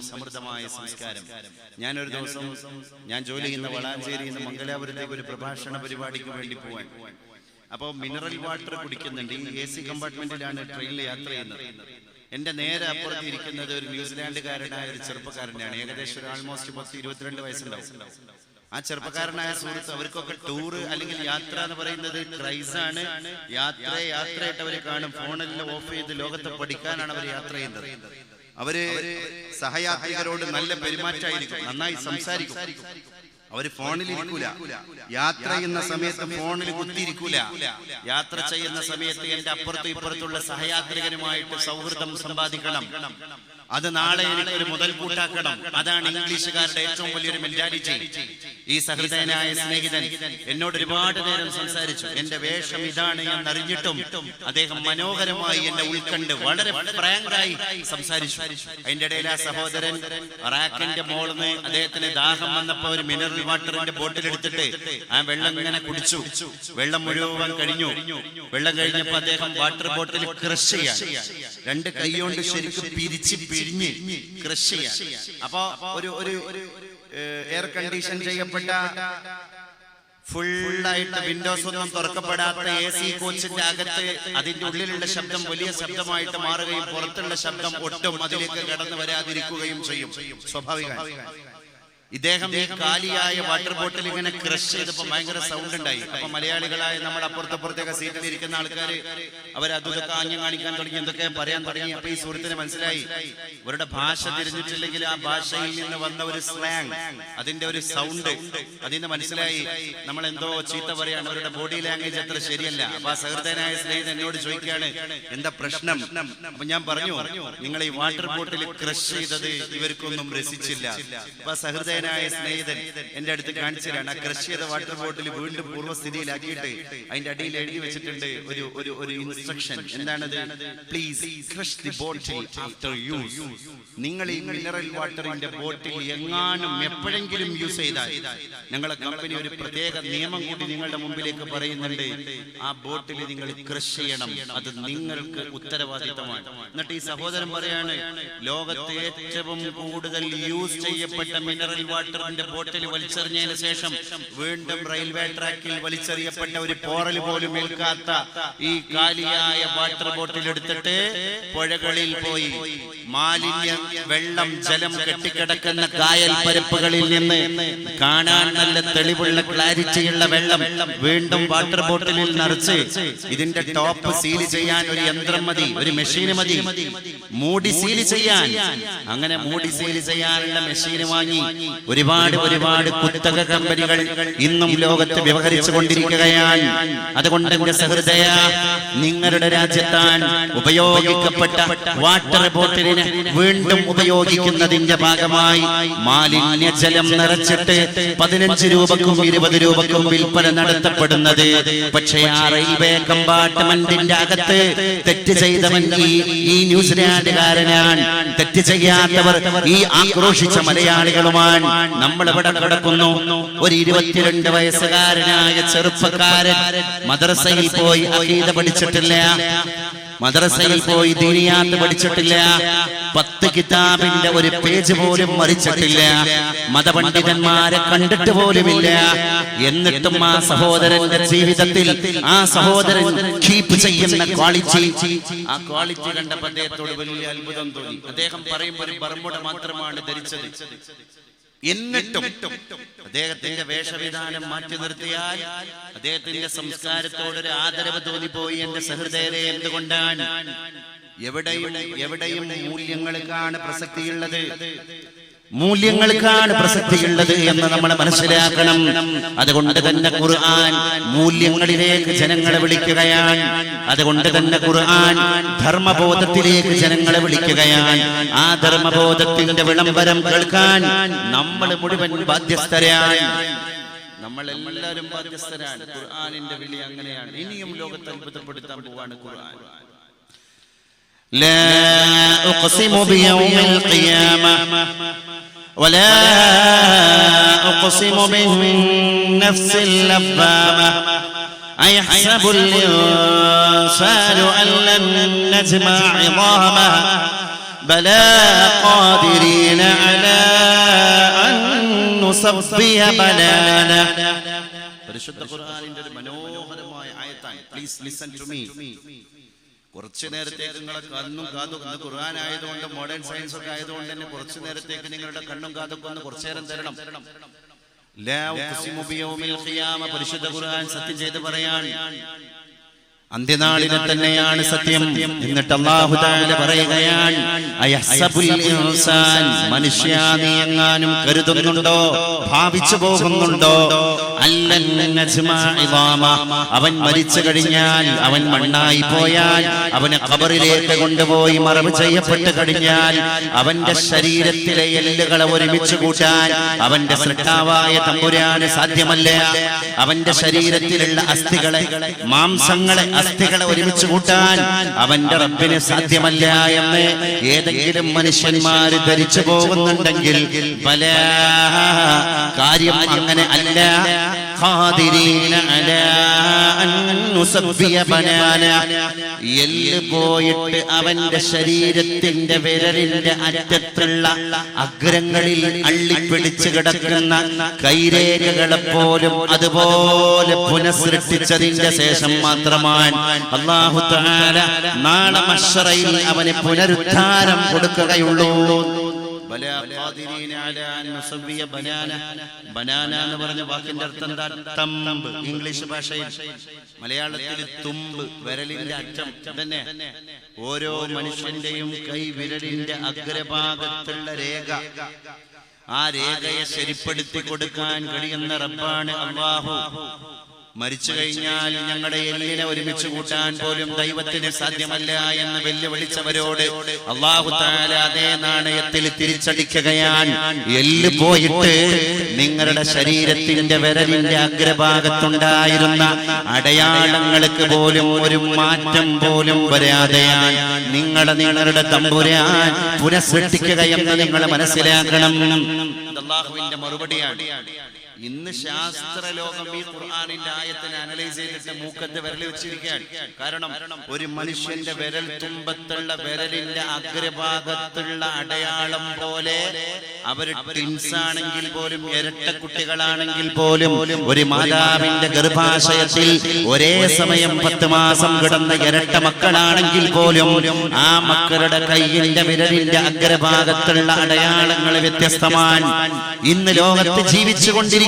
സമൃദ്ധമായ സംസ്കാരം. ഞാനൊരു ദിവസം ഞാൻ ജോലി ചെയ്യുന്ന വളാഞ്ചേരിയിൽ നിന്ന് മംഗലാപുരത്തേക്ക് ഒരു പ്രഭാഷണ പരിപാടിക്ക് വേണ്ടി പോവാൻ. അപ്പോൾ മിനറൽ വാട്ടർ കുടിക്കുന്നുണ്ട്. ഈ AC കമ്പാർട്ട്മെന്റിലാണ് ട്രെയിനിൽ യാത്ര ചെയ്യുന്നത്. എന്റെ നേരെ അപ്പുറത്ത് ഇരിക്കുന്നത് ഒരു ന്യൂസിലാൻഡുകാരനായ ഒരു ചെറുപ്പക്കാരനാണ്. ഏകദേശം ആൾമോസ്റ്റ് 10-22 വയസ്സുണ്ടാവും. ആ ചെറുപ്പക്കാരനായ സുഹൃത്ത്, അവർക്കൊക്കെ ടൂറ് അല്ലെങ്കിൽ യാത്ര എന്ന് പറയുന്നത് ക്രൈസാണ്. യാത്രയായിട്ട് അവർ കാണും. ഫോണെല്ലാം ഓഫ് ചെയ്ത് ലോകത്തെ പഠിക്കാനാണ് അവർ യാത്ര ചെയ്യുന്നത്. അവര് സഹയാത്രികരോട് നല്ല പെരുമാറ്റമായിരിക്കും, നന്നായി സംസാരിക്കും. അവര് ഫോണിൽ ഇരിക്കൂല. യാത്ര ചെയ്യുന്ന സമയത്ത് ഫോണിൽ കുത്തിയിരിക്കൂല. യാത്ര ചെയ്യുന്ന സമയത്ത് എന്റെ അപ്പുറത്തും ഇപ്പുറത്തുള്ള സഹയാത്രികനുമായിട്ട് സൗഹൃദം സമ്പാദിക്കണം. അത് നാളെ എനിക്കൊരു മുതൽക്കൂട്ടാക്കണം. അതാണ് ഇംഗ്ലീഷുകാരുടെ ഏറ്റവും വലിയൊരു മെന്റാലിറ്റി. ഈ സഹൃദയനായ സ്നേഹിതൻ എന്നോട് ഒരുപാട് നേരം സംസാരിച്ചു. എന്റെ വേഷം ഇതാണ് എന്നറിഞ്ഞിട്ടും അദ്ദേഹം മനോഹരമായി എന്നെ ഉൾക്കണ്ട് വളരെ ഫ്രാങ്കായി സംസാരിച്ചു. അതിന്റെ ഇടയിൽ ആ സഹോദരൻ റാക്കിന്റെ മോളിന്ന് അദ്ദേഹത്തിന് ദാഹം വന്നപ്പോ ഒരു മിനറൽ വാട്ടറിന്റെ ബോട്ടിൽ എടുത്തിട്ട് ആ വെള്ളം ഇങ്ങനെ കുടിച്ചു. വെള്ളം മുഴുവൻ കഴിഞ്ഞു. വെള്ളം കഴിഞ്ഞപ്പോ അദ്ദേഹം വാട്ടർ ബോട്ടിൽ ക്രഷ് ചെയ്യാൻ, രണ്ട് കൈ കൊണ്ട് ശരിക്കും പിരിഞ്ഞ് ക്രഷ് ചെയ്യാൻ. അപ്പൊ ഒരു എയർ കണ്ടീഷൻ ചെയ്യപ്പെട്ട ഫുള്ളായിട്ട് വിൻഡോസ് ഒന്നും തുറക്കപ്പെടാത്ത AC കോച്ചിന്റെ അകത്ത് അതിന്റെ ഉള്ളിലുള്ള ശബ്ദം വലിയ ശബ്ദമായിട്ട് മാറുകയും പുറത്തുള്ള ശബ്ദം ഒട്ടും അതിലേക്ക് കടന്നു വരാതിരിക്കുകയും ചെയ്യും. സ്വാഭാവികമാണ്. ഇദ്ദേഹം ഈ കാലിയായ വാട്ടർ ബോട്ടിൽ ഇങ്ങനെ ക്രഷ് ചെയ്തപ്പോ ഭയങ്കര സൗണ്ട് ഉണ്ടായി. അപ്പൊ മലയാളികളായ നമ്മുടെ അപ്പുറത്തപ്പുറത്തേക്ക് സീറ്റിൽ ഇരിക്കുന്ന ആൾക്കാർ അവരതൊക്കെ ആംഗ്യം കാണിക്കാൻ തുടങ്ങി, എന്തൊക്കെ പറയാൻ തുടങ്ങി. അപ്പൊ ഈ സുഹൃത്തിന് മനസ്സിലായി അവരുടെ ഭാഷ തിരിഞ്ഞിട്ടില്ലെങ്കിൽ ആ ഭാഷയിൽ നിന്ന് വന്ന ഒരു സ്ലാങ്, അതിന്റെ ഒരു സൗണ്ട്, അതിന് മനസ്സിലായി നമ്മൾ എന്തോ ചീത്ത പറയാണ്, അവരുടെ ബോഡി ലാംഗ്വേജ് അത്ര ശരിയല്ല. അപ്പൊ ആ സഹൃദയനായ സ്നേഹിതൻ എന്നോട് ചോദിക്കുകയാണ് എന്താ പ്രശ്നം. അപ്പൊ ഞാൻ പറഞ്ഞു, നിങ്ങൾ ഈ വാട്ടർ ബോട്ടിൽ ക്രഷ് ചെയ്തത് ഇവർക്കൊന്നും രസിച്ചില്ല. അപ്പൊ സഹൃദയ സ്നേഹിതൻ എന്റെ അടുത്ത് കാണിച്ചു തരാണ്. ആ ക്രഷ് ചെയ്ത വാട്ടർ ബോട്ടിൽ വീണ്ടും പൂർവ്വസ്ഥിതിയിലാക്കിയിട്ട് അതിന്റെ അടിയിൽ എഴുതി വെച്ചിട്ടുണ്ട് ഒരു ഇൻസ്ട്രക്ഷൻ. എന്താണത്? Please crush the bottle after use. നിങ്ങൾ ഈ മിനറൽ വാട്ടറിന്റെ ബോട്ടിൽ എങ്ങാനും എപ്പോഴെങ്കിലും യൂസ് ചെയ്താൽ ഞങ്ങളെ കമ്പനി ഒരു പ്രത്യേക നിയമം കൂടി നിങ്ങളുടെ മുമ്പിലേക്ക് പറയുന്നുണ്ട്. ആ ബോട്ടിൽ നിങ്ങൾ ക്രഷ് ചെയ്യണം, അത് നിങ്ങൾക്ക് ഉത്തരവാദിത്തമാണ്. എന്നിട്ട് ഈ സഹോദരൻ പറയാണ്, ലോകത്തെ ഏറ്റവും കൂടുതൽ യൂസ് ചെയ്യപ്പെട്ട മിനറൽ വാട്ടറിന്റെ ബോട്ടിൽ വലിച്ചെറിഞ്ഞതിന് ശേഷം വീണ്ടും റെയിൽവേ ട്രാക്കിൽ വലിച്ചെറിയപ്പെട്ട ഒരു പോറൽ പോലും ഏൽക്കാത്ത ഈ കാലിയായ വാട്ടർ ബോട്ടിൽ എടുത്തിട്ട് പുഴകളിൽ പോയി മാലിന്യ വെള്ളം, ജലം കെട്ടിക്കിടക്കുന്ന കായൽ പരപ്പുകളിൽ നിന്ന് കാണാൻ നല്ല തെളിവുള്ള ക്ലാരിറ്റിയുള്ള വെള്ളം വീണ്ടും വാട്ടർ ബോട്ടിലിൽ നിറച്ച് ഇതിന്റെ ടോപ്പ് സീൽ ചെയ്യാൻ ഒരു യന്ത്രം മതി, ഒരു മെഷീൻ മതി, മൂടി സീൽ ചെയ്യാൻ. അങ്ങനെ മൂടി സീൽ ചെയ്യാനുള്ള മെഷീൻ വാങ്ങി ഒരുപാട് കുത്തക കമ്പനികൾ ഇന്നും ലോകത്ത് വ്യവഹരിച്ചു കൊണ്ടിരിക്കുകയാണ്. അതുകൊണ്ട് എന്റെ സഹൃദയ, നിങ്ങളുടെ രാജ്യത്താൻ ഉപയോഗിക്കപ്പെട്ട വാട്ടർ ബോട്ടിലിനെ വീണ്ടും ഉപയോഗിക്കുന്നതിന്റെ ഭാഗമായി മാലിന്യജലം നിറച്ചിട്ട് 15 രൂപക്കും 20 രൂപക്കും വിൽപ്പന നടത്തപ്പെടുന്നത്. പക്ഷേ ആ റെയിൽവേ കമ്പാർട്ട്മെന്റിന്റെ അകത്ത് തെറ്റ് ചെയ്തവൻ ഈ ന്യൂസിലാൻഡുകാരനാണ്. തെറ്റ് ചെയ്യാത്തവർ ഈ ആക്രോശിച്ച മലയാളികളുമാണ്. നമ്മൾ എവിടെ കിടക്കുന്നു? ഒരു 22 വയസ്സുകാരനായ ചെറുപ്പക്കാരൻ മദ്രസയിൽ പോയി അഖീദ പഠിച്ചിട്ടില്ല, മദ്രസയിൽ പോയി ദീനിയാത്ത് പഠിച്ചിട്ടില്ല, 10 കിതാബിന്റെ ഒരു പേജ് പോലും മറിച്ചിട്ടില്ല, മതപണ്ഡിതന്മാരെ കണ്ടിട്ട് പോലുമില്ല. എന്നിട്ടും ആ സഹോദരന്റെ ജീവിതത്തിൽ ആ സഹോദരൻ കീപ്പ് ചെയ്യുന്ന ക്വാളിറ്റി, ആ ക്വാളിറ്റി കണ്ടപ്പോൾ അദ്ദേഹത്തോട് വലിയ അത്ഭുതം തോന്നി. അദ്ദേഹം പറയുമ്പോൾ ഒരു ബർമുഡ മാത്രമാണ് ധരിച്ചത്. എന്നിട്ടും അദ്ദേഹത്തിന്റെ വേഷവിധാനം മാറ്റി നിർത്തിയാൽ അദ്ദേഹത്തിന്റെ സംസ്കാരത്തോടൊരു ആദരവ് തോന്നിപ്പോയി. എന്റെ സഹൃദയരെ, എന്തുകൊണ്ടാണ്? എവിടെയും മൂല്യങ്ങൾക്കാണ് പ്രസക്തിയുള്ളത്, മൂല്യങ്ങൾക്കാണ് പ്രസക്തിയുള്ളത് എന്ന് നമ്മൾ മനസ്സിലാക്കണം. അതുകൊണ്ട് തന്നെ ഖുർആൻ മൂല്യങ്ങളിലേക്ക് ജനങ്ങളെ വിളിക്കുകയാണ്. അതുകൊണ്ട് തന്നെ ഖുർആൻ ധർമ്മബോധത്തിലേക്ക് ജനങ്ങളെ വിളിക്കുകയാണ്. ആ ധർമ്മബോധത്തിന്റെ വിളംബരം കേൾക്കാൻ നമ്മൾ മുഴുവൻ ബാധ്യസ്ഥരാണ്. നമ്മളെല്ലാവരും ബാധ്യസ്ഥരാണ്. ഖുർആനിന്റെ വിളി അങ്ങനെയാണ്. ഇനിയും ലോകത്തെ അത്ഭുതപ്പെടുത്താൻ പോവാണ് ഖുർആൻ. ലാ ഉഖ്സിമു ബിയൗമിൽ ഖിയാമ ولا أقسم بالنفس اللوامة أيحسب الإنسان أن لن نجمع عظامه بلى قادرين على أن نصفي بنانه. പരിശുദ്ധ ഖുർആനിന്റെ ഒരു മനോഹരമായ ആയത്താണ്. Please listen to me. കുറച്ചു നേരത്തേക്ക് നിങ്ങളെ കണ്ണും കാതും, ഇന്ന് ഖുർആൻ ആയതുകൊണ്ട് മോഡേൺ സയൻസ് ഒക്കെ ആയതുകൊണ്ട് തന്നെ കുറച്ചു നേരത്തേക്ക് നിങ്ങളുടെ കണ്ണും കാതൊക്കെ ഒന്ന് കുറച്ചു നേരം തരണം. ലാ ഉഖ്സിമു ബിയൗമിൽ ഖിയാമ, പരിശുദ്ധ ഖുർആൻ സത്യം ചെയ്ത് പറയാണ്, അന്ത്യനാളിനെ തന്നെയാണ് സത്യം. എന്നിട്ട് അല്ലാഹു തആല പറയുകയാണ്, അയഹ്സബുൽ ഇൻസാൻ, മനുഷ്യ നീ എങ്ങാനും കരുതുന്നുണ്ടോ, ഭാവിച്ചു പോകുന്നുണ്ടോ, അല്ലൻ നജ്മഅ ഇദാമ, അവൻ മരിച്ചു കഴിഞ്ഞാൽ, അവൻ മണ്ണായി പോയാൽ, അവനെ ഖബറിലേക്ക് കൊണ്ടുപോയി മറവ് ചെയ്യപ്പെട്ട് കഴിഞ്ഞാൽ അവന്റെ ശരീരത്തിലെ എല്ലുകളെ ഒരുമിച്ച് കൂട്ടാൻ അവന്റെ സൃഷ്ടാവായ തമ്പുരാന് സാധ്യമല്ല. അവന്റെ ശരീരത്തിലുള്ള അസ്ഥികളെ, മാംസങ്ങളെ, അസ്ഥികളെ ഒരുമിച്ച് കൂട്ടാൻ അവന്റെ റബ്ബിന് സാധ്യമല്ല എന്ന് ഏതെങ്കിലും മനുഷ്യന്മാര് ധരിച്ചു പോകുന്നുണ്ടെങ്കിൽ പല കാര്യം അങ്ങനെ അല്ല. എല്ല് പോയിട്ട് അവന്റെ ശരീരത്തിന്റെ വിരലിന്റെ അറ്റത്തുള്ള അഗ്രങ്ങളിൽ അള്ളിപ്പിടിച്ച് കിടക്കുന്ന കൈരേഖകളെ പോലും അതുപോലെ പുനഃസൃഷ്ടിച്ചതിന്റെ ശേഷം മാത്രമാണ് അല്ലാഹു തആല നാളെ മഹ്ശറയിൽ അവന് പുനരുദ്ധാരം കൊടുക്കുകയുള്ളൂ. ബലാ ഖാദിരീന അലാ അൻ നുസവ്വിയ ബനാന. ബനാന എന്ന് പറഞ്ഞ വാക്കിന്റെ അർത്ഥം എന്താ? തമ്പ്. ഇംഗ്ലീഷ് ഭാഷയിൽ, മലയാളത്തിൽ തുമ്പ്, വിരലിന്റെ അറ്റം തന്നെ. ഓരോ മനുഷ്യന്റെയും കൈ വിരലിന്റെ അഗ്രഭാഗത്തുള്ള രേഖ, ആ രേഖയെ ശരിപ്പെടുത്തി കൊടുക്കാൻ കഴിയുന്ന റബ്ബാണ് അല്ലാഹു. മരിച്ചു കഴിഞ്ഞാൽ ഞങ്ങളുടെ എല്ലിനെ ഒരുമിച്ച് കൂട്ടാൻ പോലും ദൈവത്തിന് സാധ്യമല്ല എന്ന് വെല്ലുവിളിച്ചവരോട് അല്ലാഹു തആല അതേ നാണയത്തിൽ തിരിച്ചടിക്കുകയാണ്. എല്ല് പോയിട്ട് നിങ്ങളുടെ ശരീരത്തിന്റെ വിരലിന്റെ അഗ്രഭാഗത്തുണ്ടായിരുന്ന അടയാളങ്ങൾക്ക് പോലും ഒരു മാറ്റം പോലും വരാതെയാണ് നിങ്ങളുടെ തമ്പുരാൻ പുനഃസൃഷ്ടിക്കുകയെന്ന് നിങ്ങൾ മനസ്സിലാക്കണം. അല്ലാഹുവിന്റെ മറുപടിയാണ്. ഇന്ന് ശാസ്ത്രലോകം ഈ ഖുർആനിന്റെ ആയത്തിനെ അനലൈസ് ചെയ്തിട്ട് മൂക്കത്ത് വിരൽ വെച്ചിരിക്കുകയാണ്. കാരണം ഒരു മനുഷ്യന്റെ വിരൽ തുമ്പത്തുള്ള വിരലിന്റെ അഗ്രഭാഗത്തുള്ള അടയാളം പോലെ അവർ ട്വിൻസ് ആണെങ്കിൽ പോലും, ഇരട്ട കുട്ടികളാണെങ്കിൽ പോലും, ഒരു മാതാവിന്റെ ഗർഭാശയത്തിൽ ഒരേ സമയം 10 മാസം കിടന്ന ഇരട്ട മക്കളാണെങ്കിൽ പോലും ആ മക്കളുടെ കൈയിന്റെ വിരലിന്റെ അഗ്രഭാഗത്തുള്ള അടയാളങ്ങൾ വ്യത്യസ്തമാണ്. ഇന്ന് ലോകത്ത് ജീവിച്ചുകൊണ്ടിരിക്കുന്ന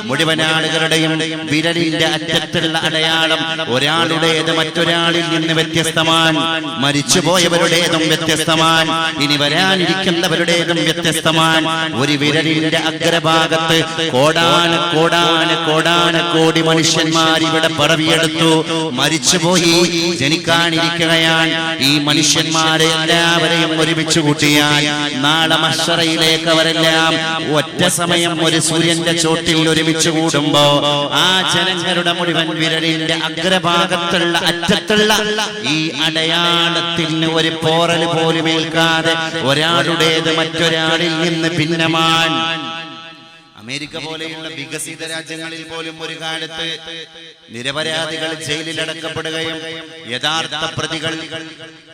മുഴുവൻ ആളുകളുടെയും വിരലിന്റെ അറ്റത്തുള്ള അടയാളം ഒരാളുടേത് മറ്റൊരാളിൽ നിന്ന് വ്യത്യസ്തമാണ്. മരിച്ചുപോയവരുടേതും വ്യത്യസ്തമാണ്, ഇനി വരാനിരിക്കുന്നവരുടേതും വ്യത്യസ്തമാണ്. ഒരു വിരലിന്റെ അഗ്രഭാഗത്ത് കോടാന കോടി മനുഷ്യന്മാർ ഇവിടെ പറവിയെടുത്തു, മരിച്ചുപോയി, ജനിക്കാനിരിക്കുകയാണ്. ഈ മനുഷ്യന്മാരെ എല്ലാവരെയും ഒരുമിച്ച് കൂട്ടിയാൽ നാളെ മഹ്ശറയിലേക്ക് അവരെല്ലാം ഒറ്റ സമയം ഒരു സൂര്യന്റെ ചോട്ടിൽ ഒരുമിച്ച് കൂടുമ്പോ ആ ജനങ്ങളുടെ മുഴുവൻ വിരലിന്റെ അഗ്രഭാഗത്തുള്ള അറ്റത്തുള്ള ഈ അടയാളത്തിന് ഒരു പോറൽ പോലും ഏൽക്കാതെ ഒരാളുടേത് മറ്റൊരാളിൽ നിന്ന് ഭിന്നമാണ്. അമേരിക്ക പോലെയുള്ള വികസിത രാജ്യങ്ങളിൽ പോലും ഒരു കാലത്ത് നിരപരാധികൾ ജയിലിൽ അടക്കപ്പെടുകയും യഥാർത്ഥ പ്രതികൾ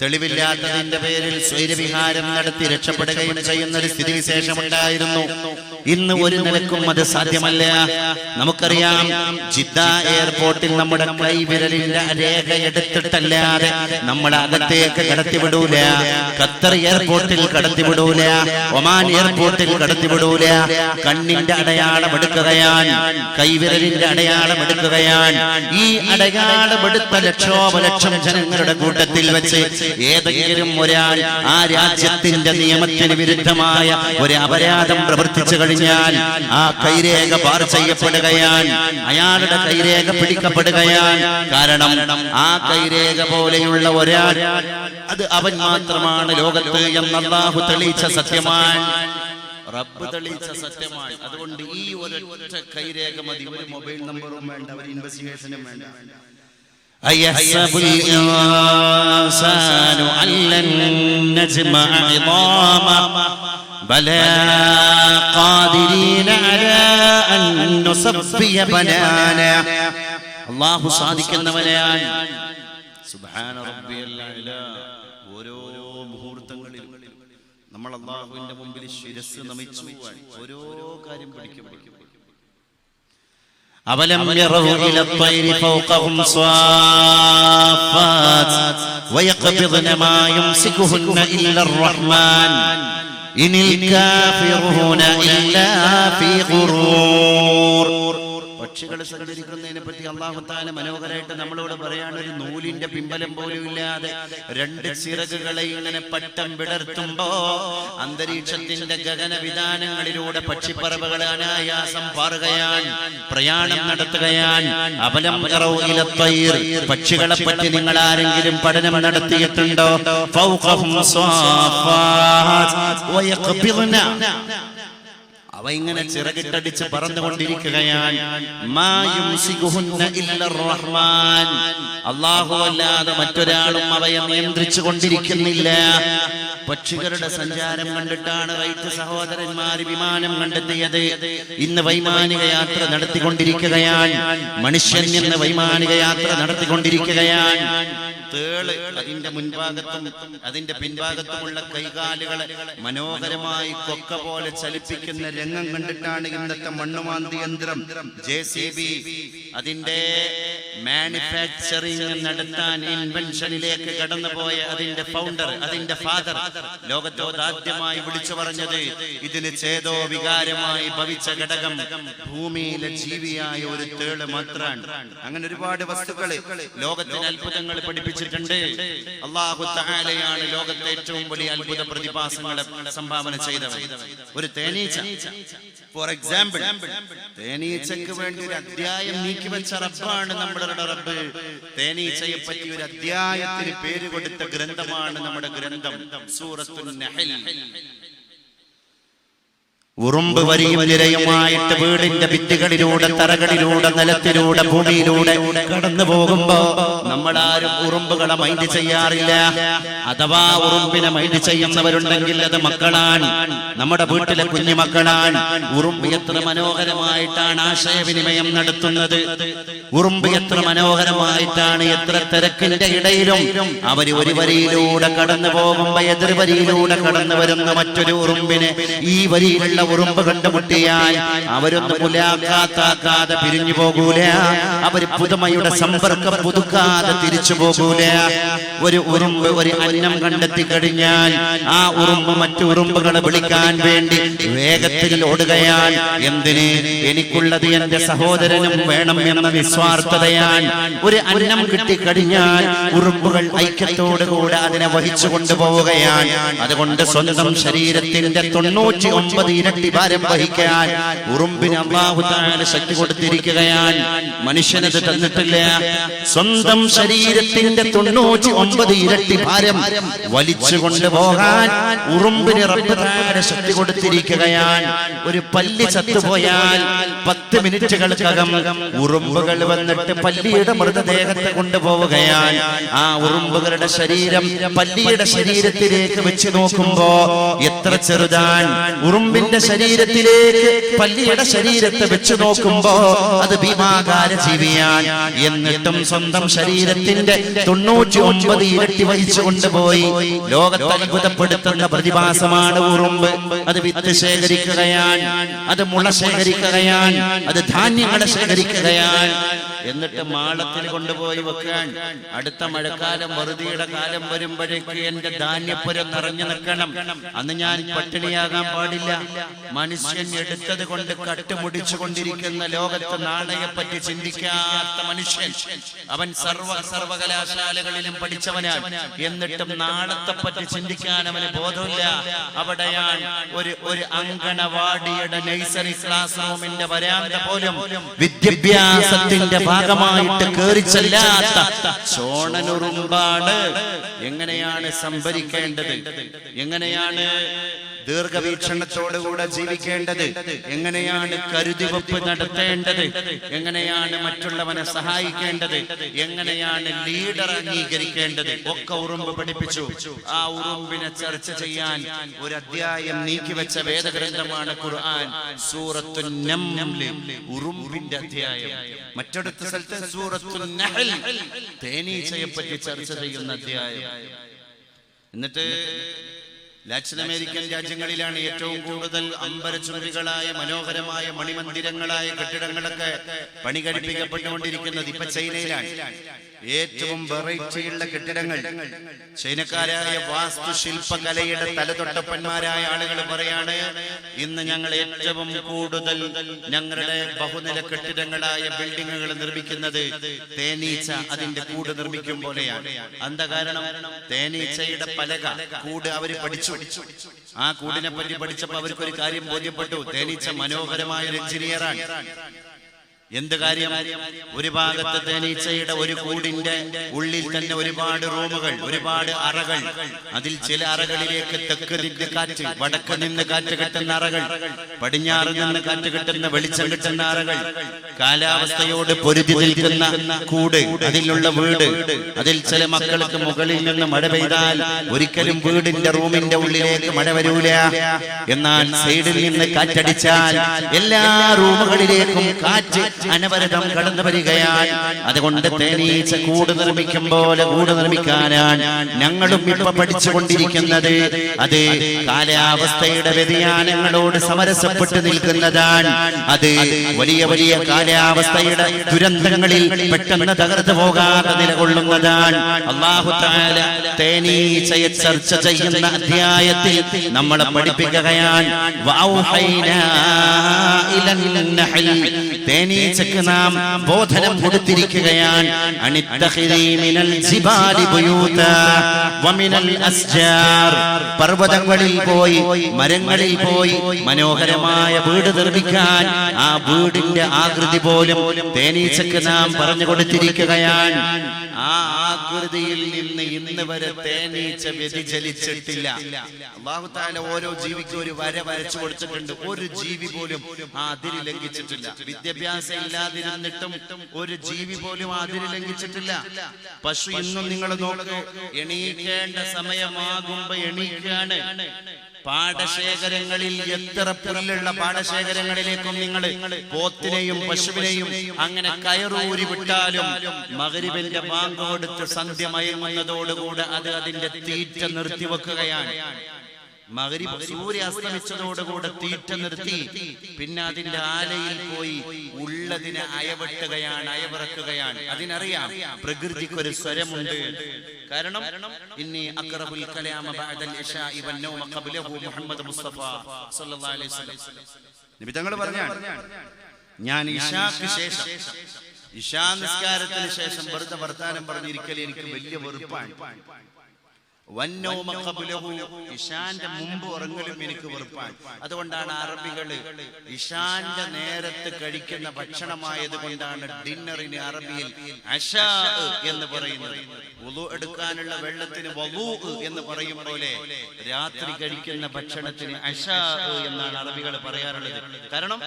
തെളിവില്ലാത്തതിന്റെ പേരിൽ സ്വൈരവിഹാരം നടത്തി രക്ഷപ്പെടുകയും ചെയ്യുന്ന ഒരു സ്ഥിതിവിശേഷമുണ്ടായിരുന്നു. ഇന്ന് ഒരു നിലക്കും അത് സാധ്യമല്ല. നമുക്കറിയാം, ജിദ്ദ എയർപോർട്ടിൽ നമ്മുടെ കൈവിരലിന്റെ രേഖ എടുത്തിട്ടല്ലാതെ നമ്മളെ അകത്തേക്ക് കടത്തിവിടൂല. ഖത്തർ എയർപോർട്ടിൽ കടത്തിവിടൂല. ഒമാൻ എയർപോർട്ടിൽ കടത്തിവിടൂല. കണ്ണിന്റെ അടയാളം എടുക്കുകയാണ്, കൈവിരലിന്റെ അടയാളം എടുക്കുകയാണ്. ഈ അടയാളം എടുത്ത ലക്ഷോപലക്ഷം ജനങ്ങളുടെ കൂട്ടത്തിൽ വെച്ച് ഏതെങ്കിലും ഒരാൾ ആ രാജ്യത്തിന്റെ നിയമത്തിന് വിരുദ്ധമായ ഒരു അപരാധം പ്രവർത്തിച്ചു കഴിഞ്ഞാൽ ആ കൈരേഖ ബാർ ചെയ്യപ്പെടുകയാണ്, അയാളുടെ കൈരേഖ പിടിക്കപ്പെടുകയാണ്. കാരണം ആ കൈരേഖ പോലെയുള്ള ഒരാൾ, അത് അവൻ മാത്രമാണ് ലോകത്ത് എന്ന് അല്ലാഹു തെളിയിച്ച സത്യമാണ്, റബ്ബ് തെളിയിച്ച സത്യമാണ്. അതുകൊണ്ട് ഈ ഒരൊറ്റ കൈരേഖ മതി. ഒരു മൊബൈൽ നമ്പറും വേണ്ട, ഒരു ഇൻവെസ്റ്റിഗേഷനും വേണ്ട. അയഹ്സബുൽ ഇൻസാനു അല്ലൻ നജ്മഅ ഇളാമ ബലാ ഖാദിരീന അലാ അൻ നുസബ്ബിയ ബനാന. അല്ലാഹു സാധിക്കുന്നവനാണ്. സുബ്ഹാന റബ്ബിയൽ അലാ. ഓരോ മുഹൂർത്തങ്ങളിലും നമ്മൾ അല്ലാഹുവിന്റെ മുമ്പിൽ ശിരസ് നമിച്ചു ഓരോ കാര്യം പഠിക്കും. അവലം യറൂ ഇല ത്വയ്രി ഫൗഖഹും സ്വാഫാത്ത് വയഖ്ബിദ്ന മാ യുംസികുഹുന്ന ഇല്ലർ റഹ്മാൻ ഇനിൽ കാഫിറൂന ഇല്ലാ ഫീ ഖുറൂർ. പക്ഷികൾ സഞ്ചരിക്കുന്നതിനെ പറ്റി അല്ലാഹു തആല മനോഹരമായിട്ട് നമ്മളോട് പറയാണ്. ഒരു നൂലിന്റെ പിമ്പലം പോലും ഇല്ലാതെ 2 ചിറകുകളെ ഇങ്ങനെ പട്ടം വിടർത്തുമ്പോ അന്തരീക്ഷത്തിന്റെ ഗഗന വിധാനങ്ങളിലൂടെ പക്ഷിപ്പറവകൾ അനായാസം പാറുകയാണ്, പ്രയാണം നടത്തുകയാണ്. അബലം യറൗ ഇല ത്വയ്ർ. പക്ഷികളെ പറ്റി നിങ്ങൾ ആരെങ്കിലും പഠനം നടത്തിയിട്ടുണ്ടോ? ഫൗഖഹും സ്വാഫാത്ത് വയഖ്ബിദ്ന. അവ ഇങ്ങനെ ചിറകിട്ടടിച്ച് പറന്നുകൊണ്ടിരിക്കുകയാണ്. മാ യുംസികുഹുന്ന ഇല്ലർ റഹ്മാൻ. അല്ലാഹു അല്ലാതെ മറ്റൊരാളും അവയെ നിയന്ത്രിച്ചു കൊണ്ടിരിക്കുന്നില്ല. പക്ഷികളുടെ സഞ്ചാരം കണ്ടിട്ടാണ് റൈറ്റ് സഹോദരന്മാർ വിമാനം കണ്ടെത്തിയത്. ഇന്ന് വൈമാനിക യാത്ര നടത്തിക്കൊണ്ടിരിക്കുകയാണ്. മനുഷ്യൻ ഇന്ന് വൈമാനിക യാത്ര നടത്തിക്കൊണ്ടിരിക്കുകയാണ്. തേള് അതിന്റെ മുൻഭാഗത്തും അതിന്റെ പിൻഭാഗത്തുമുള്ള കൈകാലുകളെ മനോഹരമായി കൊക്ക പോലെ ചലിപ്പിക്കുന്ന രംഗം കണ്ടിട്ടാണ് ഇന്നത്തെ മണ്ണുമാന്തി യന്ത്രം JCB അതിന്റെ മാനുഫാക്ചറിംഗ് നടത്താൻ ഇൻവെൻഷനിലേക്ക് കടന്നുപോയ അതിന്റെ ഫൗണ്ടർ, അതിന്റെ ഫാദർ ലോകത്തോട് ആദ്യമായി വിളിച്ചു പറഞ്ഞത് ഇതിന് ചേതോ വികാരമായി ഭവിച്ച ഘടകം ഭൂമിയിലെ ജീവിയായ ഒരു തേള് മാത്രമാണ്. അങ്ങനെ ഒരുപാട് വസ്തുക്കള് ലോകത്തിന് അത്ഭുതങ്ങൾ പഠിപ്പിച്ചിട്ടുണ്ട്. അല്ലാഹു തആലയാണ് ലോകത്തെ ഏറ്റവും വലിയ അത്ഭുത പ്രതിഭാസങ്ങളെ സംഭാവന ചെയ്തവൻ. ഒരു തേനീച്ച, ഫോർ എക്സാമ്പിൾ, തേനീച്ചയ്ക്ക് വേണ്ടി ഒരു അധ്യായം നീക്കിവെച്ച റബ്ബാണ് നമ്മുടെ റബ്ബ്. തേനീച്ചയെ പറ്റി ഒരു അധ്യായത്തിന് പേര് കൊടുത്ത ഗ്രന്ഥമാണ് നമ്മുടെ ഗ്രന്ഥം സൂറത്തുൻ നഹൽ. ഉറുമ്പ് വരിയും നിരയുമായിട്ട് വീടിന്റെ ഭിത്തികളിലൂടെ, തറകളിലൂടെ, നിലത്തിലൂടെ, ഭൂമിയിലൂടെ കടന്നു പോകുമ്പോ നമ്മളാരും ഉറുമ്പുകളെ മൈൻഡ് ചെയ്യാറില്ല. അഥവാ ഉറുമ്പിനെ മൈൻഡ് ചെയ്യുന്നവരുണ്ടെങ്കിൽ അത് മക്കളാണ്, നമ്മുടെ വീട്ടിലെ കുഞ്ഞുമക്കളാണ്. ഉറുമ്പ് എത്ര മനോഹരമായിട്ടാണ് ആശയവിനിമയം നടത്തുന്നത്. ഉറുമ്പ് എത്ര മനോഹരമായിട്ടാണ്, എത്ര തിരക്കിന്റെ ഇടയിലും അവര് ഒരു വരിയിലൂടെ കടന്നു പോകുമ്പോ എതിർവരിയിലൂടെ കടന്നു വരുന്ന മറ്റൊരു ഉറുമ്പിനെ ഈ വരിയിലുള്ള ഉറുമ്പ് കണ്ടുമുട്ടിയാൽ അവരൊന്ന് മുലാഖാത്താക്കാതെ പിരിഞ്ഞു പോകൂല. അവര് പുതുമയുടെ സമ്പർക്കം പുതുക്കാതെ തിരിച്ചു പോകൂല. ഒരു ഉറുമ്പ് ഒരു അന്നം കണ്ടെത്തി കഴിഞ്ഞാൽ ആ ഉറുമ്പ് മറ്റു ഉറുമ്പുകളെ വിളിക്കാൻ വേണ്ടി വേഗത്തിൽ ഓടുകയാണ്. എന്തിന്? എനിക്കുള്ളത് എന്റെ സഹോദരനും വേണം എന്ന നിസ്വാർത്ഥതയാണ്. ഒരു അന്നം കിട്ടിക്കഴിഞ്ഞാൽ ഉറുമ്പുകൾ ഐക്യത്തോടുകൂടെ അതിനെ വഹിച്ചു കൊണ്ടുപോവുകയാണ്. അതുകൊണ്ട് സ്വന്തം ശരീരത്തിന്റെ 99 ഇരട്ടി ഭാരം വഹിക്കാൻ ഉറുമ്പിന് അല്ലാഹു തആല ശക്തി കൊടുത്തിരിക്കുകയാണ്. മനുഷ്യനത് തന്നിട്ടില്ല. സ്വന്തം ശരീരത്തിന്റെ 99 ഇരട്ടി ഭാരം വലിച്ചു കൊണ്ടുപോകാൻ ഉറുമ്പിന് റബ്ബ് തആല ശക്തി കൊടുത്തിരിക്കുകയാണ്. ഒരു പല്ലി ചത്തുപോയാൽ 10 മിനിറ്റുകൾക്കകം ഉറുമ്പുകൾ വന്നിട്ട് പല്ലിയുടെ മൃതദേഹത്തെ കൊണ്ടുപോവുകയാണ്. ആ ഉറുമ്പുകളുടെ ശരീരം പല്ലിയുടെ ശരീരത്തിലേക്ക് വെച്ച് നോക്കുമ്പോ എത്ര ചെറുതാണ്. ഉറുമ്പിന്റെ ശരീരത്തിലേക്ക് പല്ലിയുടെ ശരീരത്തെ വെച്ച് നോക്കുമ്പോ അത് ഭീമാകാര ജീവിയാണ്. എന്നിട്ടും സ്വന്തം ശരീരത്തിന്റെ 99 ഇരട്ടി വഹിച്ചു കൊണ്ടുപോയി ലോകത്തെ അത്ഭുതപ്പെടുത്തുന്ന പ്രതിഭാസമാണ് ഉറുമ്പ്. അത് വിത്ത് ശേഖരിക്കുകയാണ്, അത് മുള ശേഖരിക്കുകയാണ്, അത് ധാന്യങ്ങളെ ശേഖരിക്കുകയാണ്. എന്നിട്ട് മാളത്തിൽ കൊണ്ടുപോയി വെക്കാൻ. അടുത്ത മഴക്കാലം വറുതിയുടെ കാലം വരുമ്പോഴേക്ക് എന്റെ ധാന്യപ്പുരം നിറഞ്ഞു നിൽക്കണം. അന്ന് ഞാൻ പട്ടിണിയാകാൻ പാടില്ല. മനുഷ്യൻ എടുത്തത് കൊണ്ട് കട്ടുമുടിച്ചു കൊണ്ടിരിക്കുന്ന ലോകത്ത് നാളെയെപ്പറ്റി ചിന്തിക്കാത്ത മനുഷ്യൻ. അവൻ സർവകലാശാലകളിലും പഠിച്ചവനാണ്. എന്നിട്ടും നാളത്തെ പറ്റി ചിന്തിക്കാൻ അവന് ബോധമില്ല. അവിടെയാണ് ഒരു അങ്കണവാടിയുടെ നഴ്സറി ക്ലാസ് റൂമിന്റെ വരാന്ത പോലും വിദ്യാഭ്യാസത്തിന്റെ ഭാഗമായിട്ട് കേറിച്ചല്ലാത്ത ചോണനുറുമ്പാണ്. എങ്ങനെയാണ് സംഭരിക്കേണ്ടത്, എങ്ങനെയാണ് ദീർഘവീക്ഷണത്തോടുകൂടെ ജീവിക്കേണ്ടത്, എങ്ങനെയാണ് കരുതിവെപ്പ് നടത്തേണ്ടത്, എങ്ങനെയാണ് മറ്റുള്ളവനെ സഹായിക്കേണ്ടത്, എങ്ങനെയാണ് ലീഡർ അംഗീകരിക്കേണ്ടത് ഒക്കെ ഉറുമ്പ് പഠിപ്പിച്ചു. ആ ഉറുമ്പിനെ ചർച്ച ചെയ്യാൻ ഒരു അധ്യായം നീക്കിവെച്ച വേദഗ്രന്ഥമാണ് ഖുർആൻ. സൂറത്തുൻ നംൽ, ഉറുമ്പിന്റെ അധ്യായം. മറ്റൊരു സ്ഥലത്ത് സൂറത്തുൻ നഹൽ, തേനീച്ചയെ പറ്റി ചർച്ച ചെയ്യുന്ന അധ്യായം. എന്നിട്ട് ലാറ്റിൻ അമേരിക്കൻ രാജ്യങ്ങളിലാണ് ഏറ്റവും കൂടുതൽ അമ്പരചുംബികളായ മനോഹരമായ മണിമന്ദിരങ്ങളായ കെട്ടിടങ്ങളൊക്കെ പണി കഴിപ്പിക്കപ്പെട്ടുകൊണ്ടിരിക്കുന്നത്. ഇപ്പൊ ചൈനയിലാണ് ഏറ്റവും വെറൈറ്റിയുള്ള കെട്ടിടങ്ങൾ. ചൈനക്കാരായ വാസ്തുശില്പകലയുടെ തലതൊട്ടപ്പന്മാരായ ആളുകൾ പറയാണ്, ഇന്ന് ഞങ്ങൾ ഏറ്റവും കൂടുതൽ ഞങ്ങളുടെ ബഹുനില കെട്ടിടങ്ങളായ ബിൽഡിങ്ങുകൾ നിർമ്മിക്കുന്നത് തേനീച്ച അതിന്റെ കൂട് നിർമ്മിക്കും പോലെയാണ്. എന്താ കാരണം? തേനീച്ചയുടെ പലക കൂട് അവര് പഠിച്ചു. ആ കൂടിനെ പറ്റി പഠിച്ചപ്പോ അവർക്കൊരു കാര്യം ബോധ്യപ്പെട്ടു. തേനീച്ച മനോഹരമായ ഒരു എഞ്ചിനീയറാണ്. എന്ത് കാര്യം? ഒരു ഭാഗത്ത് തേനീച്ചയുടെ ഒരു കൂടിന്റെ ഉള്ളിൽ തന്നെ ഒരുപാട് റൂമുകൾ, ഒരുപാട് അറകൾ. അതിൽ ചില അറകളിലേക്ക് തെക്ക് നിന്ന് കാറ്റ്, വടക്ക് നിന്ന് കാറ്റ് കിട്ടുന്ന അറകൾ, പടിഞ്ഞാറ് നിന്ന് കാറ്റ് കിട്ടുന്ന വെളിച്ചം കിട്ടുന്ന അറകൾ, കാലാവസ്ഥയോട് പൊരുതി നിൽക്കുന്ന കൂട്, അതിലുള്ള വീട്. അതിൽ ചില മക്കൾക്ക് മുകളിൽ നിന്ന് മഴ പെയ്താൽ ഒരിക്കലും വീടിന്റെ റൂമിന്റെ ഉള്ളിലേക്ക് മഴ വരൂല. എന്നാൽ സൈഡിൽ നിന്ന് കാറ്റടിച്ചാൽ എല്ലാ റൂമുകളിലേക്കും കാറ്റ് അനവരതം കടന്നു വരികയാണ്. അതുകൊണ്ട് തേനീച്ച കൂട് നിർമ്മിക്കും പോലെ കൂട് നിർമ്മിക്കാനാണ് ഞങ്ങളും ഇപ്പൊ പഠിച്ചുകൊണ്ടിരിക്കുന്നത്. അത് കാലാവസ്ഥയുടെ വ്യതിയാനങ്ങളോട് സമരസപ്പെട്ട് നിൽക്കുന്നതാണ്. അത് വലിയ വലിയ കാലാവസ്ഥയുടെ ദുരന്തങ്ങളിൽ പെട്ടെന്ന് തകർന്നു പോകാതെ നിലകൊള്ളുന്നതാണ്. അല്ലാഹു തആല തേനീച്ചയെ ചർച്ച ചെയ്യുന്ന അധ്യായത്തിൽ നമ്മളെ പഠിപ്പിക്കുകയാണ്. തേനീച്ചക്ക് നാം ബോധനം കൊടുത്തിരിക്കുകയാണ്. പർവ്വതങ്ങളിൽ പോയി മരങ്ങളിൽ പോയി മനോഹരമായ വീട് നിർമ്മിക്കാൻ ആ വീടിന്റെ ആകൃതി പോലും തേനീച്ചക്ക് നാം പറഞ്ഞു കൊടുത്തിരിക്കുകയാണ്. ആ ആകൃതിയിൽ നിന്ന് ഇന്ന് വരെ തേനീച്ച വ്യതിചലിച്ചിട്ടില്ല. അല്ലാഹു തആല ഓരോ ജീവിക്കും ഒരു വര വരച്ചു കൊടുത്തിട്ടുണ്ട്. ഒരു ജീവി പോലും ആ അതിര് ലംഘിച്ചിട്ടില്ല. വിദ്യാഭ്യാസം ഇല്ലാതിരുന്നിട്ടും ഒരു ജീവി പോലും ആ അതിര് ലംഘിച്ചിട്ടില്ല. പശു ഇന്നും നിങ്ങൾ നോക്കൂ, എണീക്കേണ്ട സമയമാകുമ്പോ എണീക്കാണ്. പാടശേഖരങ്ങളിൽ എത്ര പുല്ലുള്ള പാടശേഖരങ്ങളിലേക്കും നിങ്ങൾ പോത്തിനെയും പശുവിനെയും അങ്ങനെ കയറൂരി വിട്ടാലും മഗ്‌രിബിന്റെ ബാങ്ക് കൊടുത്ത് സന്ധ്യ മയങ്ങുന്നതോടുകൂടെ അത് അതിന്റെ തീറ്റ നിർത്തിവെക്കുകയാണ്. മഗ്‌രിബ് സൂര്യ അസ്തമിച്ചതോടുകൂടെ തീറ്റ നിർത്തി പിന്നെ അതിന്റെ ആലയിൽ പോയി ഉള്ളതിനെ അയവെട്ടുകയാണ്, അയവിറക്കുകയാണ്. അതിനറിയാം പ്രകൃതിക്കൊരു സ്വരമുണ്ട്. കാരണം ഇന്നി അഖറബുൽ കലാമ ബഅദൽ ഇശാഇ വന്നൗമ ഖബ്ലഹു മുഹമ്മദ് മുസ്തഫ സല്ലല്ലാഹു അലൈഹി വസല്ലം നബി തങ്ങൾ പറഞ്ഞാണ്, ഞാൻ ഇശാക്ക് ശേഷം ഇശാ നിസ്കാരത്തിന് ശേഷം വെറുതെ വർത്താനം പറഞ്ഞിരിക്കൽ എനിക്ക് വലിയ വെറുപ്പാണ്. വന്നൗമ ഖബ്ലഹു, ഇശാന്റെ മുമ്പ് ഉറങ്ങലും എനിക്ക് വെറുപ്പാണ്. അതുകൊണ്ടാണ് അറബികള് ഇശാന്റെ നേരത്ത് കഴിക്കുന്ന ഭക്ഷണമായത് കൊണ്ടാണ് ഡിന്നറിന് അറബിയിൽ അശാ എന്ന് പറയുന്നത്. വുളു എടുക്കാനുള്ള വെള്ളത്തിന് വളൂ എന്ന് പറയും പോലെ രാത്രി കഴിക്കുന്ന ഭക്ഷണത്തിന് അശാ എന്നാണ് അറബികൾ പറയാറുള്ളത്. കാരണം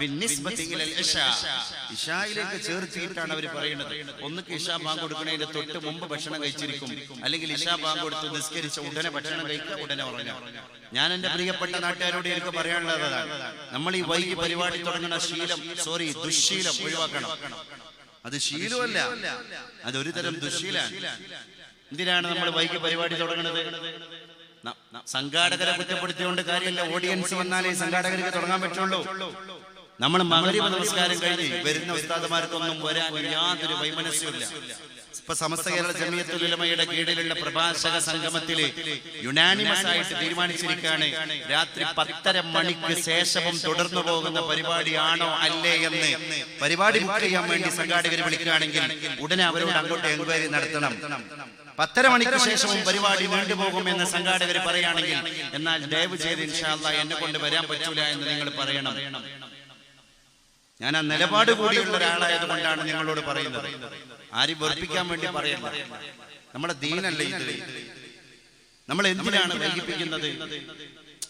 ബിന്നിസ്ബതി ഇലൽ ഇശാ, ഇശായിലേക്ക് ചേർത്തിയിട്ടാണ് അവർ പറയുന്നത്. ഒന്നുകിൽ ഇശാ ബാങ്ക് കൊടുക്കുന്നതിന്റെ തൊട്ട് മുമ്പ് ഭക്ഷണം കഴിച്ചിരിക്കും, അല്ലെങ്കിൽ ഇശാ ബാങ്ക് കൊടുത്ത് നിസ്കരിച്ച ഉടനെ ഭക്ഷണം കഴിക്കുക, ഉടനെ ഉറങ്ങാം. ഞാൻ എന്റെ പ്രിയപ്പെട്ട നാട്ടുകാരോട് എനിക്ക് പറയാനുള്ളതാണ്, നമ്മൾ ഈ വൈകി പരിപാടി തുടങ്ങുന്ന ശീലം, ദുശ്ശീലം ഒഴിവാക്കണം. അത് ശീലമല്ല, അതൊരു തരം ദുശ്ശീലാണ്. എന്തിനാണ് നമ്മൾ വൈകി പരിപാടി തുടങ്ങുന്നത്? സംഘാടകരെ കുറ്റപ്പെടുത്തിയോണ്ട് കാര്യമല്ല. ഓഡിയൻസ് വന്നാലേ സംഘാടകർക്ക് തുടങ്ങാൻ പറ്റുള്ളൂ. നമ്മൾ മഗ്‌രിബ് നമസ്കാരം കഴിഞ്ഞ് വരുന്ന ഉസ്താദുമാർക്കൊന്നും വരാൻ യാതൊരു വൈമനസ്യമില്ല. ഇപ്പൊ സമസ്ത കേരള ജമിയത്തുൽ ഉലമയുടെ കീഴിലുള്ള പ്രഭാഷക സംഗമത്തില് യുനാനിമസ് ആയിട്ട് തീരുമാനിച്ചിരിക്കുകയാണ്, രാത്രി 10:30 മണിക്ക് ശേഷവും തുടർന്നു പോകുന്ന പരിപാടിയാണോ അല്ലേ എന്ന് പരിപാടി ബുക്ക് ചെയ്യാൻ വേണ്ടി സംഘാടകർ വിളിക്കുകയാണെങ്കിൽ ഉടനെ അവരോട് അങ്ങോട്ട് എൻക്വയറി നടത്തണം. 10:30 മണിക്ക് ശേഷവും പരിപാടി നീണ്ടുപോകുമെന്ന് സംഘാടകർ പറയുകയാണെങ്കിൽ എന്നാൽ ദയവ് ചെയ്ത് ഇൻഷാ അല്ലാഹ് എന്നെ കൊണ്ട് വരാൻ പറ്റൂല എന്ന് നിങ്ങൾ പറയണം. ഞാൻ ആ നിലപാട് കൂടിയുള്ള ഒരാളായത് കൊണ്ടാണ് നിങ്ങളോട് പറയുന്നത്. ആരും വെറുപ്പിക്കാൻ വേണ്ടി പറയണ്ട. നമ്മുടെ ദീനല്ല ഇത്. നമ്മൾ എന്തിനാണ് വൈകിപ്പിക്കുന്നത്?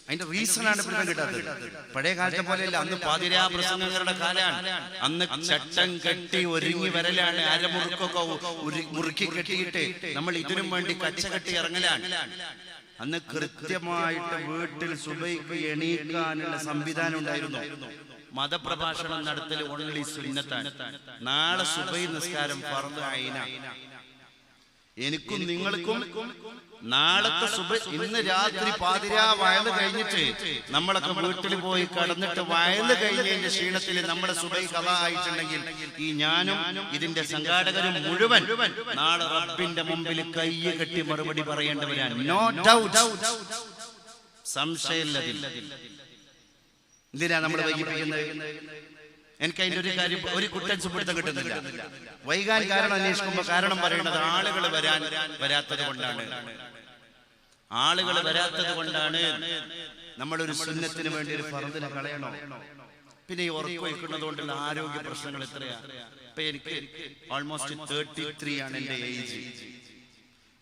അതിന്റെ റീസണാണ് പിടുത്തം കിട്ടാത്തത്. പഴയ കാലത്തെ പോലെയല്ല. അന്ന് പാതിരാ പ്രസംഗങ്ങളുടെ കാലാണ്. അന്ന് ചട്ടം കെട്ടി ഒരുങ്ങി വരലാണ്. അരമുറുക്കൊക്കെ മുറുക്കി കെട്ടിയിട്ട് നമ്മൾ ഇതിനും വേണ്ടി കച്ചകെട്ടി ഇറങ്ങലാണ്. അന്ന് കൃത്യമായിട്ട് വീട്ടിൽ സുബൈക്ക് എണീക്കാനുള്ള സംവിധാനം ഉണ്ടായിരുന്നു. മതപ്രഭാഷണം നടത്തൽ ഓൺലി സുന്നത്താണ്. നാളെ സുബൈ നിസ്കാരം ഫർദ് ഐന. എനിക്കും നിങ്ങൾക്കും നാളത്തെ സുബൈ, ഇന്ന് രാത്രി പാതിരാ വയല് കഴിഞ്ഞിട്ട് നമ്മളൊക്കെ വീട്ടിൽ പോയി കടന്നിട്ട് വയല് കഴിഞ്ഞതിന്റെ ക്ഷീണത്തിൽ നമ്മുടെ സുബൈ ഖളാ ആയിട്ടുണ്ടെങ്കിൽ ഈ ഞാനും ഇതിന്റെ സംഘാടകരും മുഴുവൻ നാളെ റബ്ബിന്റെ മുമ്പിൽ കൈ കെട്ടി മറുപടി പറയേണ്ടവരാണ്. നോ ഡൗട്ട്, സംശയമില്ല. എന്തിനാ നമ്മൾ വൈകിപ്പിക്കുന്നത്? എനിക്ക് അതിന്റെ ഒരു കാര്യം, ഒരു കുട്ടൻസ് പിടുത്തം കിട്ടുന്നില്ല. വൈകാൻ കാരണം അന്വേഷിക്കുമ്പോ കാരണം പറയുന്നത് ആളുകൾ വരാത്തത് കൊണ്ടാണ്. ആളുകൾ വരാത്തത് കൊണ്ടാണ്. നമ്മളൊരു സുന്നത്തിന് വേണ്ടി ഒരു ഫർദിനെ കളയണോ? പിന്നെ ഈ ഉറക്കം വയ്ക്കുന്നത് കൊണ്ടുള്ള ആരോഗ്യ പ്രശ്നങ്ങൾ എത്രയാ? ഇപ്പൊ എനിക്ക് ഓൾമോസ്റ്റ് 33 ആണ് എന്റെ ഏജ്.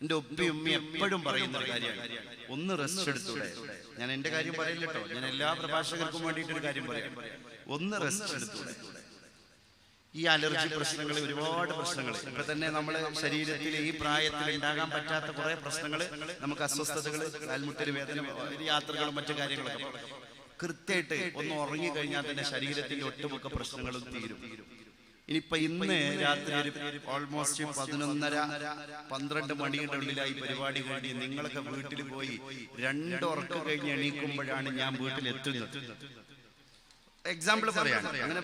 എന്റെ ഉപ്പയും ഉമ്മയും എപ്പോഴും പറയുന്ന ഒരു കാര്യമാണ്, ഒന്ന് റെസ്റ്റ് എടുത്തൂടെ. ഞാൻ എന്റെ കാര്യം പറയില്ല കേട്ടോ, ഞാൻ എല്ലാ പ്രഭാഷകർക്കും വേണ്ടിയിട്ടൊരു കാര്യം പറയാം. ഒന്ന് റെസ്റ്റ് എടുത്തൂടെ. ഈ അലർജി പ്രശ്നങ്ങൾ, ഒരുപാട് പ്രശ്നങ്ങൾ ഇപ്പൊ തന്നെ നമ്മുടെ ശരീരത്തിൽ ഈ പ്രായത്തിൽ ഉണ്ടാകാൻ പറ്റാത്ത കുറെ പ്രശ്നങ്ങൾ, നമുക്ക് അസ്വസ്ഥതകൾ, കാൽമുട്ടൽ വേദന, യാത്രകളും മറ്റു കാര്യങ്ങളൊക്കെ കൃത്യമായിട്ട് ഒന്ന് ഉറങ്ങിക്കഴിഞ്ഞാൽ തന്നെ ശരീരത്തിന്റെ ഒട്ടുമുക്ക പ്രശ്നങ്ങളും തീരും. ഇനിയിപ്പോ ഇന്ന് രാത്രി ഒരു ഓൾമോസ്റ്റ് 11:30-12 മണിയുടെ ഉള്ളിലായി പരിപാടി കഴിഞ്ഞ് നിങ്ങളൊക്കെ വീട്ടിൽ പോയി 2 ഉറക്കം കഴിഞ്ഞ് എണീക്കുമ്പോഴാണ് ഞാൻ വീട്ടിലെത്തുന്നത്. എക്സാമ്പിൾ പറയാണ്. അങ്ങനെ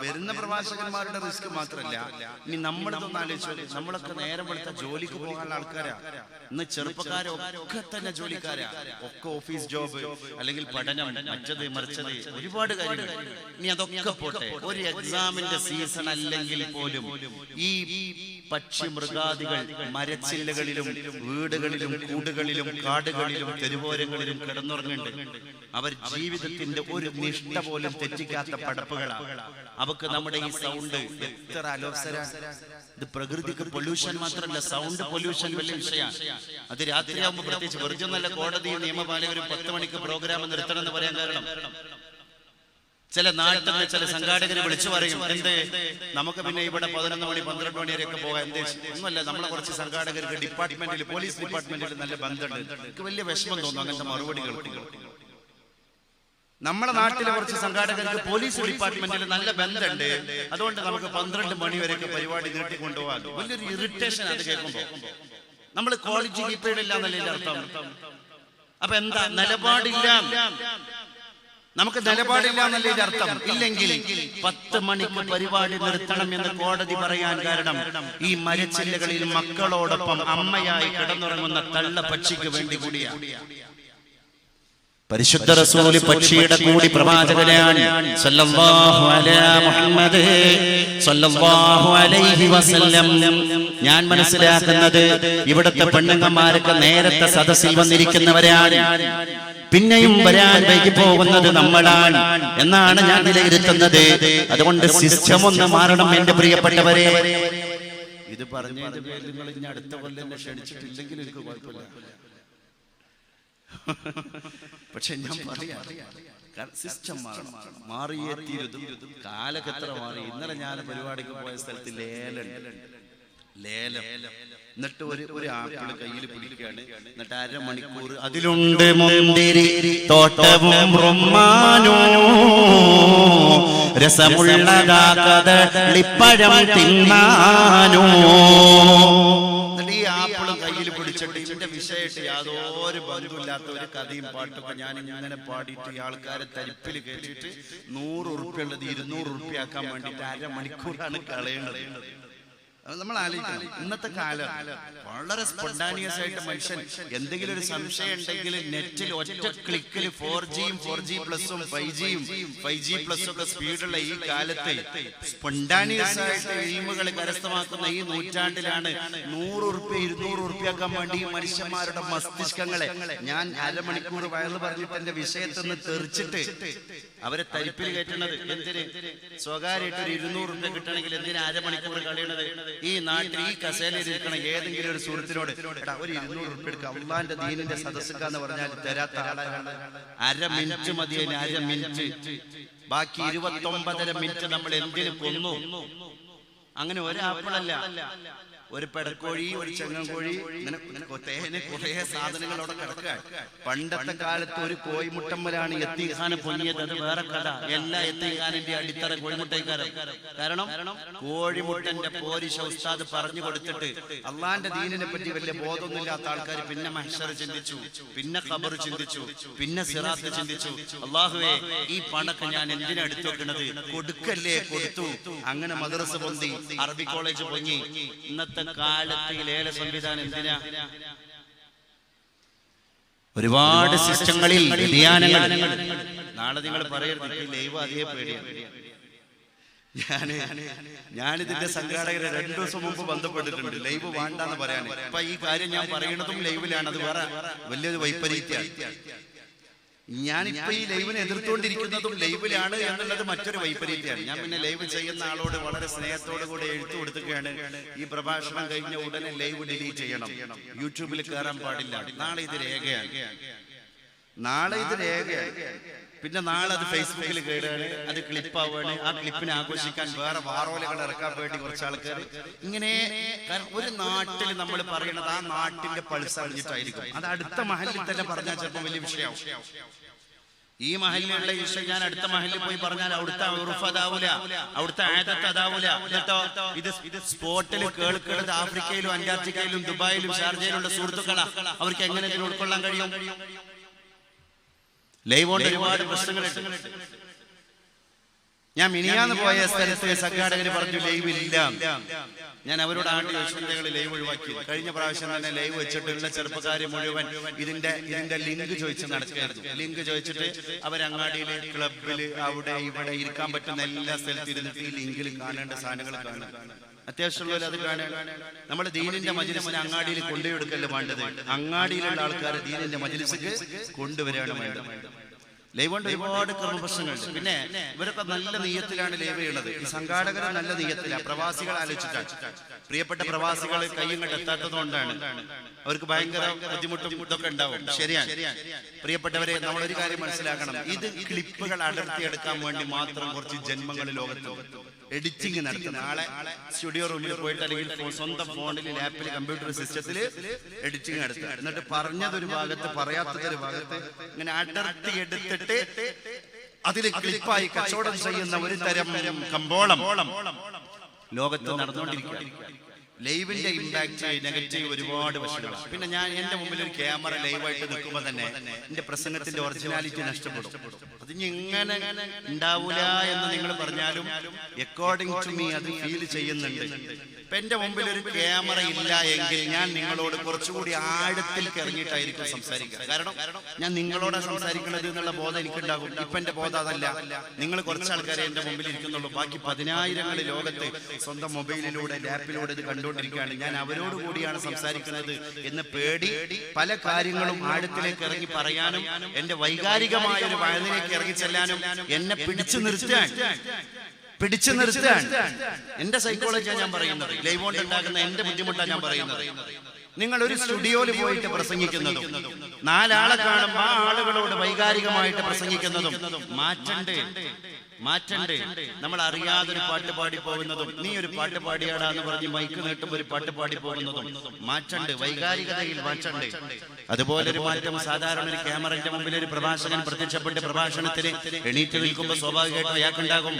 വരുന്ന പ്രഭാഷകന്മാരുടെ റിസ്ക് മാത്രമല്ല, ഇനി നമ്മളിതൊന്നും ആലോചിച്ചു. നമ്മളൊക്കെ നേരം വെളുത്ത ജോലിക്ക് പോകാനുള്ള ആൾക്കാരാ. ഇന്ന് ചെറുപ്പക്കാരൊക്കെ തന്നെ ജോലിക്കാരാ. ഒക്കെ ഓഫീസ് ജോബ്, അല്ലെങ്കിൽ പഠനം, മറ്റത് മറിച്ചത്, ഒരുപാട് കാര്യങ്ങൾ. ഇനി അതൊക്കെ പോട്ടെ, ഒരു എക്സാമിന്റെ സീസൺ അല്ലെങ്കിൽ പോലും ഈ പക്ഷി മൃഗാദികൾ മരച്ചില്ലകളിലും വീടുകളിലും കൂടുകളിലും കാടുകളിലും തെരുവോരങ്ങളിലും കിടന്നുറങ്ങുന്നുണ്ട്. അവർ ജീവിതത്തിന്റെ ഒരു നിഷ്ഠ പോലും തെറ്റിക്കാത്ത പടപ്പുകളാണ്. അവക്ക് നമ്മുടെ ഈ സൗണ്ട് എത്ര അലോസരാണ്. ഇത് പ്രകൃതിക്ക് പൊല്യൂഷൻ മാത്രമല്ല, സൗണ്ട് പൊല്യൂഷൻ വലിയ വിഷയമാണ്. അത് രാത്രിയാകുമ്പോൾ പ്രത്യേകിച്ച് വെറുതെ നല്ല കോടതി നിയമപാലകരും 10 മണിക്ക് പ്രോഗ്രാം നിർത്തണം എന്ന് പറയാൻ കാരണം, ചില നാട്ടിലെ ചില സംഘാടകർ വിളിച്ചു പറയും, എന്ത് നമുക്ക് പിന്നെ ഇവിടെ 11 മണി 12 മണി വരെയൊക്കെ പോകാൻ ഒന്നുമല്ല. നമ്മളെ കുറച്ച് സംഘാടകർക്ക് ഡിപ്പാർട്ട്മെന്റിൽ, പോലീസ് ഡിപ്പാർട്ട്മെന്റിൽ നല്ല ബന്ധമുണ്ട്. എനിക്ക് വലിയ വിഷമം തോന്നുന്നു അങ്ങനത്തെ മറുപടികൾ. നമ്മുടെ നാട്ടിലെ കുറച്ച് സംഘാടകർക്ക് പോലീസ് ഡിപ്പാർട്ട്മെന്റിൽ നല്ല ബന്ധമുണ്ട്, അതുകൊണ്ട് നമുക്ക് 12 മണി വരെയൊക്കെ പരിപാടി നീട്ടിക്കൊണ്ടുപോകാൻ വലിയൊരു ഇറിറ്റേഷൻ അത് കേൾക്കുമ്പോൾ. നമ്മൾ ക്വാളിറ്റി കീപ്പ് ചെയ്തില്ല എന്നല്ലേ അർത്ഥം. അപ്പൊ എന്താ നിലപാടില്ല, നമുക്ക് നിലപാടില്ല എന്നല്ലേ അർത്ഥം. ഇല്ലെങ്കിൽ 10 മണിക്ക് പരിപാടി നിർത്തണം എന്ന് കോടതി പറയാൻ കാരണം ഈ മരച്ചില്ലകളിൽ മക്കളോടൊപ്പം അമ്മയായി കിടന്നുറങ്ങുന്ന തള്ള പക്ഷിക്ക് വേണ്ടി കൂടിയാണ്. പരിശുദ്ധ റസൂൽ പക്ഷിയുടെ കൂടി പ്രവാചകനാണ് സല്ലല്ലാഹു അലാ മുഹമ്മദ് സല്ലല്ലാഹു അലൈഹി വസല്ലം. ഞാൻ മനസ്സിലാക്കുന്നത് ഇവിടുത്തെ പെണ്ണുങ്ങന്മാരൊക്കെ നേരത്തെ സദസ്സിൽ വന്നിരിക്കുന്നവരാണ്, പിന്നെയും വരാൻ വൈകി പോകുന്നത് നമ്മളാണ് എന്നാണ് ഞാൻ വിലയിരുത്തുന്നത്. അതുകൊണ്ട് സിസ്റ്റം ഒന്ന് മാറണം എന്റെ പ്രിയപ്പെട്ടവരെ. ഇത് പറഞ്ഞതിന്റെ പേരിൽ നിങ്ങൾ ഇനി അടുത്ത കൊല്ലം ക്ഷണിച്ചിട്ടില്ലെങ്കിൽ എനിക്ക് കുഴപ്പമില്ല. പക്ഷെ ഞാൻ പറയാം, സിസ്റ്റം മാറിയേ തീരുതും. കാലൊക്കെ എത്ര മാറി. ഇന്നലെ ഞാൻ പരിപാടിക്ക് പോയ സ്ഥലത്ത് ലേലം, എന്നിട്ട് ഒരു ആപ്പിള് കയ്യിൽ പിടിക്കുകയാണ്. എന്നിട്ട് 1/2 മണിക്കൂർ അതിലുണ്ട് മുന്തിരി തോട്ടവും റുമ്മാനോ രസമുള്ളതാക്കതളിപ്പഴം തിന്നാനോ. ഈ ആപ്പിള് കയ്യിൽ പിടിച്ചിട്ട് ഇതിന്റെ വിഷയമായിട്ട് യാതൊരു ബന്ധമില്ലാത്ത ഒരു കഥയും പാട്ടൊക്കെ ഞാൻ ഇങ്ങനെ പാടിയിട്ട് ഈ ആൾക്കാരെ തരിപ്പിൽ കയറ്റിയിട്ട് 100 ഉറുപ്പ്യ ഉള്ളത് 200 ഉറുപ്പ്യ ആക്കാൻ വേണ്ടിയിട്ട് 1/2 മണിക്കൂറാണ് കളയേണ്ടത്. നമ്മൾ ആലോചിക്കണം, ഇന്നത്തെ കാലം വളരെ സ്പോണ്ടാനിയസ് ആയിട്ട് മനുഷ്യൻ എന്തെങ്കിലും ഒരു സംശയം ഉണ്ടെങ്കിൽ നെറ്റിൽ ഒറ്റ ക്ലിക്കിൽ 4Gയും 4G+ഉം 5Gയും 5G+ ഒക്കെ സ്പീഡുള്ള ഈ കാലത്ത് സ്പോണ്ടാനിയസ് ആയിട്ട് ഇൽമുകൾ കരസ്ഥമാക്കുന്ന ഈ നൂറ്റാണ്ടിലാണ് 100 ഉറുപ്പ്യ 200 ഉറുപ്പ്യാക്കാൻ വേണ്ടി മനുഷ്യന്മാരുടെ മസ്തിഷ്കങ്ങളെ ഞാൻ 1/2 മണിക്കൂർ വയറ് പറഞ്ഞിട്ട് എന്റെ വിഷയത്തിൽ നിന്ന് തെറിച്ചിട്ട് അവരെ തരിപ്പിൽ കയറ്റുന്നത്. എന്തിന്? സ്വകാര്യമായിട്ട് ഒരു 200 ഉറുപ്പ്യ കിട്ടണമെങ്കിൽ എന്തിനാ 1/2 മണിക്കൂർ കളയണത്? ഈ നാട്ടിൽ ഈ കസേലയിൽ ഇരിക്കണ ഏതെങ്കിലും ഒരു സുഹൃത്തിനോട് എടാ ഒരു 200 ഉറുപ്പ്യ എടുക്കുക, അള്ളാന്റെ ദീനിന്റെ സദസ്സെന്ന് പറഞ്ഞാൽ തരാത്ത ആളാണ്. 1/2 മിനിറ്റ് മതി, 1/2 മിനിറ്റ്. ബാക്കി 29.5 മിനിറ്റ് നമ്മൾ എന്തിനു കൊന്നു? അങ്ങനെ ഒരാപ്പിളല്ല, ഒരു പെടക്കോഴി, ഒരു ചെങ്ങൻകോഴി, ഇങ്ങനെ കുറെ സാധനങ്ങൾ അവിടെ കിടക്കുക. പണ്ടത്തെ കാലത്ത് ഒരു കോഴിമുട്ടമ്മലാണ് യത്തീഖാനെ പൊങ്ങിയത്. അത് വേറെ കഥ. എല്ലാ യത്തീഖാനിന്റെ അടിത്തറ കോഴിമുട്ടൈക്കാരൻ. കാരണം കോഴിമുട്ടന്റെ പോരിശ ഉസ്താദ് പറഞ്ഞു കൊടുത്തിട്ട് അള്ളാന്റെ ദീനിനെ പറ്റി വലിയ ബോധമൊന്നുമില്ലാത്ത ആൾക്കാർ പിന്നെ മഹ്ശർ ചിന്തിച്ചു, പിന്നെ ഖബർ ചിന്തിച്ചു, പിന്നെ സിറാത്ത് ചിന്തിച്ചു. അള്ളാഹുവേ, ഈ പണക്ക് ഞാൻ എന്തിനാ എടുത്തു വെക്കണത്? കൊടുക്കല്ലേ, കൊടുത്തു. അങ്ങനെ മദ്രസ പൊന്തി, അറബി കോളേജ് പൊങ്ങി. ഇന്നത്തെ കാലത്ത് ലേല സംവിധാനം എന്തിനാ? ഒരുപാട് സിസ്റ്റങ്ങളിൽ വ്യതിയാനങ്ങൾ. നാളെ നിങ്ങൾ പറയരുത് ലൈവ് അതേ പേടിയാണ്. ഞാനിതിന്റെ സംഘാടകരെ 2 ദിവസം മുമ്പ് ബന്ധപ്പെട്ടിട്ടുണ്ട് ലൈവ് വേണ്ടെന്ന് പറയാൻ. അപ്പൊ ഈ കാര്യം ഞാൻ പറയുന്നതും ലൈവിലാണ്. അത് വേറെ വലിയൊരു വൈപരീത്യമാണ്. ഞാനിപ്പോ ഈ ലൈവിനെ എതിർത്തുകൊണ്ടിരിക്കുന്നതും ലൈവിലാണ് എന്നുള്ളത് മറ്റൊരു വൈപരീത്യമാണ്. ഞാൻ പിന്നെ ലൈവ് ചെയ്യുന്ന ആളോട് വളരെ സ്നേഹത്തോടു കൂടെ എഴുത്തു കൊടുക്കുകയാണ്, ഈ പ്രഭാഷണം കഴിഞ്ഞ ഉടനെ ലൈവ് ഡിലീറ്റ് ചെയ്യണം, യൂട്യൂബിൽ കയറാൻ പാടില്ല. നാളെ ഇത് രേഖയാണ്. പിന്നെ നാളെ അത് ഫേസ്ബുക്കിൽ കയറുകയാണ്, അത് ക്ലിപ്പാവുകയാണ്. ആ ക്ലിപ്പിനെ ആഘോഷിക്കാൻ വേറെ വാറോലകൾ ഇറക്കാൻ വേണ്ടി കുറച്ച് ആൾക്കാർ ഇങ്ങനെ. ഒരു നാട്ടിൽ നമ്മൾ പറയുന്നത് ആ നാട്ടിന്റെ പൾസ് അറിഞ്ഞിട്ടായിരിക്കും. അത് അടുത്ത മഹലിൽ തന്നെ പറഞ്ഞാൽ ചിലപ്പോൾ വലിയ വിഷയമാവും. ഈ മഹലിലുള്ള ഇഷ ഞാൻ അടുത്ത മഹലിൽ പോയി പറഞ്ഞാൽ അവിടുത്തെ ഉറുഫ് അതാവൂല, അവിടുത്തെ ആദത്ത് അതാവൂല. എന്നിട്ടോ ഇത് സ്പോട്ടിൽ കേൾക്കുന്നത് ആഫ്രിക്കയിലും അന്റാർട്ടിക്കയിലും ദുബായിലും ഷാർജയിലുള്ള സുഹൃത്തുക്കളാ. അവർക്ക് എങ്ങനെ ഇതിന് ഉൾക്കൊള്ളാൻ കഴിയും? ലൈവ് കൊണ്ട് ഒരുപാട് പ്രശ്നങ്ങളുണ്ട്. ഞാൻ മിനിയാന്ന് പോയ സ്ഥലത്ത് സംഘാടകർ പറഞ്ഞു ലൈവ് ഇല്ല. ഞാൻ അവരോട് ആണ്ട് ചോദിച്ചു, ലൈവ് ഒഴിവാക്കി. കഴിഞ്ഞ പ്രാവശ്യം തന്നെ ലൈവ് വെച്ചിട്ടുള്ള ചെറുപ്പക്കാർ മുഴുവൻ ഇതിന്റെ ലിങ്ക് ചോദിച്ച് നടക്കുകയായിരുന്നു. ലിങ്ക് ചോദിച്ചിട്ട് അവരങ്ങാടിയിലെ ക്ലബില് അവിടെ ഇവിടെ ഇരിക്കാൻ പറ്റുന്ന എല്ലാ സ്ഥലത്തും ഇരുന്നിട്ട് ഈ ലിങ്കിൽ കാണേണ്ട സാധനങ്ങൾ കാണാൻ അത്യാവശ്യമുള്ള അത് കാണാൻ. നമ്മുടെ ദീനിന്റെ മജ്‌ലിസിനെ അങ്ങാടിയിൽ കൊണ്ടുപോയെടുക്കല്ലേ വേണ്ടത്. അങ്ങാടിയിലുള്ള ആൾക്കാർ ദീനിന്റെ മജ്‌ലിസിക്ക് കൊണ്ടുവരികയാണ് വേണ്ടത്. ലൈവ് കൊണ്ട് ഒരുപാട് ക്രമപ്രശ്നങ്ങളുണ്ട്. പിന്നെ ഇവരൊക്കെ നല്ല നീയത്തിലാണ് ലൈവ് ചെയ്യുന്നത്. ഈ സംഘാടകർ നല്ല നീയത്തിലാണ്. പ്രവാസികൾ ആലോചിച്ചിട്ടാണ്. പ്രിയപ്പെട്ട പ്രവാസികൾ കയ്യും കെട്ടാത്തത് കൊണ്ടാണ് അവർക്ക് ഭയങ്കര ബുദ്ധിമുട്ടും ഇതൊക്കെ ഉണ്ടാവും. ശരിയാണ്. പ്രിയപ്പെട്ടവരെ, നമ്മളൊരു കാര്യം മനസ്സിലാക്കണം. ഇത് ക്ലിപ്പുകൾ അടർത്തിയെടുക്കാൻ വേണ്ടി മാത്രം കുറച്ച് ജന്മങ്ങൾ ലോകത്ത് എഡിറ്റിംഗ് നടത്തുന്ന ആളെ സ്റ്റുഡിയോ റൂമിൽ പോയിട്ട് അല്ലെങ്കിൽ സ്വന്തം ഫോണിൽ ലാപ്പിൽ കമ്പ്യൂട്ടർ സിസ്റ്റത്തിൽ എഡിറ്റിംഗ് നടത്തുക. എന്നിട്ട് പറഞ്ഞതൊരു ഭാഗത്ത് പറയാത്തതൊരു ഭാഗത്ത് ഇങ്ങനെ അടർത്തി എടുത്തിട്ട് അതിൽ ക്ലിപ്പായി കച്ചവടം ചെയ്യുന്ന ഒരു തരം കമ്പോളം ലോകത്ത് നടന്നുകൊണ്ടിരിക്കുക. ലൈവിന്റെ ഇമ്പാക്ട് നെഗറ്റീവ് ഒരുപാട് വശങ്ങളാണ്. പിന്നെ ഞാൻ എന്റെ മുമ്പിൽ ഒരു ക്യാമറ ലൈവായിട്ട് നിൽക്കുമ്പോൾ തന്നെ എന്റെ പ്രസംഗത്തിന്റെ ഒറിജിനാലിറ്റി നഷ്ടപ്പെടും. അത് ഇങ്ങനെ ഉണ്ടാവൂല എന്ന് നിങ്ങൾ പറഞ്ഞാലും അക്കോർഡിംഗ് ടു മീ അത് ഫീൽ ചെയ്യുന്നുണ്ട്. ഇപ്പൊ എന്റെ മുമ്പിൽ ഒരു ക്യാമറ ഇല്ല എങ്കിൽ ഞാൻ നിങ്ങളോട് കുറച്ചുകൂടി ആഴത്തിൽ ഇറങ്ങിയിട്ടായിരിക്കും സംസാരിക്കുക. കാരണം ഞാൻ നിങ്ങളോട് സംസാരിക്കുന്നത് എന്നുള്ള ബോധം എനിക്കുണ്ടാകും. ഇപ്പൊ എന്റെ ബോധം അതല്ല. നിങ്ങൾ കുറച്ച് ആൾക്കാരെ എന്റെ മുമ്പിൽ ഇരിക്കുന്നുള്ളൂ. ബാക്കി 10,000 ലോകത്ത് സ്വന്തം മൊബൈലിലൂടെ ലാപ്പിലൂടെ ഇത് കണ്ടുകൊണ്ടിരിക്കുകയാണ്. ഞാൻ അവരോട് കൂടിയാണ് സംസാരിക്കുന്നത് എന്ന് പേടി പല കാര്യങ്ങളും ആഴത്തിലേക്ക് ഇറങ്ങി പറയാനും എന്റെ വൈകാരികമായ ഒരു വയലിലേക്ക് ഇറങ്ങി ചെല്ലാനും എന്നെ പിടിച്ചു നിർത്താൻ എന്റെ സൈക്കോളജിയാണ് ഞാൻ പറയുന്നത്. ലൈവ് കൊണ്ട് ഉണ്ടാകുന്ന എന്റെ ബുദ്ധിമുട്ടാണ് ഞാൻ പറയുന്നത്. നിങ്ങൾ ഒരു സ്റ്റുഡിയോയിൽ പോയിട്ട് പ്രസംഗിക്കുന്നതും 4 ആളെ കാണുമ്പോൾ ആ ആളുകളോട് വൈകാരികമായിട്ട് പ്രസംഗിക്കുന്നതും മാറ്റണ്ടേ? നമ്മൾ അറിയാതൊരു പാട്ട് പാടി പോകുന്നതും നീ ഒരു പാട്ട് പാടിയാടാന്ന് പറഞ്ഞ് മൈക്ക് നീട്ടുമ്പോൾ ഒരു പാട്ട് പാടി പോകുന്നതും മാറ്റണ്ട്. വൈകാരികതയിൽ മാറ്റണ്ട്. അതുപോലെ ഒരു മാറ്റം സാധാരണ ഒരു ക്യാമറയുടെ മുമ്പിൽ ഒരു പ്രഭാഷകൻ പ്രത്യക്ഷപ്പെട്ട് പ്രഭാഷണത്തിന് എണീറ്റ് നിൽക്കുമ്പോൾ സ്വാഭാവികമായിട്ടും അയാൾക്കുണ്ടാകും.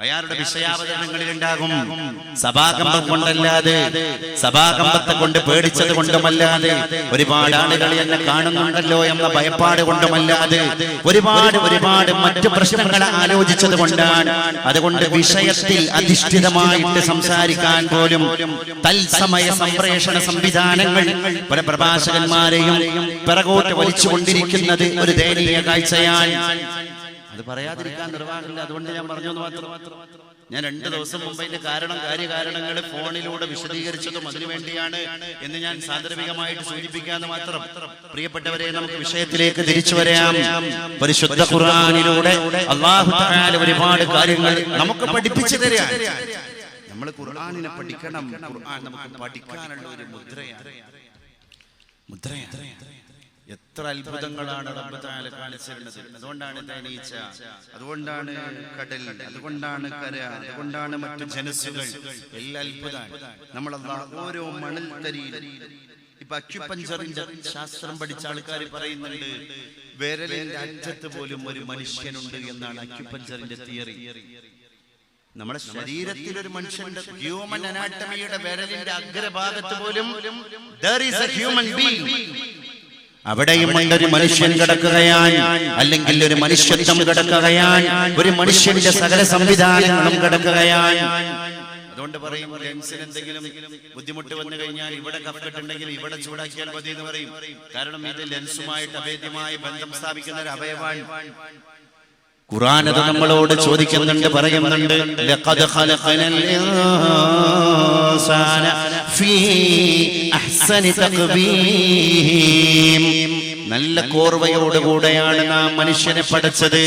അയാളുടെ വിഷയാവതരണങ്ങളിൽ ഉണ്ടാകും. സഭാകമ്പം കൊണ്ടല്ലാതെ, സഭാകമ്പത്തെ കൊണ്ട് പേടിച്ചത് കൊണ്ടുമല്ലാതെ, ഒരുപാട് ആളുകൾ എന്നെ കാണുന്നുണ്ടല്ലോ എന്ന ഭയപ്പാട് കൊണ്ടുമല്ലാതെ, ഒരുപാട് മറ്റു പ്രശ്നങ്ങളെ ആലോചിച്ചത് കൊണ്ടാണ്. അതുകൊണ്ട് വിഷയത്തിൽ അധിഷ്ഠിതമായിട്ട് സംസാരിക്കാൻ പോലും തത്സമയ സംപ്രേഷണ സംവിധാനങ്ങൾ പല പ്രഭാഷകന്മാരെയും പിറകോട്ട് വലിച്ചുകൊണ്ടിരിക്കുന്നത് ഒരു ദയനീയ കാഴ്ചയാണ്. അത് പറയാതിരിക്കാൻ നിർവാഹമില്ല. അതുകൊണ്ട് ഞാൻ പറഞ്ഞു മാത്രം. ഞാൻ 2 ദിവസം മുമ്പ് അതിന്റെ കാര്യകാരണങ്ങൾ ഫോണിലൂടെ വിശദീകരിച്ചതും അതിനുവേണ്ടിയാണ് എന്ന് ഞാൻ സാന്ദർഭികമായിട്ട് സൂചിപ്പിക്കാന്ന് മാത്രം. പ്രിയപ്പെട്ടവരെ, നമുക്ക് വിഷയത്തിലേക്ക് തിരിച്ചു വരാം. പരിശുദ്ധ ഖുർആനിലൂടെ അല്ലാഹു തആല ഒരുപാട് കാര്യങ്ങൾ നമുക്ക് പഠിപ്പിച്ചു തരാം. നമ്മൾ ഖുർആനിനെ പഠിക്കണം. ഖുർആൻ നമുക്ക് പഠിക്കാനുള്ള ഒരു മുദ്രയാണ്. എത്ര അത്ഭുതങ്ങളാണ് റബ്ബ് തആല കാണിച്ചിരുന്നത്. അതുകൊണ്ടാണ് തേനീച്ച, അതുകൊണ്ടാണ് കടൽ, അതുകൊണ്ടാണ് കര, അതുകൊണ്ടാണ് മറ്റു ജനസുകൾ. എല്ലാ അത്ഭുതമാണ്. നമ്മൾ ഓരോ മണൽത്തരിയിൽ ഇപ്പൊ അക്യുപഞ്ചറിന്റെ ശാസ്ത്രം പഠിച്ച ആൾക്കാർ പറയുന്നുണ്ട് വിരലിന്റെ അറ്റത്ത് പോലും ഒരു മനുഷ്യനുണ്ട് എന്നാണ് അക്യുപഞ്ചറിന്റെ തിയറി. നമ്മുടെ ശരീരത്തിൽ ഒരു മനുഷ്യന്റെ ഹ്യൂമൻ അനാട്ടമിയുടെ വിരലിന്റെ അഗ്രഭാഗത്ത് പോലും there is a human being. അവിടെയും ഒരു മനുഷ്യൻ കിടക്കുകയാണ്, അല്ലെങ്കിൽ ഒരു മനുഷ്യത്വം കിടക്കുകയാണ്, ഒരു മനുഷ്യന്റെ സകല സംവിധാനങ്ങളും കിടക്കുകയാണ്. അതുകൊണ്ട് പറയും ലെൻസിന് എന്തെങ്കിലും ബുദ്ധിമുട്ട് വന്നു കഴിഞ്ഞാൽ ഇവിടെ കഫക്കെട്ടുണ്ടെങ്കിൽ ഇവിടെ ചൂടാക്കിയാൽ മതി എന്ന് പറയും. കാരണം ഇത് ലെൻസുമായിട്ട് അഭേദ്യമായ ബന്ധം സ്ഥാപിക്കുന്ന ഒരു അവയവമാണ്. ഖുർആൻ അത് നമ്മളോട് ചോദിക്കുന്നുണ്ട്, പറയുന്നുണ്ട്, ലഖദ് ഖലഖനൽ ഇൻസാന ഫീ അഹ്സനി തഖ്വീം. നല്ല കോർവയോടുകൂടെയാണ് നാം മനുഷ്യനെ പഠിച്ചത്.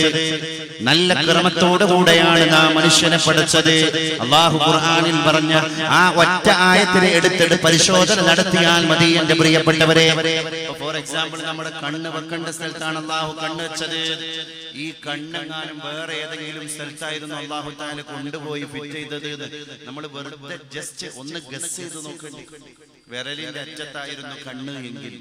നല്ല ക്രമത്തോടുകൂടെയാണ് നാം മനുഷ്യനെ പഠിച്ചത്. അല്ലാഹു ഖുർആനിൽ പറഞ്ഞ ആ ഒറ്റ ആയത്തിനെ എടുത്തിട്ട് പരിശോധന നടത്തിയാൽ മതി എന്റെ പ്രിയപ്പെട്ടവരെ. ഫോർ എക്സാമ്പിൾ, നമ്മുടെ കണ്ണ് വെക്കേണ്ട സ്ഥലത്താണ് അല്ലാഹു കണ്ണ് വെച്ചത്. ഈ കണ്ണെങ്ങാനും വേറെ ഏതെങ്കിലും സ്ഥലത്തായിരുന്നു അല്ലാഹു തആല കൊണ്ടുപോയി ഫിറ്റ് ചെയ്തത്, നമ്മൾ വെറുതെ ജസ്റ്റ് ഒന്ന് ഗസ് ചെയ്ത് നോക്കേണ്ടി. വിരലിന്റെ അറ്റത്തായിരുന്നു കണ്ണ് എങ്കിൽ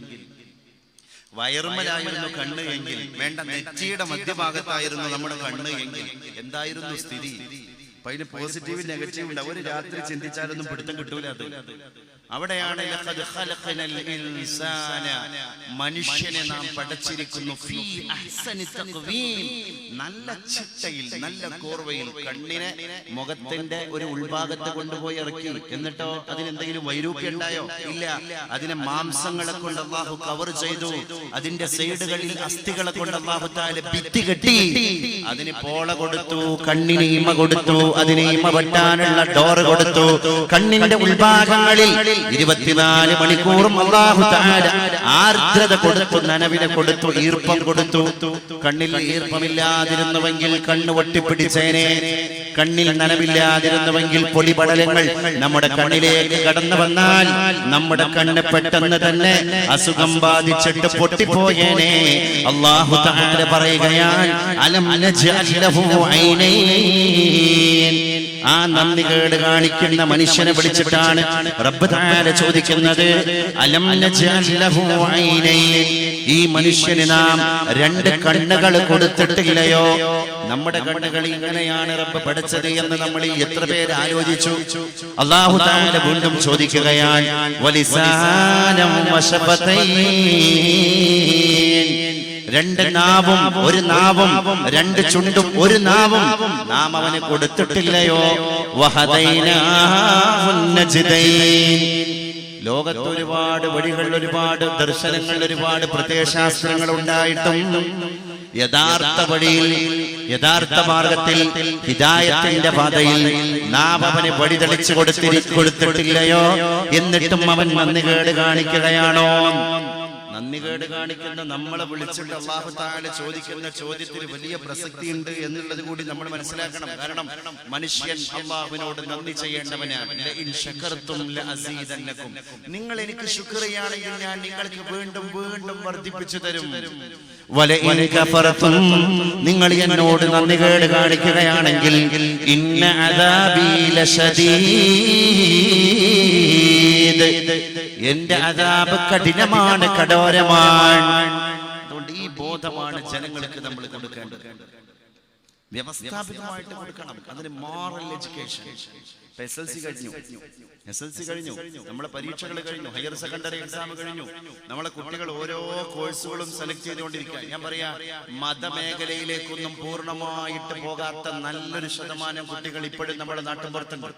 വയറുമ്മലായിരുന്നു കണ്ണ് എങ്കിൽ, വേണ്ട നെറ്റിയുടെ മധ്യഭാഗത്തായിരുന്നു നമ്മുടെ കണ്ണ് എങ്കിൽ എന്തായിരുന്നു സ്ഥിതി? അപ്പൊ അതിന് പോസിറ്റീവ് നെഗറ്റീവ് ഉണ്ട്. ഒരു രാത്രി ചിന്തിച്ചാലൊന്നും പിടുത്തം കിട്ടൂല. അത് അവിടെയാണ് മനുഷ്യനെ നാം പടച്ചിരിക്കുന്നു നല്ല ചിട്ടയിൽ, നല്ല കോർവയിൽ. കണ്ണിനെ മുഖത്തിന്റെ ഒരു ഉൾഭാഗത്ത് കൊണ്ടുപോയി ഇറക്കി, എന്നിട്ടോ അതിനെന്തെങ്കിലും വൈരൂപ്യം ഉണ്ടായോ? ഇല്ല. അതിനെ മാംസങ്ങളെ കൊണ്ട് അല്ലാഹു കവർ ചെയ്തു. അതിന്റെ സൈഡുകളിൽ അസ്ഥികളെ കൊണ്ട് അല്ലാഹു തആല ഭിത്തി കെട്ടി. അതിന് പോള കൊടുത്തു, കണ്ണിന് ഇമ കൊടുത്തു, അതിന് ഇമ വെട്ടാനുള്ള ഡോറ് കൊടുത്തു. കണ്ണിന്റെ ഉൾഭാഗങ്ങളിൽ 24 മണിക്കൂറും അല്ലാഹു തആല ആർദ്രത കൊടുത്തു, നനവിനെ കൊടുത്തു, ഈർപ്പം കൊടുത്തു. കണ്ണിൽ ഈർപ്പമില്ലാതിരുന്നുവെങ്കിൽ കണ്ണ് ഒട്ടിപ്പിടിച്ചേനെ. കണ്ണിൽ നനവില്ലാതിരുന്നുവെങ്കിൽ പൊടിപടലങ്ങൾ നമ്മുടെ കണ്ണിലേക്ക് കടന്നു വന്നാൽ നമ്മുടെ കണ്ണ് പെട്ടെന്ന് തന്നെ അസുഖം ബാധിച്ചിട്ട് പൊട്ടിപ്പോയേനെ. അല്ലാഹു തആല പറയുകയാണ്, അലം നജ്അൽ ലഹു ഐനൈൻ. ആ നന്ദികേട് കാണിക്കുന്ന മനുഷ്യനെ വിളിച്ചിട്ടാണ് റബ്ബ് തആല ചോദിക്കുന്നത്, അലം നജ്അൽ ലഹു ഐനൈൻ. ഈ മനുഷ്യന് നാം 2 കണ്ണുകൾ കൊടുത്തിട്ടില്ലയോ? നമ്മുടെ കണ്ണുകൾ ഇങ്ങനെയാണ് റബ്ബ് പഠിച്ചത് എന്ന് നമ്മൾ എത്ര പേര് ആലോചിച്ചു? അല്ലാഹു തആല വീണ്ടും ചോദിക്കുകയാണ്, വലിസാനം വശഫതൈൻ. 2 നാവും, ഒരു നാവും, 2 ചുണ്ടും, ഒരു നാവും നാം അവന് കൊടുത്തിട്ടില്ലയോ? വഹദൈനാഹുൻ നജ്ദൈൻ. ലോകത്ത് ഒരുപാട് വഴികൾ, ഒരുപാട് ദർശനങ്ങൾ, ഒരുപാട് പ്രത്യയശാസ്ത്രങ്ങൾ ഉണ്ടായിട്ടും യഥാർത്ഥ വഴിയിൽ, യഥാർത്ഥ മാർഗത്തിൽ, ഹിദായത്തിന്റെ പാതയിൽ നാം അവന് വഴി തെളിച്ചു കൊടുത്തിട്ടില്ലയോ? എന്നിട്ടും അവൻ നന്ദികേട് കാണിക്കുകയാണോ? നന്ദികേട് കാണിക്കുന്ന നമ്മളെ വിളിച്ചിട്ട് അല്ലാഹു തആല ചോദിക്കുന്ന ചോദ്യത്തിന് വലിയ പ്രസക്തിയുണ്ട് എന്നുള്ളത് കൂടി നമ്മൾ മനസ്സിലാക്കണം. കാരണം മനുഷ്യൻ അല്ലാഹുവിനോട് നന്ദി ചെയ്യേണ്ടവനാണ്. ലഇൻ ശകർതും ലഅസീദന്നകും. നിങ്ങൾ എനിക്ക് ശുക്ർ ചെയ്യുകയാണെങ്കിൽ ഞാൻ നിങ്ങൾക്ക് വീണ്ടും വീണ്ടും വർദ്ധിപ്പിച്ചു തരും. വലഇൻ കഫറതും, നിങ്ങൾ എന്നോട് നന്ദികേട് കാണിക്കുകയാണെങ്കിൽ ഇന്ന അദാബി ലശദീദ്, എന്റെ അദാബ് കഠിനമാണ്, കഠോരമാണ്. അതുകൊണ്ട് ഈ ബോധമാണ് ജനങ്ങൾക്ക് നമ്മൾ കൊടുക്കേണ്ടത്. വ്യവസ്ഥാപിതമായിട്ട് കൊടുക്കണം. അതിന് മോറൽ എഡ്യൂക്കേഷൻ. SLC കഴിഞ്ഞു, നമ്മളെ പരീക്ഷകൾ കഴിഞ്ഞു, ഹയർ സെക്കൻഡറി എക്സാം കഴിഞ്ഞു. നമ്മളെ കുട്ടികൾ ഓരോ കോഴ്സുകളും സെലക്ട് ചെയ്തുകൊണ്ടിരിക്കുക. ഞാൻ പറയാ, മതമേഖലയിലേക്കൊന്നും പൂർണ്ണമായിട്ട് പോകാത്ത നല്ലൊരു ശതമാനം കുട്ടികൾ ഇപ്പോഴും നമ്മുടെ നാട്ടിൻപുറത്തുണ്ട്.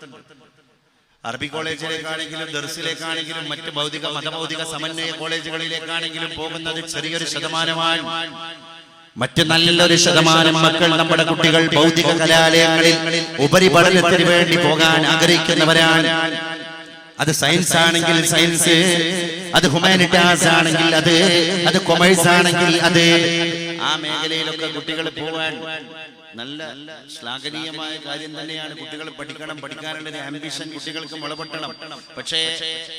അറബി കോളേജിലേക്കാണെങ്കിലും ദർസിലേക്കാണെങ്കിലും മറ്റ് മതഭൗതിക സമന്വയ കോളേജുകളിലേക്കാണെങ്കിലും പോകുന്നത് ചെറിയൊരു ശതമാനമാണ്. മറ്റ് നല്ലൊരു ശതമാനം മക്കൾ, നമ്മുടെ കുട്ടികൾ ഭൗതിക കലാലയങ്ങളിൽ ഉപരിപഠനത്തിന് വേണ്ടി പോകാൻ ആഗ്രഹിക്കുന്നവരാണ്. അത് സയൻസ് ആണെങ്കിൽ സയൻസ്, അത് ഹ്യൂമാനിറ്റീസ് ആണെങ്കിൽ അത് കൊമേഴ്സ് ആണെങ്കിൽ അത്, ആ മേഖലയിലൊക്കെ കുട്ടികൾ പോകാൻ നല്ല ശ്ലാഘനീയമായ കാര്യം തന്നെയാണ്. കുട്ടികൾ പഠിക്കാനുള്ള ആംബിഷൻ കുട്ടികൾക്ക് മുളപൊട്ടണം. പക്ഷേ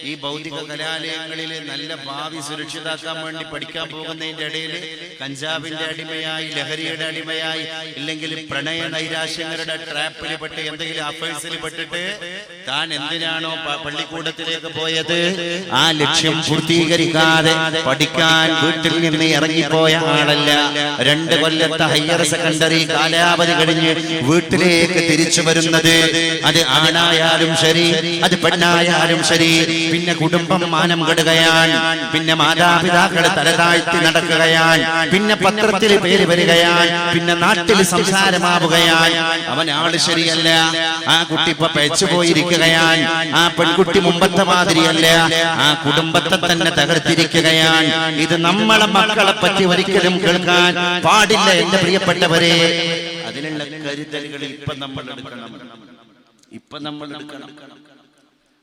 ഈ ഭൗതിക കലാലയങ്ങളിൽ നല്ല ഭാവി സുരക്ഷിതാക്കാൻ വേണ്ടി പഠിക്കാൻ പോകുന്നതിന്റെ ഇടയിൽ കഞ്ചാവിന്റെ അടിമയായി, ലഹരിയുടെ അടിമയായി, ഇല്ലെങ്കിൽ പ്രണയ നൈരാശ്യങ്ങളുടെ ട്രാപ്പിൽ പെട്ട്, എന്തെങ്കിലും അഫേഴ്സിൽ പെട്ടിട്ട് താൻ എന്തിനാണോ പള്ളിക്കൂടത്തിലേക്ക് പോയത് ആ ലക്ഷ്യം പൂർത്തീകരിക്കാതെ പഠിക്കാൻ വീട്ടിൽ നിന്ന് ഇറങ്ങിപ്പോയ ആളല്ല. 2 കൊല്ലത്തെ ഹയർ സെക്കൻഡറി കാലാവധി കഴിഞ്ഞ് വീട്ടിലേക്ക് തിരിച്ചു വരുന്നത്, അത് ആണായാലും ശരി, അത് പെണ്ണായാലും ശരി, പിന്നെ കുടുംബം മാനം കെടുകയാണ്, പിന്നെ മാതാപിതാക്കളെ തലതാഴ്ത്തി നടക്കുകയാണ്, പിന്നെ പത്രത്തിൽ പേര് വരികയാണ്, പിന്നെ നാട്ടിൽ സംസാരമാവുകയാണ്. അവൻ ആള് ശരിയല്ല, ആ കുട്ടി ഇപ്പൊ പെച്ചു പോയിരിക്കുകയാണ്, ആ പെൺകുട്ടി മുമ്പത്തെ മാതിരിയല്ല, ആ കുടുംബത്തെ തന്നെ തകർത്തിരിക്കുകയാണ്. ഇത് നമ്മളെ മക്കളെ പറ്റി ഒരിക്കലും കേൾക്കാൻ പാടില്ല എന്റെ പ്രിയപ്പെട്ടവരെ. അതിനുള്ള കരുതലുകൾ ഇപ്പൊ നമ്മൾ എടുക്കണം.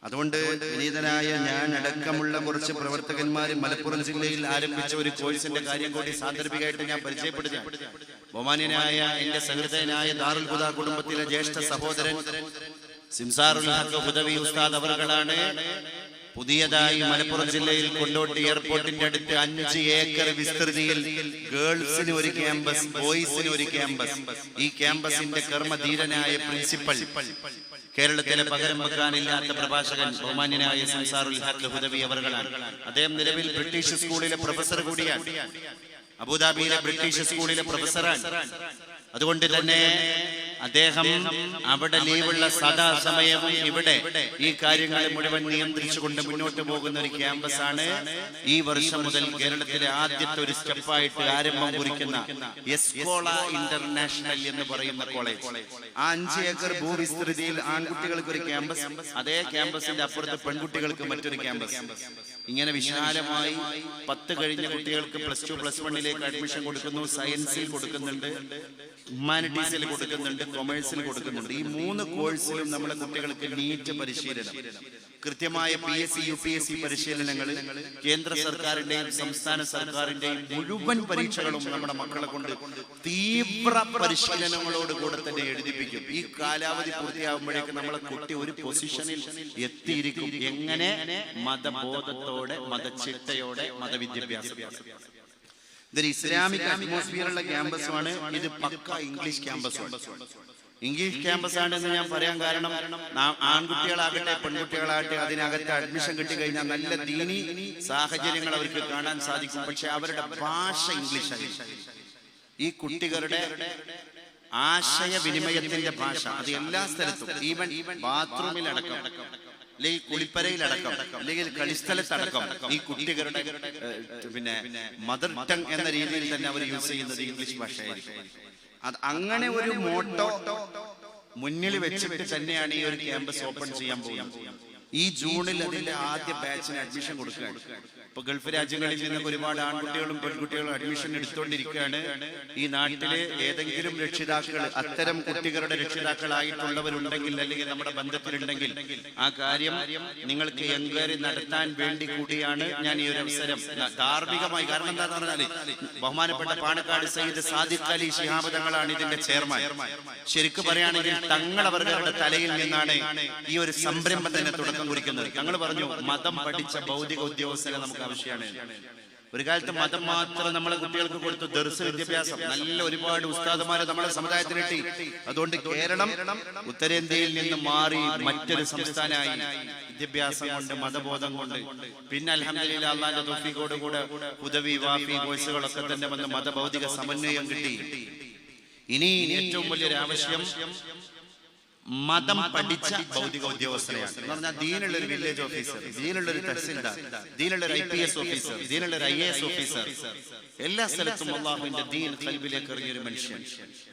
അതുകൊണ്ട് വിനീതനായ ഞാൻ അടക്കമുള്ള കുറച്ച് പ്രവർത്തകന്മാർ മലപ്പുറം ജില്ലയിൽ ആരംഭിച്ച ഒരു കോഴ്സിന്റെ കാര്യം കൂടി സാന്ദർഭികമായിട്ട് ഞാൻ പരിചയപ്പെടുത്താം. ബഹുമാന്യനായ എന്റെ സഹൃദയനായ ദാറുൽ ഹുദ കുടുംബത്തിലെ ജ്യേഷ്ഠ സഹോദരൻ സിംസാറുൽ ഹഖ് ഹുദവി ഉസ്താദ് അവറുകളാണ് പുതിയതായി മലപ്പുറം ജില്ലയിൽ കൊണ്ടോട്ടി എയർപോർട്ടിന്റെ അടുത്ത് 5 ഏക്കർ വിസ്തൃതിയിൽ ഗേൾസിന് ഒരു ക്യാമ്പസ്, ബോയ്സിന് ഒരു ക്യാമ്പസ്. ഈ ക്യാമ്പസിന്റെ കർമ്മധീരനായ പ്രിൻസിപ്പൽ, കേരളത്തിലെ പകരം വെക്കാനില്ലാത്ത പ്രഭാഷകൻ ബഹുമാന്യനായ സംസാറുൽ ഹഖ് ഹുദവി അവർകളാണ്. അദ്ദേഹം നിലവിൽ ബ്രിട്ടീഷ് സ്കൂളിലെ പ്രൊഫസർ കൂടിയാണ്. അബുദാബിയിലെ ബ്രിട്ടീഷ് സ്കൂളിലെ പ്രൊഫസറാണ്. അതുകൊണ്ട് തന്നെ അദ്ദേഹം അവിടെ ലീവുള്ള സദാസമയവും ഇവിടെ ഈ കാര്യങ്ങളെ മുഴുവൻ നിയന്ത്രിച്ചുകൊണ്ട് മുന്നോട്ട് പോകുന്ന ഒരു ക്യാമ്പസ് ആണ് ഈ വർഷം മുതൽ കേരളത്തിലെ ആദ്യത്തെ ഒരു സ്റ്റെപ്പായിട്ട് ആരംഭം കുറിക്കുന്ന എസ്കോള ഇന്റർനാഷണൽ എന്ന് പറയുന്ന കോളേജ്. ആ 5 ഏക്കർ ഭൂവിസ്തൃതിയിൽ ആൺകുട്ടികൾക്ക് ഒരു ക്യാമ്പസ്, അതേ ക്യാമ്പസിന്റെ അപ്പുറത്ത് പെൺകുട്ടികൾക്ക് മറ്റൊരു ക്യാമ്പസ്. ഇങ്ങനെ വിശാലമായി 10 കഴിഞ്ഞ കുട്ടികൾക്ക് +2 +1 അഡ്മിഷൻ കൊടുക്കുന്നു. സയൻസിൽ കൊടുക്കുന്നുണ്ട്, ഹ്യൂമാനിറ്റീസിൽ കൊടുക്കുന്നുണ്ട്, കൊമേഴ്സിൽ കൊടുക്കുന്നുണ്ട്. ഈ 3 കോഴ്സിലും നമ്മുടെ കുട്ടികൾക്ക് നീറ്റ് പരിശീലനം, കൃത്യമായ PSC UPSC പരിശീലനങ്ങൾ, കേന്ദ്ര സർക്കാരിന്റെയും സംസ്ഥാന സർക്കാരിന്റെയും മുഴുവൻ പരീക്ഷകളും നമ്മുടെ മക്കളെ കൊണ്ട് തീവ്ര പരിശീലനങ്ങളോട് കൂടെ തന്നെ എഴുതിപ്പിക്കും. ഈ കാലാവധി പൂർത്തിയാകുമ്പോഴേക്ക് നമ്മളെ കുട്ടി ഒരു പൊസിഷനിൽ എത്തിയിരിക്കും. എങ്ങനെ? മതബോധത്തോടെ, മതചിട്ടയോടെ, മതവിദ്യാഭ്യാസം. ഇതൊരു ഇസ്ലാമിക് അറ്റ്മോസ്ഫിയറുള്ള ക്യാമ്പസുമാണ്. ഇത് പക്ക ഇംഗ്ലീഷ് ക്യാമ്പസാണ്. ഇംഗ്ലീഷ് ക്യാമ്പസ് ആണെന്ന് ഞാൻ പറയാൻ കാരണം, ആൺകുട്ടികളാകട്ടെ പെൺകുട്ടികളാകട്ടെ അതിനകത്ത് അഡ്മിഷൻ കിട്ടിക്കഴിഞ്ഞാൽ നല്ല ദീനി സാഹചര്യങ്ങൾ അവർക്ക് കാണാൻ സാധിക്കും. പക്ഷെ അവരുടെ ഭാഷ ഇംഗ്ലീഷാണ്. ഈ കുട്ടികളുടെ ആശയവിനിമയത്തിന്റെ ഭാഷ അത് എല്ലാ സ്ഥലത്തും, ഈവൻ ബാത്റൂമിലടക്കം, അല്ലെങ്കിൽ കുളിപ്പരയിലടക്കം, അല്ലെങ്കിൽ കളിസ്ഥലത്തടക്കം ഈ കുട്ടികളുടെ മദർ ടങ് എന്ന രീതിയിൽ തന്നെ അവർ യൂസ് ചെയ്യുന്നത് ഇംഗ്ലീഷ് ഭാഷയായിരിക്കും. അത് അങ്ങനെ ഒരു മോട്ടോ മുന്നിൽ വെച്ചിട്ട് തന്നെയാണ് ഈ ഒരു ക്യാമ്പസ് ഓപ്പൺ ചെയ്യാൻ പോകുന്നത്. ഈ ജൂണിൽ അതിന്റെ ആദ്യ ബാച്ചിന് അഡ്മിഷൻ കൊടുക്കുകയാണ്. ഇപ്പൊ ഗൾഫ് രാജ്യങ്ങളിൽ നിന്നൊക്കെ ഒരുപാട് ആൺകുട്ടികളും പെൺകുട്ടികളും അഡ്മിഷൻ എടുത്തുകൊണ്ടിരിക്കുകയാണ്. ഈ നാട്ടിലെ ഏതെങ്കിലും രക്ഷിതാക്കൾ അത്തരം കുട്ടികളുടെ രക്ഷിതാക്കളായിട്ടുള്ളവരുണ്ടെങ്കിൽ, അല്ലെങ്കിൽ നമ്മുടെ ബന്ധത്തിലുണ്ടെങ്കിൽ, ആ കാര്യം നിങ്ങൾക്ക് എൻക്വയറി നടത്താൻ വേണ്ടി കൂടിയാണ് ഞാൻ ഈ ഒരു അവസരം ധാർമ്മികമായി. കാരണം എന്താന്ന് പറഞ്ഞാല് ബഹുമാനപ്പെട്ട പാണക്കാട് സയ്യിദ് സാദിഖ് അലി ശിഹാബ് തങ്ങളാണ് ഇതിന്റെ ചെയർമാൻ. ശരിക്കും പറയുകയാണെങ്കിൽ തങ്ങളവരുടെ തലയിൽ നിന്നാണ് ഈ ഒരു സംരംഭം തന്നെ തുടക്കം കുറിക്കുന്നത്. തങ്ങൾ പറഞ്ഞു, മതം പഠിച്ച ഭൗതിക ഉദ്യോഗസ്ഥരെ നമുക്ക് ആവശ്യമാണ്. ഒരു കാലത്ത് മതം മാത്രം നമ്മളെ കുട്ടികൾക്ക് കൊടുത്തു. ദർസ് വിദ്യാഭ്യാസം നല്ല ഒരുപാട് ഉസ്താദുമാരെ നമ്മുടെ സമുദായത്തിലെത്തി. അതുകൊണ്ട് കേരളം ഉത്തരേന്ത്യയിൽ നിന്ന് മാറി മറ്റൊരു സംസ്ഥാനമായി വിദ്യാഭ്യാസം കൊണ്ട്, മതബോധം കൊണ്ട്. പിന്നെ അൽഹംദുലില്ലാഹ് അല്ലാഹുവിന്റെ തൗഫീഖോട് കൂടെ ഹുദവി വാഫി കോഴ്സുകളൊക്കെ തന്നെ വന്ന് മതഭൗതിക സമന്വയം കിട്ടി. ഇനി ഏറ്റവും വലിയൊരു ആവശ്യം മതം പഠിച്ച ഭൗതിക ഉദ്യോഗസ്ഥരെയാണ്. എന്ന് പറഞ്ഞാൽ ദീനുള്ള ഒരു വില്ലേജ് ഓഫീസർ, ദീനുള്ള ഒരു തഹസിൽദാർ, ദീനുള്ള ഒരു IPS ഓഫീസർ, ദീനുള്ള ഒരു IAS ഓഫീസർ, എല്ലാ സ്ഥലത്തും അള്ളാഹുവിന്റെ ദീൻ ഖൽബിലേക്ക് എറിഞ്ഞൊരു മനുഷ്യൻ,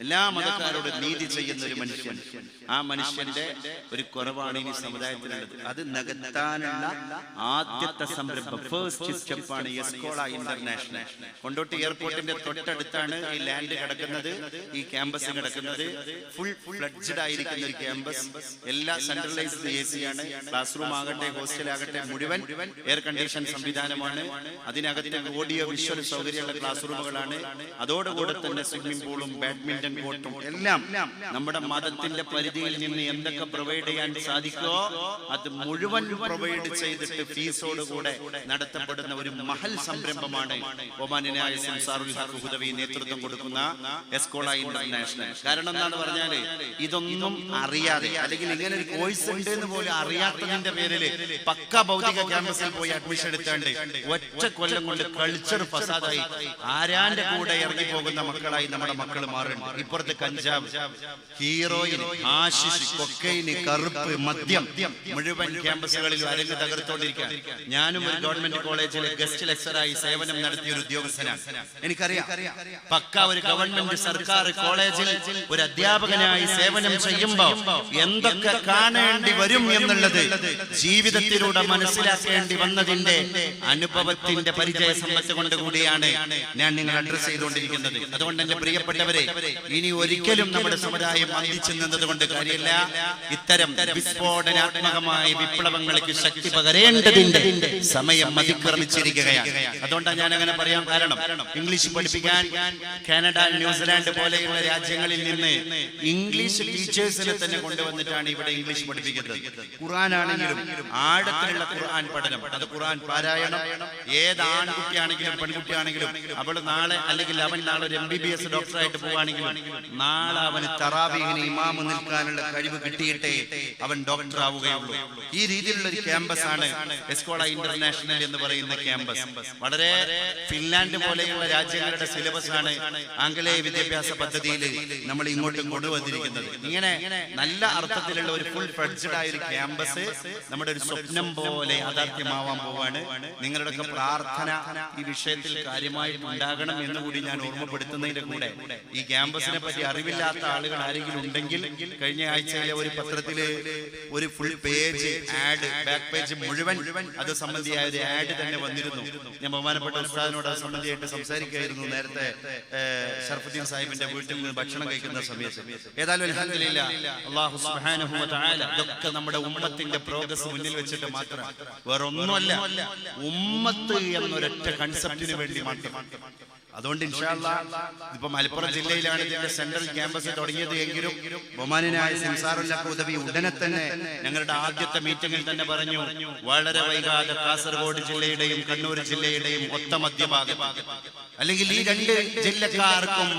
എല്ലാ മതക്കാരോട് നീതി ചെയ്യുന്ന ഒരു മനുഷ്യൻ. ആ മനുഷ്യന്റെ ഒരു കുറവാണ് ഇനി സമുദായത്തിലുള്ളത്. അത് നികത്താനുള്ള ആദ്യത്തെ സംരംഭം, ഫസ്റ്റ് സ്റ്റെപ്പാണ് എസ്കോള ഇന്റർനാഷണൽ. കൊണ്ടോട്ടി എയർപോർട്ടിന്റെ തൊട്ടടുത്താണ് ഈ ലാൻഡ് കിടക്കുന്നത്, ഈ ക്യാമ്പസ് കിടക്കുന്നത്. ഫുൾ ഫ്ലഡ്ജഡ് ആയിരിക്കുന്ന ഒരു ക്യാമ്പസ്. എല്ലാ സെൻട്രലൈസ്ഡ് AC ആണ്. ക്ലാസ് റൂം ആകട്ടെ, ഹോസ്റ്റൽ ആകട്ടെ, മുഴുവൻ എയർ കണ്ടീഷൻ സംവിധാനമാണ്. അതിനകത്ത് ഓഡിയോ വിഷ്വൽ സൗകര്യമുള്ള ക്ലാസ് റൂമുകളാണ്. അതോടുകൂടെ തന്നെ സ്വിമ്മിംഗ് പൂളും ബാഡ്മിന്റൺ കോർട്ടും എല്ലാം നമ്മുടെ മതത്തിന്റെ പരിധിയിൽ നിന്ന് എന്തൊക്കെ പ്രൊവൈഡ് ചെയ്യാൻ സാധിക്കുമോ അത് മുഴുവൻ പ്രൊവൈഡ് ചെയ്തിട്ട് ഫീസോടുകൂടെ നടത്തപ്പെടുന്ന ഒരു മഹൽ സംരംഭമാണ് ഒമാനായ സംസാറുൽ ഹഖ് ഹുദവി നേതൃത്വം കൊടുക്കുന്ന എസ്കോള ഇന്റർനാഷണൽ. കാരണം എന്താന്ന് പറഞ്ഞാല് ഇതൊന്നും അറിയാതെ, അല്ലെങ്കിൽ ഇങ്ങനെ ഒരു കോഴ്സ് ഉണ്ട് എന്ന് പോലും അറിയാത്തതിന്റെ പേരില് പക്ക ഭൗതിക ക്യാമ്പസിൽ പോയി അഡ്മിഷൻ എടുത്താണ്ട് ഒറ്റ കൊല്ലം കൊണ്ട് കൾച്ചർ ഫസാദായി ആരാന്റെ കൂടെ ഇറങ്ങി പോകുന്ന മക്കളായി നമ്മുടെ മക്കൾ മാറുന്നുണ്ട്. ഇപ്പുറത്ത് കഞ്ചാവ്, ഹീറോയിൻ, ആശിഷ്, കൊക്കൈന്, കറുപ്പ്, മദ്യം മുഴുവൻ ക്യാമ്പസുകളിൽ അരങ്ങ് തകർത്തോണ്ടിരിക്കാൻ. ഞാനും ഒരു ഗവൺമെന്റ് കോളേജിലെ ഗസ്റ്റ് ലെക്ചറായി സേവനം നടത്തിയ ഒരു ഉദ്യോഗസ്ഥനാണ്. എനിക്കറിയാം, പക്ക ഒരു ഗവൺമെന്റ് സർക്കാർ കോളേജിൽ ഒരു അധ്യാപകനായി സേവനം ചെയ്യുമ്പോ എന്തൊക്കെ കാണേണ്ടി വരും എന്നുള്ളത് ജീവിതത്തിലൂടെ മനസ്സിലാക്കേണ്ടി വന്നതിന്റെ അനുഭവത്തിന്റെ പരിചയ സമ്പത്ത് കൊണ്ട് കൂടിയാണ് ഞാൻ നിങ്ങൾ അഡ്രസ് ചെയ്തുകൊണ്ടിരിക്കുന്നത്. അതുകൊണ്ട് എന്റെ പ്രിയപ്പെട്ടവരെ, ഇനി ഒരിക്കലും നമ്മുടെ സമുദായം അന്തിച്ചു നിന്നത് കൊണ്ട് കാര്യമില്ല. ഇത്തരം വിസ്ഫോടനാത്മകമായ വിപ്ലവങ്ങൾക്ക് ശക്തി പകരേണ്ടതിന്റെ സമയം അതിക്രമിച്ചിരിക്കുകയാണ്. അതുകൊണ്ടാണ് ഞാൻ അങ്ങനെ പറയാൻ കാരണം, ഇംഗ്ലീഷ് പഠിപ്പിക്കാൻ കാനഡ, ന്യൂസിലാൻഡ് പോലെയുള്ള രാജ്യങ്ങളിൽ നിന്ന് ഇംഗ്ലീഷ് ടീച്ചേഴ്സിനെ തന്നെ തന്നെ കൊണ്ടുവന്നിട്ടാണ് ഇവിടെ ഇംഗ്ലീഷ് പഠിപ്പിക്കുന്നത്. ഖുർആനാണെങ്കിലും ആഴത്തിലുള്ള ഖുർആൻ പഠനം, അത് ഖുർആൻ പാരായണം. ഏത് ആൺകുട്ടിയാണെങ്കിലും പെൺകുട്ടിയാണെങ്കിലും അവൾ നാളെ അല്ലെങ്കിൽ അവൻ നാളെ ഒരു MBBS ഡോക്ടറായിട്ട് പോവുകയാണെങ്കിലും നാളെ അവന് തറാവീഹിന് ഇമാമ് നിൽക്കാനുള്ള കഴിവ് കിട്ടിയിട്ടേ അവൻ ഡോക്ടർ ആവുകയുള്ളൂ. ഈ രീതിയിലുള്ള ഒരു ക്യാമ്പസ് ആണ് എസ്കോള ഇന്റർനാഷണൽ എന്ന് പറയുന്ന ക്യാമ്പസ്. വളരെ ഫിൻലാൻഡ് പോലെയുള്ള രാജ്യങ്ങളുടെ സിലബസ് ആണ് ആംഗലേയ വിദ്യാഭ്യാസ പദ്ധതിയിൽ നമ്മൾ ഇങ്ങോട്ട് കൊണ്ടുവന്നിരിക്കുന്നത്. ഇങ്ങനെ നല്ല അർത്ഥത്തിലുള്ള ഒരു ഫുൾ ഫ്ലെഡ്ജ്ഡ് ആയ ഒരു ക്യാമ്പസ് നമ്മുടെ ഒരു സ്വപ്നം പോലെ യാഥാർത്ഥ്യമാവാൻ പോവാണ്. നിങ്ങളുടെയൊക്കെ പ്രാർത്ഥന ഈ വിഷയത്തിൽ കാര്യമായിട്ട് ഉണ്ടാകണം എന്നുകൂടി ഞാൻ ഓർമ്മപ്പെടുത്തുന്നതിന്റെ കൂടെ ഈ ക്യാമ്പസിനെ പറ്റി അറിവില്ലാത്ത ആളുകൾ ആരെങ്കിലും ഉണ്ടെങ്കിൽ കഴിഞ്ഞ ആഴ്ചയിലെ ഒരു പത്രത്തില് ഒരു full page add, back page മുഴുവൻ അത് സംബന്ധിയായ ഒരു ആഡ് തന്നെ വന്നിരുന്നു. ഞാൻ ബഹുമാനപ്പെട്ട ഉസ്താദിനോട് അത് സംബന്ധിയായിട്ട് സംസാരിക്കുകയായിരുന്നു നേരത്തെ ഷർഫുദ്ദീൻ സാഹിബിന്റെ വീട്ടിൽ നിന്ന് ഭക്ഷണം കഴിക്കുന്ന സമയത്ത്. ഏതായാലും അൽഹംദുലില്ലാഹ് അല്ലാഹു സുബ്ഹാനഹു വ തആല ഇതൊക്കെ നമ്മുടെ ഉമ്മത്തിന്റെ പ്രോഗ്രസ് മുന്നിൽ വെച്ചിട്ട് മാത്രം, വേറെ ഒന്നുമല്ല, ഉമ്മത്ത് എന്നൊരൊറ്റ കൺസെപ്റ്റിന് വേണ്ടി മാത്രം. അതുകൊണ്ട് ഇൻഷാ അല്ലാഹ് ഇപ്പൊ മലപ്പുറം ജില്ലയിലാണ് ഇതിന്റെ സെൻട്രൽ ക്യാമ്പസ് തുടങ്ങിയത് എങ്കിലും ബഹുമാനനായ സംസാറുൽ ഹുദവി ഉടനെ തന്നെ ഞങ്ങളുടെ ആദ്യത്തെ മീറ്റിംഗിൽ തന്നെ പറഞ്ഞു, വളരെ വൈകാതെ കാസർഗോഡ് ജില്ലയുടെയും കണ്ണൂർ ജില്ലയുടെയും ഒത്ത മധ്യഭാഗം അല്ലെങ്കിൽ ഈ രണ്ട് ജില്ലക്കാർക്കും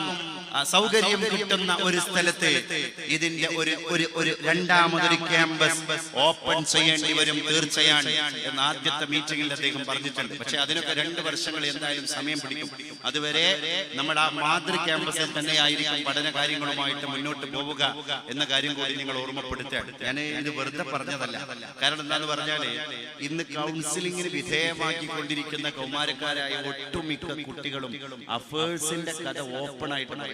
സൗകര്യം കിട്ടുന്ന ഒരു സ്ഥലത്ത് ഇതിന്റെ ഒരു രണ്ടാമതൊരു ക്യാമ്പസ് ഓപ്പൺ ചെയ്യേണ്ടി വരും തീർച്ചയാണ് എന്ന് ആദ്യത്തെ മീറ്റിംഗിൽ അദ്ദേഹം പറഞ്ഞിട്ടുണ്ട്. പക്ഷെ അതിനൊക്കെ 2 വർഷങ്ങൾ എന്തായാലും സമയം പിടിക്കും. അതുവരെ നമ്മുടെ ആ മാതൃ ക്യാമ്പസിൽ തന്നെയായിരിക്കും പഠന കാര്യങ്ങളുമായിട്ട് മുന്നോട്ട് പോവുക എന്ന കാര്യം കൂടി നിങ്ങൾ ഓർമ്മപ്പെടുത്തുകയാണ്. ഞാൻ ഇത് വെറുതെ പറഞ്ഞതല്ല. കാരണം എന്താന്ന് പറഞ്ഞാല് ഇന്ന് കൗൺസിലിങ്ങിന് വിധേയമാക്കിക്കൊണ്ടിരിക്കുന്ന കൗമാരക്കാരായ ഒട്ടുമിക്ക കുട്ടികളും അഫേഴ്സിന്റെ കഥ ഓപ്പൺ ആയിട്ട്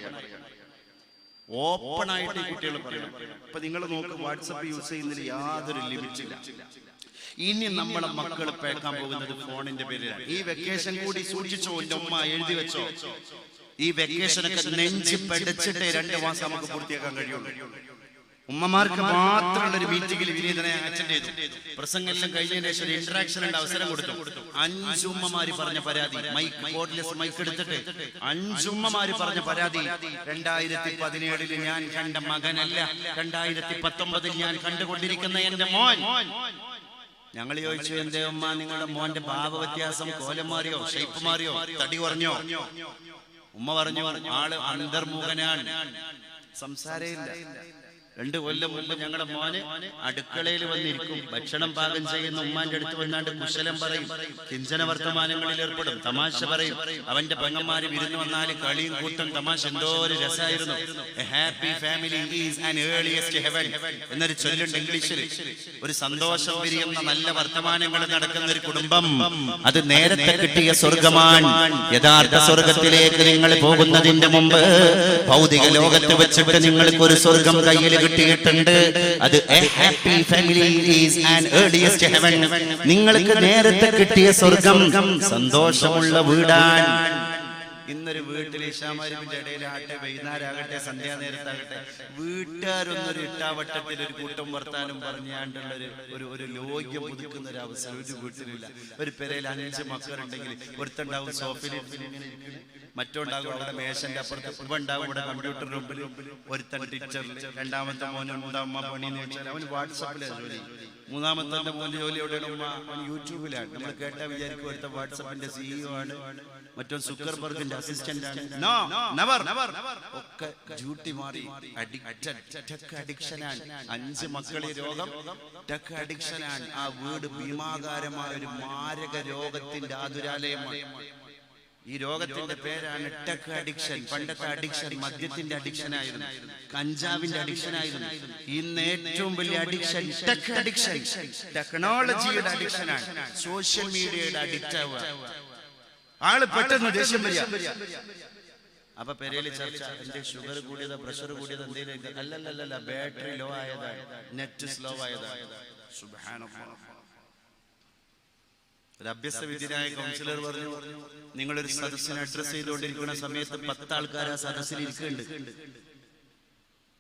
ഈ കുട്ടികൾ പറയണം. ഇപ്പൊ നിങ്ങൾ നോക്ക്, വാട്സപ്പ് യൂസ് ചെയ്യുന്നതിൽ യാതൊരു ലിമിറ്റില്ല. ഇനി നമ്മളെ മക്കൾ പേക്കാൻ പോകുന്നത് ഫോണിന്റെ പേരിലാണ്. ഈ വെക്കേഷൻ കൂടി സൂക്ഷിച്ചോ, എന്റെ ഉമ്മ എഴുതി വെച്ചോ. ഈ വെക്കേഷനൊക്കെ നെഞ്ചി പഠിച്ചിട്ടേ 2 മാസം നമുക്ക് പൂർത്തിയാക്കാൻ കഴിയുള്ളൂ. ഉമ്മമാർക്ക് മാത്രമുള്ള ഒരു മീറ്റിംഗിൽ വിനീതനെ അറ്റൻഡ് ചെയ്തു. പ്രസംഗമെല്ലാം കഴിഞ്ഞതിന് ശേഷം ഇന്ററാക്ഷനുള്ള അവസരം കൊടുത്തു. 5 ഉമ്മമാര് പറഞ്ഞ പരാതി, മൈക്ക് ബോർഡ്ലെസ് മൈക്ക് എടുത്തിട്ട് 5 ഉമ്മമാര് പറഞ്ഞ പരാതി, 2017 ഞാൻ കണ്ട മകനല്ല, 2019 ഞാൻ കണ്ടുകൊണ്ടിരിക്കുന്ന എന്റെ മോൻ. ഞങ്ങൾ ചോദിച്ചു, എന്തേ ഉമ്മ നിങ്ങളുടെ മോന്റെ ഭാവ വ്യത്യാസം, കോലം മാറിയോ, ഷേപ്പ് മാറിയോ, തടി കുറഞ്ഞോ? ഉമ്മ പറഞ്ഞു, ആള് അന്തർമുഖനാണ്, സംസാരമില്ല. 2 കൊല്ലം മുമ്പ് ഞങ്ങളുടെ മോന് അടുക്കളയിൽ വന്നിരിക്കും, ഭക്ഷണം പാകം ചെയ്യുന്ന ഉമ്മാന്റെ അടുത്ത് വന്നാണ്ട് കുശലം പറയും, കിഞ്ചന വർത്തമാനങ്ങളിൽ ഏർപ്പെടും, തമാശ പറയും. അവന്റെ പെങ്ങന്മാര് വിരുന്ന് വന്നാല് കളിയും കൂട്ടം തമാശ, എന്തോ ഒരു രസമായിരുന്നു. Happy family is an earliest heaven എന്നൊരു ചൊല്ലുണ്ട് ഇംഗ്ലീഷിൽ. ഒരു സന്തോഷം വിരിയുന്ന നല്ല വർത്തമാനങ്ങൾ നടക്കുന്ന ഒരു കുടുംബം, അത് നേരത്തെ കിട്ടിയ സ്വർഗമാണ്. യഥാർത്ഥ സ്വർഗത്തിലേക്ക് നിങ്ങൾ പോകുന്നതിന്റെ മുമ്പ് ഭൗതിക ലോകത്ത് വെച്ചിട്ട് നിങ്ങൾക്ക് ഒരു സ്വർഗം കയ്യിൽ കിട്ടിയിട്ടുണ്ട്. അത് A happy family is an earliest heaven. നിങ്ങൾക്ക് നേരത്തെ കിട്ടിയ സ്വർഗം സന്തോഷമുള്ള വീടാണ്. ഇന്നൊരു വീട്ടിൽ ഇശാമരിന്റെ ഇടയിലാകട്ടെ, വൈകുന്നേരമാകട്ടെ, സന്ധ്യാനേരത്താകട്ടെ, വീട്ടുകാരൊന്നൊരു ഇട്ടാവട്ടത്തിൽ ഒരു കൂട്ടം വർത്താനം പറഞ്ഞാണ്ടുള്ള ഒരു ലോക്യം പുതുക്കുന്ന ഒരു അവസരം ഒരു വീട്ടിലില്ല. ഒരു പെരയിൽ 5 മക്കളുണ്ടെങ്കിൽ ഒരുത്തുണ്ടാവും സോഫയിൽ, മറ്റുണ്ടാകും അവിടെ മേശന്റെ അപ്പുറത്ത്, ഇവണ്ടാകും ഇവിടെ കമ്പ്യൂട്ടറിന് മുമ്പിൽ, ഒരുത്തൻ ടീച്ചറിൽ, 2ാമത്തെ മോനുണ്ട് അമ്മ പണിന്ന് വെച്ചാൽ അവന് വാട്സപ്പിലാണ് ജോലി, 3ാമത്തെ മോന്റെ ജോലി എവിടെയാണ് ഉമ്മ, അവൻ യൂട്യൂബിലാണ്. നമ്മൾ കേട്ടാ വിചാരിക്കും ഒരുത്ത വാട്സപ്പിന്റെ CEO ആണ്, മറ്റോ സുക്കർബർഗിന്റെ അസിസ്റ്റന്റ് ആണ്. ഒക്കെ ഡ്യൂട്ടി മാറി ടെക് അഡിക്ഷനാണ്. 5 മക്കളെ രോഗം ടെക് അഡിക്ഷനാണ്. ആ വീട് ഭീമാകാരമായ ഒരു മാരക രോഗത്തിന്റെ ആതുരാലയമാണ്. ഈ രോഗത്തിന്റെ പേരാണ് ടെക് അഡിക്ഷൻ. പണ്ടത്തെ അഡിക്ഷൻ മദ്യത്തിന്റെ അഡിക്ഷൻ ആയിരുന്നു, കഞ്ചാവിന്റെ അഡിക്ഷൻ ആയിരുന്നു. ഇന്ന് ഏറ്റവും വലിയ അഡിക്ഷൻ ടെക് അഡിക്ഷൻ, ടെക്നോളജിയുടെ അഡിക്ഷനാണ്, സോഷ്യൽ മീഡിയയുടെ അഡിക്റ്റ് ആവുക. ആള് പെട്ടെന്ന് ദേഷ്യം വരിക. അപ്പൊ പെരയില് ചർച്ച, എന്റെ ഷുഗർ കൂടിയതോ പ്രഷർ കൂടിയതോ എന്തെങ്കിലും? അല്ലല്ല, ബാറ്ററി ലോ ആയതാണ്, നെറ്റ് സ്ലോ ആയതാണ്. സുബ്ഹാനല്ലാഹ്. ഒരു അഭ്യസ്തവിദ്യനായ കൗൺസിലർ പറഞ്ഞു, നിങ്ങളൊരു സദസ്സിനെ അഡ്രസ് ചെയ്തുകൊണ്ടിരിക്കുന്ന സമയത്ത് 10 ആൾക്കാർ ആ സദസ്സിൽ ഇരിക്കുന്നുണ്ട്.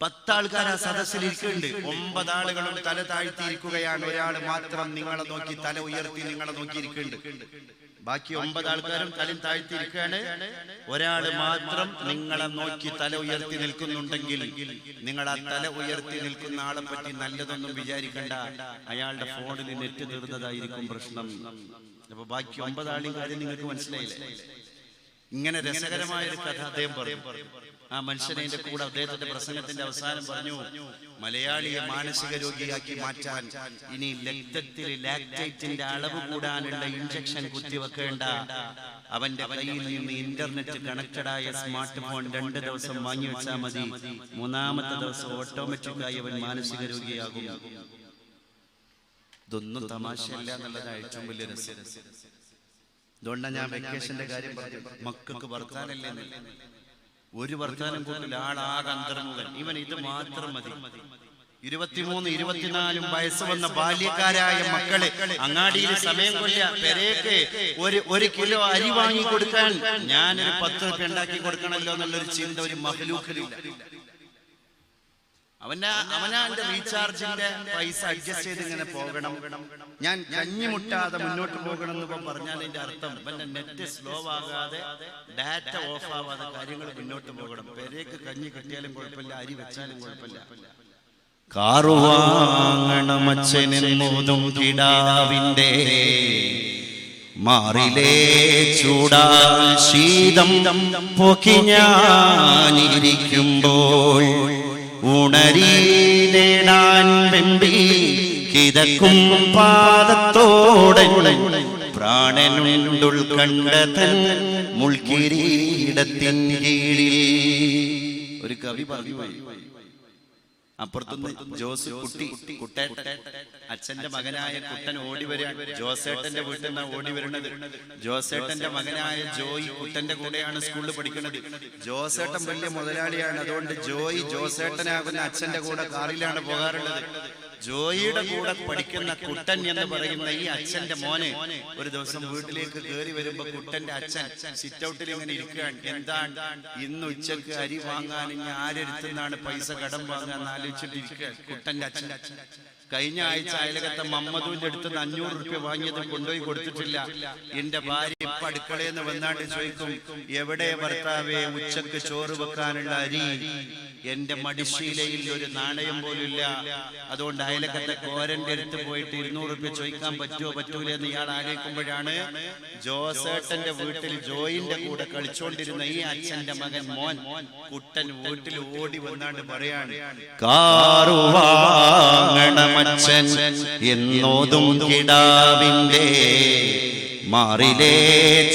10 ആൾക്കാർ ആ സദസ്സിൽ ഇരിക്കുന്നുണ്ട്. 9 ആളുകളും തല താഴ്ത്തിയിരിക്കുകയാണ്. ഒരാൾ മാത്രം നിങ്ങളെ നോക്കി തല ഉയർത്തി നിങ്ങളെ നോക്കിയിരിക്കുന്നുണ്ട്. ബാക്കി 9 ആൾക്കാരും തലയും താഴ്ത്തിയിരിക്കുകയാണ്. ഒരാള് മാത്രം നിങ്ങളെ നോക്കി തല ഉയർത്തി നിൽക്കുന്നുണ്ടെങ്കിൽ നിങ്ങൾ ആ തല ഉയർത്തി നിൽക്കുന്ന ആളെ പറ്റി നല്ലതൊന്നും വിചാരിക്കണ്ട. അയാളുടെ ഫോണിൽ നെറ്റ് തീർന്നതായിരിക്കും പ്രശ്നം. അപ്പൊ ബാക്കി 9 ആളും കാര്യം നിങ്ങൾക്ക് മനസ്സിലായില്ലേ? ഇങ്ങനെ രസകരമായ ഒരു കഥ അദ്ദേഹം പറഞ്ഞു. ആ മനുഷ്യനെ കൂടെ അദ്ദേഹത്തിന്റെ പ്രസംഗത്തിന്റെ അവസാനം പറഞ്ഞു, മലയാളിയെ മാനസിക രോഗിയാക്കി മാറ്റാൻ ഇനി രക്തത്തിൽ ലാക്ടേറ്റിന്റെ അളവ് കൂടാനുള്ള ഇഞ്ചക്ഷൻ കുത്തിവെക്കേണ്ട. അവന്റെ കയ്യിൽ നിന്ന് ഇന്റർനെറ്റ് കണക്റ്റഡായ സ്മാർട്ട് ഫോൺ 2 ദിവസം വാങ്ങി വെച്ചാൽ മതി. 3-ാമത്തെ ദിവസം ഓട്ടോമാറ്റിക്കായി അവൻ മാനസിക രോഗിയാകും. ഇതൊന്നും തമാശയല്ല എന്നുള്ളതാണ് ഏറ്റവും വലിയ രസം. അതുകൊണ്ടാണ് ഞാൻ വെക്കേഷന്റെ കാര്യം പറഞ്ഞു. മക്കൾക്ക് വർത്താനല്ലേ, ഒരു വർത്താനം കൂട്ടില്ല, ആളാകെ അന്തർമുഖൻ. ഇവൻ ഇത് മാത്രം മതി. 23-24 വയസ്സ് വന്ന ബാല്യക്കാരായ മക്കളെ അങ്ങാടിയിൽ സമയം കൊല്ല പെരേക്ക് ഒരു കിലോ അരി വാങ്ങി കൊടുക്കാൻ ഞാനൊരു 10 രൂപ ഉണ്ടാക്കി കൊടുക്കണമല്ലോ എന്നുള്ളൊരു ചിന്ത ഒരു മഹലൂക്കിലില്ല. അവനാന്റെ റീചാർജിന്റെ പൈസ അഡ്ജസ്റ്റ് ചെയ്ത് ഇങ്ങനെ പോകണം. ഞാൻ കഞ്ഞി മുട്ടാതെ മുന്നോട്ട് പോകണം എന്ന് പറഞ്ഞാൽ അതിന്റെ അർത്ഥം അവന്റെ നെറ്റ് സ്ലോ ആകാതെ ഡാറ്റ ഓഫ് ആവാതെ കാര്യങ്ങൾ മുന്നോട്ട് പോകണം. പെരേക്ക് കഞ്ഞി കിട്ടിയാലും കുഴപ്പമില്ല, അരി വെച്ചാലും കുഴപ്പമില്ല. കാറുവാങ്ങണമച്ഛനും കിടാവിന്റെ മാറിലേ ചൂടാ ശീതം പൊക്കി ഞാനിരിക്കുമ്പോൾ ഉണരീടാൻ വെമ്പി കിതക്കും പാദത്തോടെ പ്രാണനുണ്ടുൾ കണ്ടതൻ മുൾക്കിരീടത്തിൻ കീഴിൽ. ഒരു കവി പറഞ്ഞു, അപ്പുറത്തുനിന്ന് ജോസ് കുട്ടേട്ടൻ അച്ഛന്റെ മകനായ കുട്ടൻ ഓടി വരിക. ജോസേട്ടന്റെ വീട്ടിൽ നിന്നാണ് ഓടി വരുന്നത്. ജോസേട്ടന്റെ മകനായ ജോയി കുട്ടന്റെ കൂടെയാണ് സ്കൂളിൽ പഠിക്കുന്നത്. ജോസേട്ടൻ വലിയ മുതലാളിയാണ്. അതുകൊണ്ട് ജോയി ജോസേട്ടനാകുന്ന അച്ഛന്റെ കൂടെ കാറിലാണ് പോകാറുള്ളത്. ജോയിയുടെ കൂടെ പഠിക്കുന്ന കുട്ടൻ എന്ന് പറയുന്ന ഈ അച്ഛന്റെ മോന് ഒരു ദിവസം വീട്ടിലേക്ക് കയറി വരുമ്പോ കുട്ടന്റെ അച്ഛൻ സിറ്റ് ഔട്ടിൽ ഇങ്ങനെ ഇരിക്കുകയാണ്. എന്താണ് ഇന്ന് ഉച്ചക്ക് അരി വാങ്ങാൻ ഇനി ആരെടുത്തുനിന്നാണ് പൈസ കടം വാങ്ങാൻ ആലോചിച്ചിട്ടിരിക്കുക കുട്ടന്റെ അച്ഛൻ. കഴിഞ്ഞ ആഴ്ച അയലകത്തെ മമ്മദൂന്റെ അടുത്ത് 500 രൂപ വാങ്ങിയത് കൊണ്ടുപോയി കൊടുത്തിട്ടില്ല. എന്റെ ഭാര്യ ഇപ്പൊ അടുക്കളയിൽ നിന്ന് വന്നാണ്ട് ചോദിക്കും, എവിടെ ഭർത്താവേ ഉച്ചക്ക് ചോറ് വെക്കാനുള്ള അരി? എന്റെ മടിശീലയിൽ ഒരു നാണയം പോലില്ല. അതുകൊണ്ട് അയലക്കത്തെ കോരന്റെ അടുത്ത് പോയിട്ട് 200 രൂപ ചോദിക്കാൻ പറ്റൂല എന്ന് ഇയാൾ ആലോചിക്കുമ്പോഴാണ് ജോസേട്ടന്റെ വീട്ടിൽ ജോയിന്റെ കൂടെ കളിച്ചോണ്ടിരുന്ന ഈ അച്ഛന്റെ മകൻ മോൻ കുട്ടൻ വീട്ടിൽ ഓടി വന്നാണ്ട് പറയാണ്, കാറുവാങ്ങണമച്ഛൻ എന്നോതും കിടാവിന്റെ മാറിലേ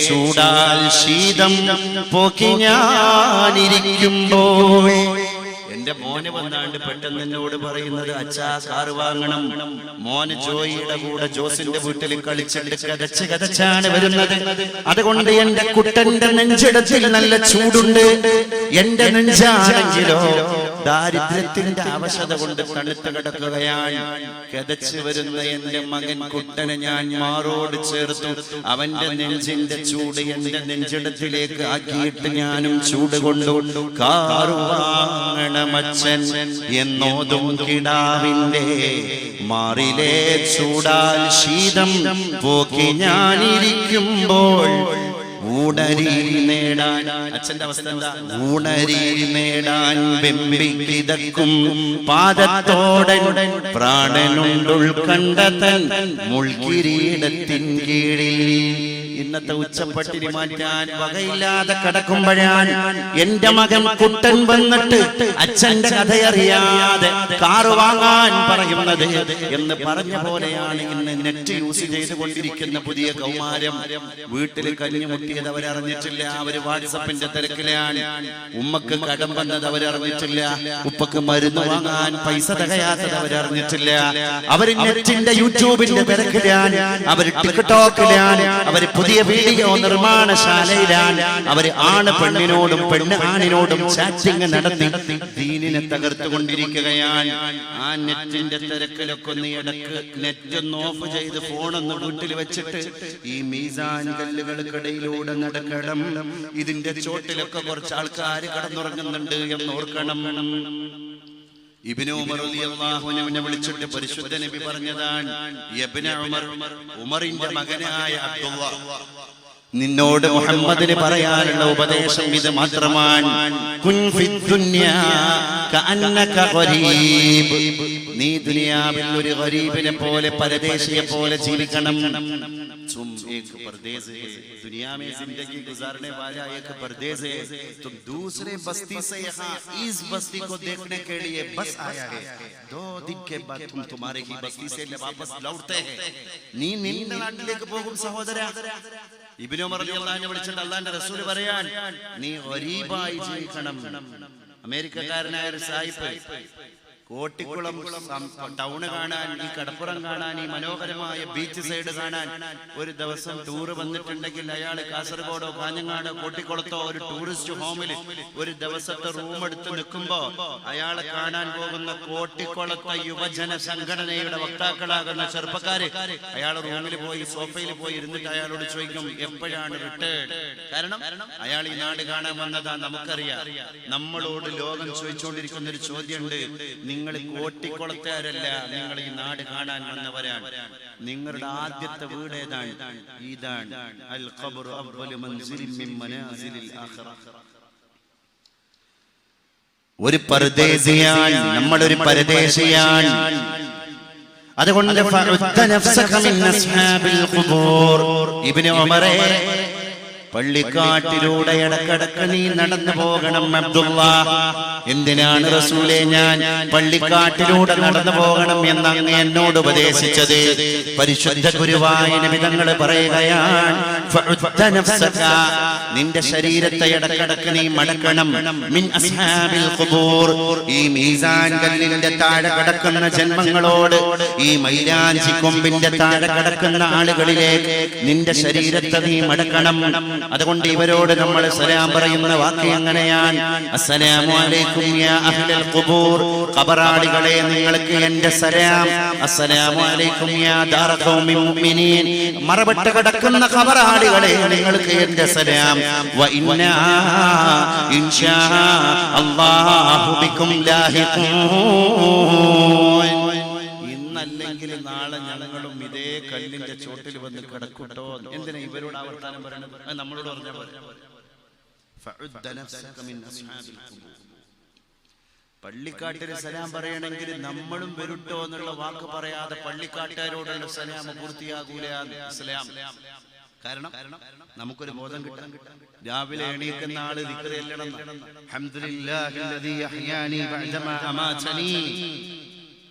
ചൂടാൽ ശീതം പോക്കി ഞാനിരിക്കുമ്പോൾ. എന്റെ മോന് വന്നാണ്ട് പെട്ടെന്ന് എന്നോട് പറയുന്നത്, അച്ഛാ കാറ് വാങ്ങണം. മോന് ജോയിയുടെ കൂടെ ജോസിന്റെ വീട്ടിൽ കളിച്ചിട്ട് കതച്ചാണ് വരുന്നത്. അതുകൊണ്ട് എന്റെ കുട്ടന്റെ നെഞ്ചിടത്തിൽ നല്ല ചൂടുണ്ട്. എന്റെ നെഞ്ചാണെങ്കിലോ ദാരിദ്ര്യത്തിന്റെ അവശത കൊണ്ട് തണുത്ത് കിടക്കുകയാണ്. കതച്ചു വരുന്ന എന്റെ മകൻ കുട്ടനെ ഞാൻ മാറോട് ചേർത്തു. അവന്റെ നെഞ്ചിന്റെ ചൂട് എന്റെ നെഞ്ചിടത്തിലേക്ക് ആക്കിയിട്ട് ഞാനും ചൂട് കൊണ്ടു. കാറുവാങ്ങണമച്ഛൻ എന്നോതും കിടാവിന്റെ മാറിലേ ചൂടാൽ ശീതം പോക്കി ഞാനിരിക്കുമ്പോൾ ഊണരി നേടാൻ. അച്ഛന്റെ അവസ്ഥ എന്താ? ഊണരി നേടാൻ വെമ്പിക്കിതക്കും പാദത്തോടെ പ്രാണനുണ്ടുൾ കണ്ടതൻ മുൾക്കിരീടത്തിൻ കീഴിൽ. ഇന്നത്തെ ഉച്ചപ്പട്ടിരി മാറ്റാൻ വകയില്ലാതെ കിടക്കുമ്പോഴാണ് എന്റെ മകൻ കുട്ടൻ വന്നിട്ട് അച്ഛന്റെ കഥയറിയാതെ കാറ് വാങ്ങാൻ പറയുന്നത് എന്ന് പറഞ്ഞ പോലെയാണ് ഇന്ന് നെറ്റ് യൂസ് ചെയ്തുകൊണ്ടിരിക്കുന്ന പുതിയ കൗമാരം. വീട്ടിൽ കഞ്ഞിമുട്ടിയത് അവരറിഞ്ഞിട്ടില്ല. അവര് വാട്സപ്പിന്റെ തിരക്കിലാണ്. ഉമ്മക്ക് കടം വന്നത് അവരറിഞ്ഞിട്ടില്ല. ഉപ്പക്ക് മരുന്ന് വാങ്ങാൻ പൈസ തികയാത്തത് അവരറിഞ്ഞിട്ടില്ല. അവര് നെറ്റിന്റെ യൂട്യൂബിന്റെ തിരക്കിലാണ്. അവര് ടിക്ടോക്കിലാണ്. അവര് പുതിയ വീഡിയോ നിർമ്മാണശാലയിലാണ്. അവര് ആണ് പെണ്ണിനോടും പെണ്ണ് ആണിനോടും ചാറ്റിംഗ് നടത്തി ദീനിനെ തകർത്തുകൊണ്ടിരിക്കുകയാണ്. ആ നെറ്റിന്റെ തിരക്കിലൊക്കെ ഒന്ന് ഇടക്ക് നെറ്റ് ഒന്ന് ഓഫ് ചെയ്ത് ഫോണൊന്ന് വീട്ടിൽ വെച്ചിട്ട് ഈ മീസാൻ കല്ലുകൾക്കിടയിലൂടെ നടക്കണം. ഇതിന്റെ ചോട്ടിലൊക്കെ കുറച്ച് ആൾക്കാർ കടന്നുറങ്ങുന്നുണ്ട് എന്ന് ഓർക്കണം. ഇബ്നു ഉമർ റളിയല്ലാഹു അൻഹുവിനെ വിളിച്ചിട്ട് പരിശുദ്ധ നബി പറഞ്ഞതാണ്, ഇബ്നു ഉമർ, ഉമറിന്റെ മകനായ അബ്ദുല്ലാഹ്, നിന്നോട് മുഹമ്മദിന് പറയാനുള്ള ഉപദേശം ഇത് മാത്രമാണ്. കുൻ ഫിദ് ദുനിയാ കഅന്നക ഗരീബ്. നീ ദുനിയാവിൽ ഒരു ഗരീബിനെ പോലെ, പരദേശിയെ പോലെ ജീവിക്കണം. तुम एक परदेश है, दुनिया में जिंदगी गुजारने वाला एक परदेश है, तुम दूसरे बस्ती से यहाँ इस बस्ती को देखने के लिए बस आया है. 2 दिन के बाद तुम तुम्हारे ही बस्ती से वापस लौटते हैं. നീ നിന്റെ നാട്ടിലേക്ക് പോകും സഹോദര. ഇബ്നു ഉമർ റളിയല്ലാഹു അൻഹു വിളിച്ചിട്ട് അല്ലാഹുവിന്റെ റസൂൽ പറയാൻ, നീ ഗരീബായി ജീവിക്കണം. അമേരിക്കക്കാരനായ ഒരു സായിപ്പ് കോട്ടിക്കുളം ടൗണ് കാണാൻ, ഈ കടപ്പുറം കാണാൻ, ഈ മനോഹരമായ ബീച്ച് സൈഡ് കാണാൻ ഒരു ദിവസം ടൂറ് വന്നിട്ടുണ്ടെങ്കിൽ അയാൾ കാസർഗോഡോ കാഞ്ഞങ്ങാടോ കോട്ടിക്കുളത്തോ ഒരു ടൂറിസ്റ്റ് ഹോമിൽ ഒരു ദിവസത്തെ റൂം എടുത്ത് നിൽക്കുമ്പോ അയാളെ കാണാൻ പോകുന്ന കോട്ടിക്കുളത്തെ യുവജന സംഘടനയുടെ വക്താക്കളാകുന്ന ചെറുപ്പക്കാര് അയാൾ റൂമിൽ പോയി സോഫയിൽ പോയി ഇരുന്നിട്ട് അയാളോട് ചോദിക്കും, എപ്പോഴാണ് റിട്ടേൺ? കാരണം അയാൾ ഈ നാട് കാണാൻ വന്നതാ. നമുക്കറിയാം, നമ്മളോട് ലോകം ചോദിച്ചുകൊണ്ടിരിക്കുന്ന ഒരു ചോദ്യമുണ്ട്, നിങ്ങൾ കോട്ടിക്കുളത്തുകാരല്ല, നിങ്ങൾ ഈ നാട് കാണാൻ വന്നവരാണ്. നിങ്ങളുടെ ആദ്യത്തെ വീട് ഏതാണ്? ഇതാണ്. അൽ ഖബ്റു അവ്വലു മൻസിലിൻ മിൻ മനാസിലിൽ ആഖിറ. ഒരു പരദേശിയാണ്, നമ്മളൊരു പരദേശിയാണ്. അതുകൊണ്ട് ഫഉദ്ദ നഫ്സക മിൻ അസ്ഹാബിൽ ഖുബൂർ. ഇബ്നു ഉമറേ, പള്ളിക്കാട്ടിലൂടെ ഇടക്കിടക്ക് നീ നടന്നു പോകണം അബ്ദുള്ള. എന്തിനാണ് റസൂലേ ഞാൻ പള്ളിക്കാട്ടിലൂടെ നടന്നു പോകണം എന്ന് അങ്ങ് എന്നോട് ഉപദേശിച്ചത്? പരിശുദ്ധ ഗുരുവായ നബി തങ്ങൾ പറയുകയാണ്, ഫഉദ്ദ നഫ്സക, നിന്റെ ശരീരത്തെ ഇടക്കിടക്ക് നീ മടക്കണം. മിൻ അസ്ഹാബിൽ ഖുബൂർ, ഈ മീസാൻ കല്ലിന്റെ താഴെ കിടക്കുന്ന ജന്മങ്ങളോട്, ഈ മൈലാഞ്ചി കൊമ്പിന്റെ താഴെ കിടക്കുന്ന ആളുകളിലേക്ക് നിന്റെ ശരീരത്തെ നീ മടക്കണം. അതുകൊണ്ട് ഇവരോട് നമ്മൾ സലാം പറയുന്ന വാക്ക് എങ്ങനെയാണ്? അസ്സലാമു അലൈക്കും യാ അഹ്ലൽ ഖുബൂർ, ഖബറാളികളെ നിങ്ങൾക്ക് എൻ്റെ സലാം. അസ്സലാമു അലൈക്കും യാ ദാറ ഖൗമിൽ മുഅ്മിനീൻ, മറവിട്ട് കിടക്കുന്ന ഖബറാളികളെ നിങ്ങൾക്ക് എൻ്റെ സലാം. വ ഇന്നാ ഇൻഷാ അല്ലാഹു ബികും ലാഹിഖൂൻ. ഇന്നല്ലെങ്കിൽ നാളെ ഞങ്ങളും ഇതേ കല്ലിന്റെ ചോട്ടിൽ വന്ന് കിടക്കൂട്ടോ. എന്തിനാ ഇവരോട് ആവർത്തനം പറയണത്? നമ്മളോട് പറഞ്ഞ പോലെ പള്ളിക്കാട്ടിന് സലാം പറയണമെങ്കിൽ നമ്മളും വരൂട്ടോ എന്നുള്ള വാക്ക് പറയാതെ പള്ളിക്കാട്ടുകാരോടുള്ള സലാം പൂർത്തിയാകൂല സലാം. കാരണം നമുക്കൊരു ബോധം കിട്ടാൻ, രാവിലെ എണീക്കുന്ന ആള് ദിക്ർ ചൊല്ലണം. അൽഹംദുലില്ലാഹില്ലദീ അഹ്യാനി ബഅദമാ അമാതനി.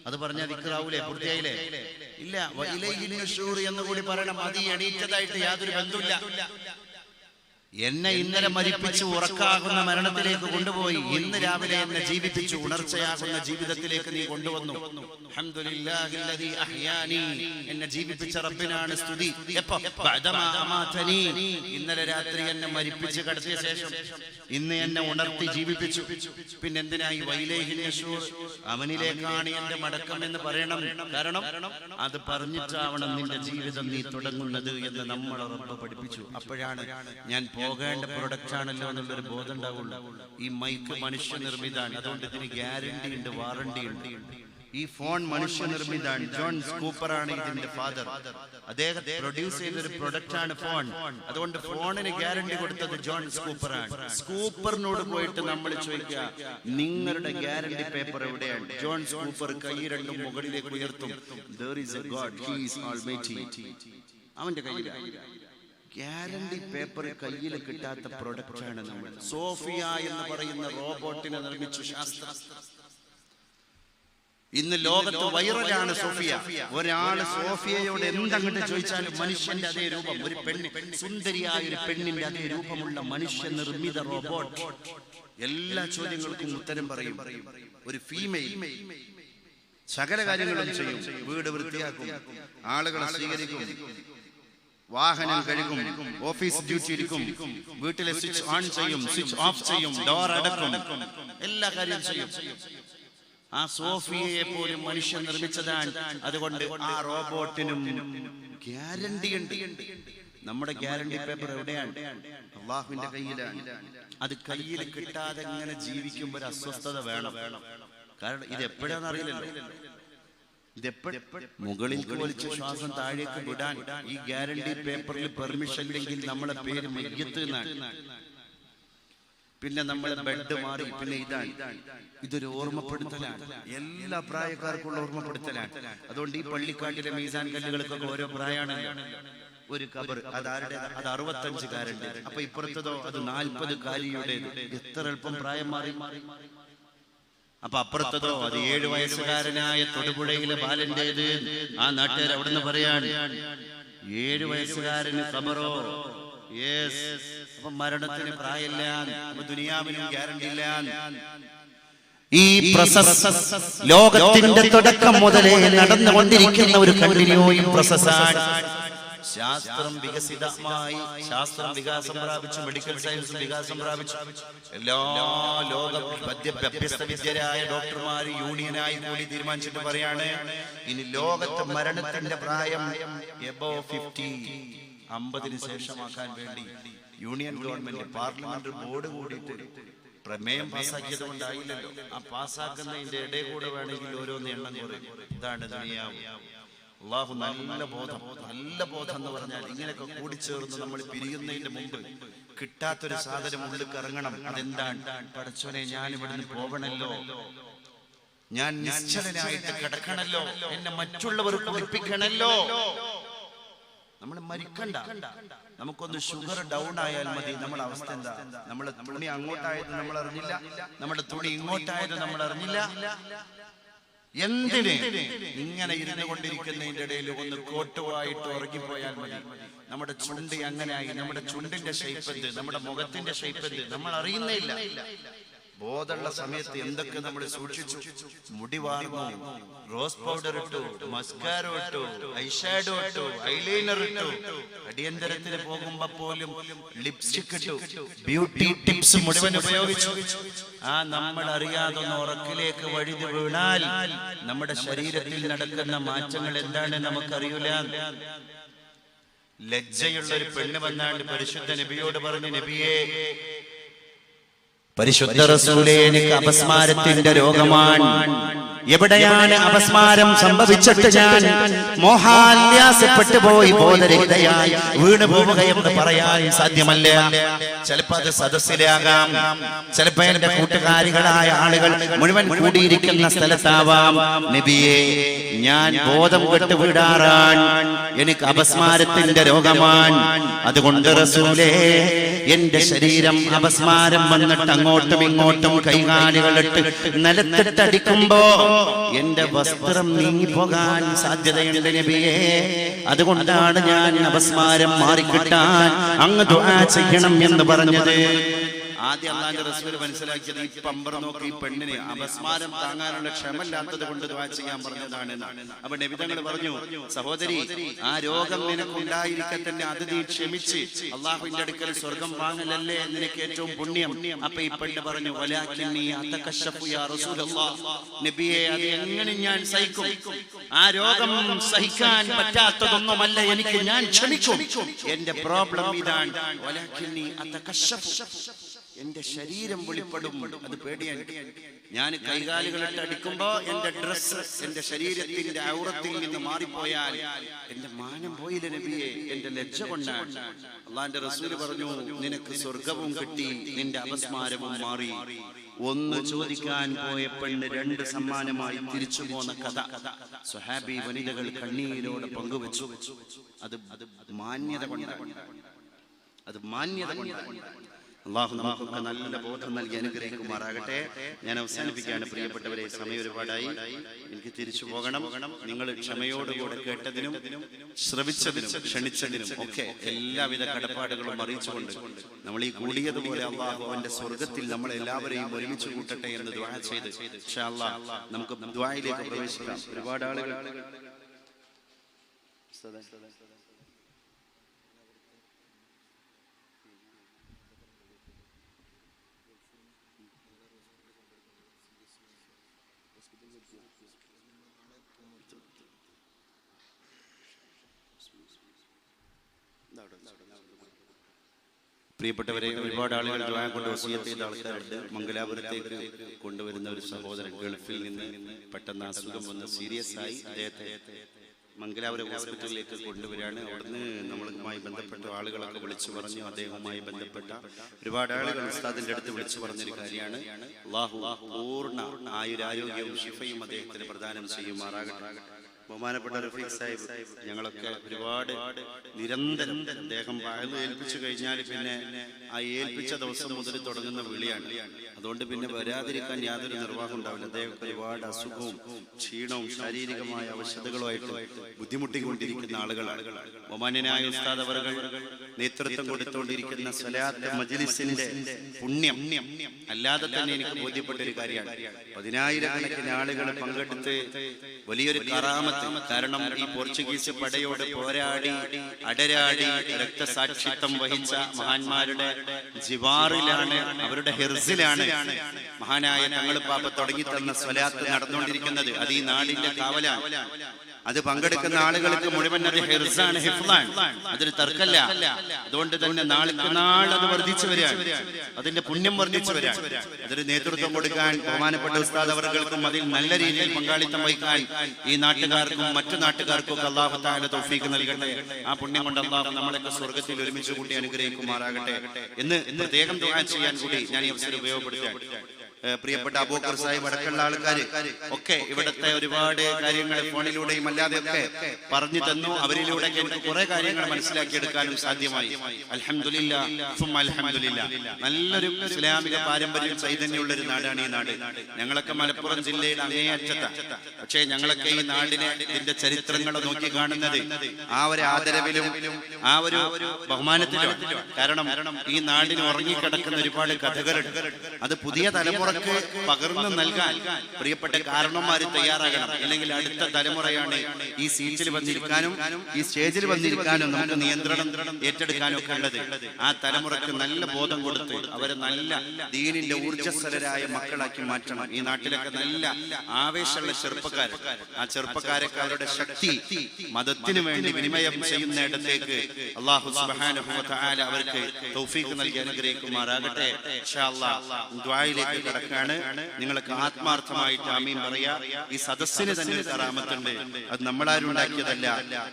അത് പറഞ്ഞാൽ ദിക്റാവൂലേ? പൂർത്തിയായില്ലേ? ഇല്ല. വഇലൈഹിൻ നുശൂർ എന്ന് കൂടി പറയണം. അത് എണീറ്റതായിട്ട് യാതൊരു ബന്ധമില്ല. എന്നെ ഇന്നലെ മരിപ്പിച്ച് ഉറക്കാകുന്ന മരണത്തിലേക്ക് കൊണ്ടുപോയി, ഇന്ന് രാവിലെ എന്നെ ജീവിപ്പിച്ചു ഉണർച്ചയാകുന്ന ജീവിതത്തിലേക്ക് നീ കൊണ്ടുവന്നു. അൽഹംദുലില്ലാഹില്ലദീ അഹ്യാനി, എന്നെ ജീവിപ്പിച്ച റബ്ബിനാണ് സ്തുതി. എപ്പോ? ബഅദമാ അമാതനി, ഇന്നലെ രാത്രി എന്നെ മരിപ്പിച്ച് കടത്തിയ ശേഷം ഇന്ന് എന്നെ ഉണർത്തി ജീവിപ്പിച്ചു. പിന്നെ എന്തിനായി വൈലൈഹിൻ നുശൂർ? അവനിലേക്കാണ് എന്റെ മടക്കം എന്ന് പറയണം. കാരണം അത് പറഞ്ഞിട്ടാവണം നിന്റെ ജീവിതം നീ തുടങ്ങുന്നത് എന്ന് നമ്മളെ റബ്ബ് പഠിപ്പിച്ചു. അപ്പോഴാണ് ഞാൻ പോകേണ്ട പ്രൊഡക്റ്റ് ആണല്ലോ എന്നുള്ളൊരു ബോധം ഉണ്ടാവുള്ളൂ. ഈ മൈക്ക് മനുഷ്യനിർമ്മിതാണ്, അതുകൊണ്ട് ഇതിന് ഗ്യാരണ്ടി ഉണ്ട്, വാറണ്ടി ഉണ്ട്. ഈ ഫോൺ മനുഷ്യനിർമ്മിതാണ്. ജോൺ സ്കൂപ്പർ ആണ് ഇതിന്റെ ഫാദർ. അദ്ദേഹം പ്രൊഡ്യൂസ് ചെയ്തൊരു പ്രൊഡക്റ്റ് ആണ് ഫോൺ. അതുകൊണ്ട് ഫോണിന് ഗ്യാരണ്ടി കൊടുത്തത് ജോൺ സ്കൂപ്പർ ആണ്. സ്കൂപ്പറിനോട് പോയിട്ട് നമ്മൾ ചോദിക്കുക, നിങ്ങളുടെ ഗ്യാരണ്ടി പേപ്പർ എവിടെയാണ്? ജോൺ സ്കൂപ്പർ കൈ രണ്ടും മുകളിലേക്ക് ഉയർത്തും. There is a God, he is almighty. അവന്റെ കയ്യിലാണ് ഗ്യാരണ്ടി പേപ്പർ. കയ്യിൽ കിട്ടാത്ത പ്രൊഡക്റ്റ് ആണ് നമ്മൾ. സോഫിയ എന്ന് പറയുന്ന റോബോട്ടിനെ നിർമ്മിച്ചു ശാസ്ത്രം. ഇന്ന് ലോകത്ത് വൈറലാണ് സോഫിയ. ഒരാള് സോഫിയയോട് എന്തങ്ങോട്ട് ചോദിച്ചാലും മനുഷ്യന്റെ അതേ രൂപം, ഒരു പെണ്ണ്, സുന്ദരിയായ ഒരു പെണ്ണിന്റെ അതേ രൂപമുള്ള മനുഷ്യ നിർമ്മിത റോബോട്ട് എല്ലാ ചോദ്യങ്ങൾക്കും ഉത്തരം പറയും. ഒരു ഫീമെയിൽ സകല കാര്യങ്ങളും ചെയ്യും. വീട് വൃത്തിയാക്കും, ആളുകളെ സ്വീകരിക്കും, വാഹനം കഴുകും, ഓഫീസ് ഡ്യൂട്ടി എടുക്കും, വീട്ടിലെ സ്വിച്ച് ഓൺ ചെയ്യും, സ്വിച്ച് ഓഫ് ചെയ്യും, ഡോർ അടക്കും, എല്ലാ കാര്യവും ചെയ്യും. ആ സോഫിയയെ പോലും മനുഷ്യൻ നിർമ്മിച്ചതാണ്. അതുകൊണ്ട് ആ റോബോട്ടിനും ഗ്യാരണ്ടി ഉണ്ട്. നമ്മുടെ ഗ്യാരണ്ടി പേപ്പർ എവിടെയാണ്? അള്ളാഹുവിന്റെ കയ്യിലാണ്. അത് കയ്യിൽ കിട്ടാതെ ഇങ്ങനെ ജീവിക്കുമ്പോൾ ഒരു അസ്വസ്ഥത വേണം. കാരണം ഇത് എപ്പോഴാന്ന് അറിയില്ലല്ലോ. മുകളിലേക്ക് വലിച്ച ശ്വാസം താഴേക്ക് വിടാൻ ഈ ഗ്യാരണ്ടി പേപ്പറിൽ പെർമിഷൻ ഇല്ലെങ്കിൽ നമ്മളെ പേര് മയ്യത്ത് എന്നാണ്. പിന്നെ നമ്മളെ ബെഡ് മാറി. പിന്നെ ഇതൊരു ഓർമ്മപ്പെടുത്തലാണ്, എല്ലാ പ്രായക്കാർക്കുള്ള ഓർമ്മപ്പെടുത്തലാണ്. അതുകൊണ്ട് ഈ പള്ളിക്കാട്ടിലെ മീസാൻ കല്ലുകൾക്കൊക്കെ ഓരോ പ്രായമാണല്ലോ. ഒരു ഖബർ അത് 65കാരുണ്ട്. അപ്പൊ ഇപ്പുറത്തതോ അത് 40 എത്ര എളുപ്പം പ്രായം മാറി. അപ്പൊ അപ്പുറത്തതോ അത് 7 വയസ്സുകാരനായ തൊടുപുഴയിലെ ബാലന്റേത്. ആ നാട്ടുകാർ അവിടുന്ന് പറയാണ് 7 വയസ്സുകാരന് ഖബറോ. യെസ്, അപ്പൊ മരണത്തിന് പ്രായമില്ല, അപ്പൊ ദുനിയാവിനും ഗ്യാരണ്ടി ഇല്ല. ഈ പ്രോസസ് ലോകത്തിന്റെ തുടക്കം മുതലേ നടന്നുകൊണ്ടിരിക്കുന്ന ഒരു കണ്ടിന്യൂയിങ് പ്രോസസ്സാണ്. ശാസ്ത്രം വികസിതമായി, ശാസ്ത്രം വികാസം പ്രാപിച്ചു, മെഡിക്കൽ സയൻസും വികാസം പ്രാപിച്ചു. എല്ലാ ലോക അഭ്യസ്തവിദ്യരായ ഡോക്ടർമാർ യൂണിയനായി കൂടി തീരുമാനിച്ചിട്ട് പറയാണ്, ഇനി ലോകത്തെ മരണത്തിന്റെ പ്രായം എബോവ് 50 ശേഷമാക്കാൻ വേണ്ടി യൂണിയൻ ഗവൺമെന്റ് പാർലമെന്റ് ബോർഡ് കൂടിയിട്ട് പ്രമേയം പാസ്സാക്കിയത് കൊണ്ടായില്ലല്ലോ. ആ പാസ്സാക്കുന്നതിന്റെ ഇടയിൽ കൂടെ വേണമെങ്കിൽ ഓരോന്ന് എണ്ണം കുറയും. ഇതാണ് ദുനിയാവ്. അള്ളാഹു നല്ല ബോധം എന്ന് പറഞ്ഞാൽ ഇങ്ങനെയൊക്കെ കൂടിച്ചേർന്ന് നമ്മൾ പിരിയുന്നതിന്റെ മുമ്പ് കിട്ടാത്തൊരു സാധനം ഉള്ളിൽ ഇറങ്ങണം. അതെന്താണ്? പടച്ചോനെ, ഞാൻ ഇവിടുന്ന് പോകണല്ലോ, ഞാൻ നിശ്ചലനായിട്ട് കിടക്കണല്ലോ, എന്നെ മറ്റുള്ളവർ കുളിപ്പിക്കണല്ലോ. നമ്മൾ മരിക്കണ്ട. നമുക്കൊന്ന് ഷുഗർ ഡൗൺ ആയാൽ മതി. നമ്മുടെ അവസ്ഥ എന്താ? നമ്മളെ തുണി അങ്ങോട്ടായത് നമ്മൾ അറിഞ്ഞില്ല, നമ്മുടെ തുണി ഇങ്ങോട്ടായത് നമ്മൾ അറിഞ്ഞില്ല. എന്തിന് ഇങ്ങനെ ഇരുന്നു കൊണ്ടിരിക്കുന്നതിന്റെ ഇടയിൽ ഒന്ന് കോട്ടുവായിട്ട് ഉറങ്ങിപ്പോയാൽ മതി. നമ്മുടെ ചുണ്ട് അങ്ങനെയായി, നമ്മുടെ ചുണ്ടിന്റെ ഷേപ്പ് എന്ത്, നമ്മുടെ മുഖത്തിന്റെ ഷേപ്പ് എന്ത് നമ്മൾ അറിയുന്നില്ല. ബോധമുള്ള സമയത്ത് എന്തൊക്കെ നമ്മൾ സൂക്ഷിച്ചു. മുടി വാർന്നു, റോസ് പൗഡർ ഇട്ടു, മസ്കാരോ ഇട്ടു, ഐഷാഡോ ഇട്ടു, ഐലൈനർ ഇട്ടു, അടിയന്തരത്തിന് പോകുമ്പോ പോലും ലിപ്സ്റ്റിക് ഇട്ടു, ബ്യൂട്ടി ടിപ്സ് മുഴുവൻ ഉപയോഗിച്ചു. നമ്മൾ അറിയാതൊന്ന് ഉറക്കിലേക്ക് വഴുതി വീണാൽ നമ്മുടെ ശരീരത്തിൽ നടക്കുന്ന മാറ്റങ്ങൾ എന്താണെന്ന് നമുക്കറിയില്ല. ലജ്ജയുള്ള ഒരു പെണ്ണ് വന്നാണ്ട് പരിശുദ്ധ നബിയോട് പറഞ്ഞു, നബിയേ, പരിശുദ്ധ റസൂലേ, എനിക്ക് അപസ്മാരത്തിന്റെ രോഗമാണ്. എവിടെയാണ് അപസ്മാരം സംഭവിച്ചിട്ട് ഞാൻ മോഹാന്യാസപ്പെട്ടു പോയി ബോധരഹിതയായി വീണു പോവുകയെന്ന് പറയാൻ സാധ്യമല്ല. ചിലപ്പോ അത് സദസ്സിലാകാം, ചിലപ്പോ എന്റെ കൂട്ടുകാരികളായ ആളുകൾ മുഴുവൻ കൂടിയിരിക്കുന്ന സ്ഥലത്താവാം. നബിയെ, ഞാൻ ബോധം കെട്ട് വീടാറാൻ, എനിക്ക് അപസ്മാരത്തിന്റെ രോഗമാണ്. അതുകൊണ്ട് റസൂലേ, എന്റെ ശരീരം അപസ്മാരം വന്നിട്ട് അങ്ങോട്ടും ഇങ്ങോട്ടും കൈകാലുകളിട്ട് നിലത്തിട്ടടിക്കുമ്പോ എന്റെ വസ്ത്രം നീങ്ങിപ്പോകാൻ സാധ്യതയുണ്ട് നബിയേ. അതുകൊണ്ടാണ് ഞാൻ അപസ്മാരം മാറിക്കിട്ടാൻ അങ്ങ് ദുആ ചെയ്യണം എന്ന് പറഞ്ഞത്. ആദ്യം അല്ലാഹുവിന്റെ റസൂൽ മനസ്സിലാക്കിയത് ഈ പമ്പർ നോക്കി ഈ പെണ്ണിന് അപസ്മാരം താങ്ങാനുള്ള ക്ഷമല്ലാത്തത് കൊണ്ട് ദുആ ചെയ്യാൻ പറഞ്ഞതാണ്. അപ്പൊ നബി തങ്ങൾ പറഞ്ഞു, സഹോദരി, ആ രോഗം നിനക്കുണ്ടായിരിക്കെ തന്നെ അത് നീ ക്ഷമിച്ച് അള്ളാഹുവിന്റെ അടുക്കൽ സ്വർഗം വാങ്ങലല്ലേ നിനക്ക് ഏറ്റവും പുണ്യം. അപ്പൊ ഈ പെണ്ണ് പറഞ്ഞു, വലാകിന്നി അതകശഫു യാ റസൂലല്ലാഹ്, നബിയെ, അത് എങ്ങനെ ഞാൻ സഹിക്കും? ആ രോഗം സഹിക്കാൻ പറ്റാത്തതൊന്നുമല്ല എനിക്ക്, ഞാൻ ക്ഷമിക്കും. എന്റെ പ്രോബ്ലം ഇതാണ്. വലാകിന്നി അതകശഫു, എന്റെ ശരീരം വെളിപ്പെടും, അത് പേടിയാണ്. ഞാൻ കൈകാലുകളിട്ട് അടിക്കുമ്പോ എന്റെ ഡ്രസ്സ് എന്റെ ശരീരത്തിന്റെ ഔറത്തിൽ നിന്ന് മാറിപ്പോയാൽ എന്റെ മാനം പോയില്ല നബിയെ, എന്റെ ലജ്ജ കൊണ്ടാണ്. അള്ളാന്റെ റസൂൽ പറഞ്ഞു, നിനക്ക് സ്വർഗവും കിട്ടി, നിന്റെ അപസ്മാരവും മാറി. ഒന്ന് ചോദിക്കാൻ പോയ പെണ്ണ് 2 സമ്മാനമായി തിരിച്ചു പോന്ന കഥ സ്വഹാബി വനിതകൾ കണ്ണീരോടെ പങ്കുവെച്ചു. അത് മാന്യത കൊണ്ടാണ്, അത് മാന്യത കൊണ്ടാണ്. അള്ളാഹു നമുക്കൊക്കെ നല്ല ബോധം നൽകി അനുഗ്രഹിക്കുമാറാകട്ടെ. ഞാൻ അവസാനിപ്പിക്കുകയാണ് പ്രിയപ്പെട്ടവരെ, സമയം ഒരുപാടായി, എനിക്ക് തിരിച്ചു പോകണം. നിങ്ങൾ ക്ഷമയോടുകൂടെ കേട്ടതിനും ശ്രവിച്ചതിനും ക്ഷണിച്ചതിനും ഒക്കെ എല്ലാവിധ കടപ്പാടുകളും അറിയിച്ചുകൊണ്ട് നമ്മൾ ഈ കൂടിയതുപോലെ അള്ളാഹു അവന്റെ സ്വർഗത്തിൽ നമ്മളെല്ലാവരെയും ഒരുമിച്ച് കൂട്ടട്ടെ എന്ന് ദുആ ചെയ്ത് ഇൻഷാ അല്ലാഹ് നമുക്ക് ദുആയിലേക്ക് പ്രവേശിക്കാം. ഒരുപാട് ആളുകൾ പ്രിയപ്പെട്ടവരെ, ഒരുപാട് ആളുകൾ ദുആ കൊണ്ട് വസിയത്ത് ചെയ്ത ആൾക്കാരുണ്ട്. മംഗലാപുരത്തേക്ക് കൊണ്ടുവരുന്ന ഒരു സഹോദരൻ ഗൾഫിൽ നിന്ന് പെട്ടെന്ന് അസുഖം വന്ന് സീരിയസ് ആയി അദ്ദേഹത്തെ മംഗലാപുരം ഹോസ്പിറ്റലിലേക്ക് കൊണ്ടുവരികയാണ്. അവിടുന്ന് നമ്മളുമായി ബന്ധപ്പെട്ട ആളുകളൊക്കെ വിളിച്ചു പറഞ്ഞു. അദ്ദേഹവുമായി ബന്ധപ്പെട്ട ഒരുപാട് ആളുകൾ ഉസ്താദിന്റെ അടുത്ത് വിളിച്ചു പറഞ്ഞൊരു കാര്യമാണ്. അല്ലാഹു പൂർണ്ണ ആയുരാരോഗ്യവും ശിഫയും അദ്ദേഹത്തിന് പ്രദാനം ചെയ്യുമാറാകട്ടെ. ബഹുമാനപ്പെട്ട റഫീഖ് സാഹിബ്, ഞങ്ങളൊക്കെ ഒരുപാട് നിരന്തരം അദ്ദേഹം വഅദ് ഏൽപ്പിച്ചു കഴിഞ്ഞാൽ പിന്നെ ആ ഏൽപ്പിച്ച ദിവസം മുതൽ തുടങ്ങുന്ന വിളിയാണ്. അതുകൊണ്ട് പിന്നെ വരാതിരിക്കാൻ യാതൊരു നിർവാഹം ഉണ്ടാവില്ല. അദ്ദേഹം ഒരുപാട് അസുഖവും ക്ഷീണവും ശാരീരികമായ അവശതകളുമായിട്ട് ബുദ്ധിമുട്ടിക്കൊണ്ടിരിക്കുന്ന ആളുകളാണ്. ബഹുമാന്യനായ ഉസ്താദ് അവറുകൾ നേതൃത്വം കൊടുത്തുകൊണ്ടിരിക്കുന്ന സ്വലാത്ത് മജ്ലിസിന്റെ പുണ്യം അല്ലാതെ തന്നെ എനിക്ക് ബോധ്യപ്പെട്ട ഒരു കാര്യമാണ്. 10,000-കണക്കിന് ആളുകൾ പങ്കെടുത്ത് വലിയൊരു കറാമത്ത്. കാരണം ഈ പോർച്ചുഗീസ് പടയോട് പോരാടി അടരാടി രക്തസാക്ഷിത്വം വഹിച്ച മഹാന്മാരുടെ ജിവാറിലാണ്, അവരുടെ ഹിർസിലാണ് മഹാനായ തങ്ങൾ പാപ്പ തുടങ്ങി തന്ന സ്വലാത്ത് നടന്നുകൊണ്ടിരിക്കുന്നത്. അത് ഈ നാടിന്റെ കാവലാണ്. അത് പങ്കെടുക്കുന്ന ആളുകൾക്ക് മുഴുവൻ അത് ഹിർസാണ്, ഹിഫ്ളാണ്. അതൊരു തർക്കല്ല. അതുകൊണ്ട് തന്നെ നാൾക്ക് നാൾ അത് വർദ്ധിച്ചു വരികയാണ്, അതിന്റെ പുണ്യം വർദ്ധിച്ചു വരികയാണ്. അതൊരു നേതൃത്വം കൊടുക്കാൻ ബഹുമാനപ്പെട്ട ഉസ്താദ് അവർക്കും അതിൽ നല്ല രീതിയിൽ പങ്കാളിത്തം വഹിക്കാൻ ഈ നാട്ടുകാർക്കും മറ്റു നാട്ടുകാർക്കും ഒക്കെ അല്ലാഹു തആല തൗഫീഖ് നൽകട്ടെ. ആ പുണ്യം കൊണ്ട് അല്ലാഹു നമ്മളൊക്കെ സ്വർഗ്ഗത്തിൽ ഒരുമിച്ച് കൂട്ടി അനുഗ്രഹിക്കുമാറാകട്ടെ എന്ന് പ്രത്യേകം ദുആ ചെയ്യാൻ കൂടി ഞാൻ ഈ അവസരം ഉപയോഗപ്പെടുത്തുകയാണ്. പ്രിയപ്പെട്ട അബൂബക്കർ സാഹിബ് അടക്കമുള്ള ആൾക്കാർ ഒക്കെ ഇവിടുത്തെ ഒരുപാട് കാര്യങ്ങൾ ഫോണിലൂടെയും അല്ലാതെ ഒക്കെ പറഞ്ഞു തന്നു. അവരിലൂടെ എനിക്ക് കുറെ കാര്യങ്ങൾ മനസ്സിലാക്കിയെടുക്കാനും സാധ്യമായി. അൽഹംദുലില്ലാഹ് സുമ്മ അൽഹംദുലില്ലാഹ്. നല്ലൊരു ഇസ്ലാമിക പാരമ്പര്യം ചൈതന്യമുള്ള ഒരു നാടാണ് ഈ നാട്. ഞങ്ങളൊക്കെ മലപ്പുറം ജില്ലയുടെ അങ്ങേയറ്റത്താണ്. പക്ഷേ ഞങ്ങളൊക്കെ ഈ നാടിനെ ഇതിന്റെ ചരിത്രങ്ങൾ നോക്കി കാണുന്നത് ആ ഒരു ആദരവിലും ആ ഒരു ബഹുമാനത്തിലും. കാരണം ഈ നാടിന് ഉറങ്ങിക്കിടക്കുന്ന ഒരുപാട് കഥകളുണ്ട്. അത് പുതിയ തലമുറ പകർന്നു നൽകാൻ പ്രിയപ്പെട്ട കാരണന്മാര് തയ്യാറാകണം. അല്ലെങ്കിൽ അടുത്ത തലമുറയാണ് ഈ സീറ്റിൽ വന്നിരിക്കാനും ഈ സ്റ്റേജിൽ വന്നിരിക്കാനും നമുക്ക് നിയന്ത്രണം ഏറ്റെടുക്കാനും ഒക്കെ ഉള്ളത്. ആ തലമുറക്ക് നല്ല ബോധം കൊടുത്ത് അവരെ നല്ല ദീനിന്റെ ഊർജ്ജസ്വലരായ മക്കളാക്കി മാറ്റണം. ഈ നാട്ടിലൊക്കെ നല്ല ആവേശമുള്ള ചെറുപ്പക്കാർ, ആ ചെറുപ്പക്കാരൊക്കെ അവരുടെ ശക്തി മതത്തിന് വേണ്ടി വിനിമയം ചെയ്യുന്നിടത്തേക്ക് അല്ലാഹു സുബ്ഹാനഹു വ തആല അവർക്ക് തൗഫീഖ് നൽകി അനുഗ്രഹിക്കുമാറാകട്ടെ. ഇൻഷാ അല്ലാഹ് ദുആയിലേക്ക് കടക്കാണ്. നിങ്ങൾക്ക് ആത്മാർത്ഥമായിട്ട് ആമീൻ പറയാ. ഈ സദസ്സിന് തന്നെ ഒരു കറാമത്തുണ്ട്. അത് നമ്മളാരും ഉണ്ടാക്കിയതല്ല,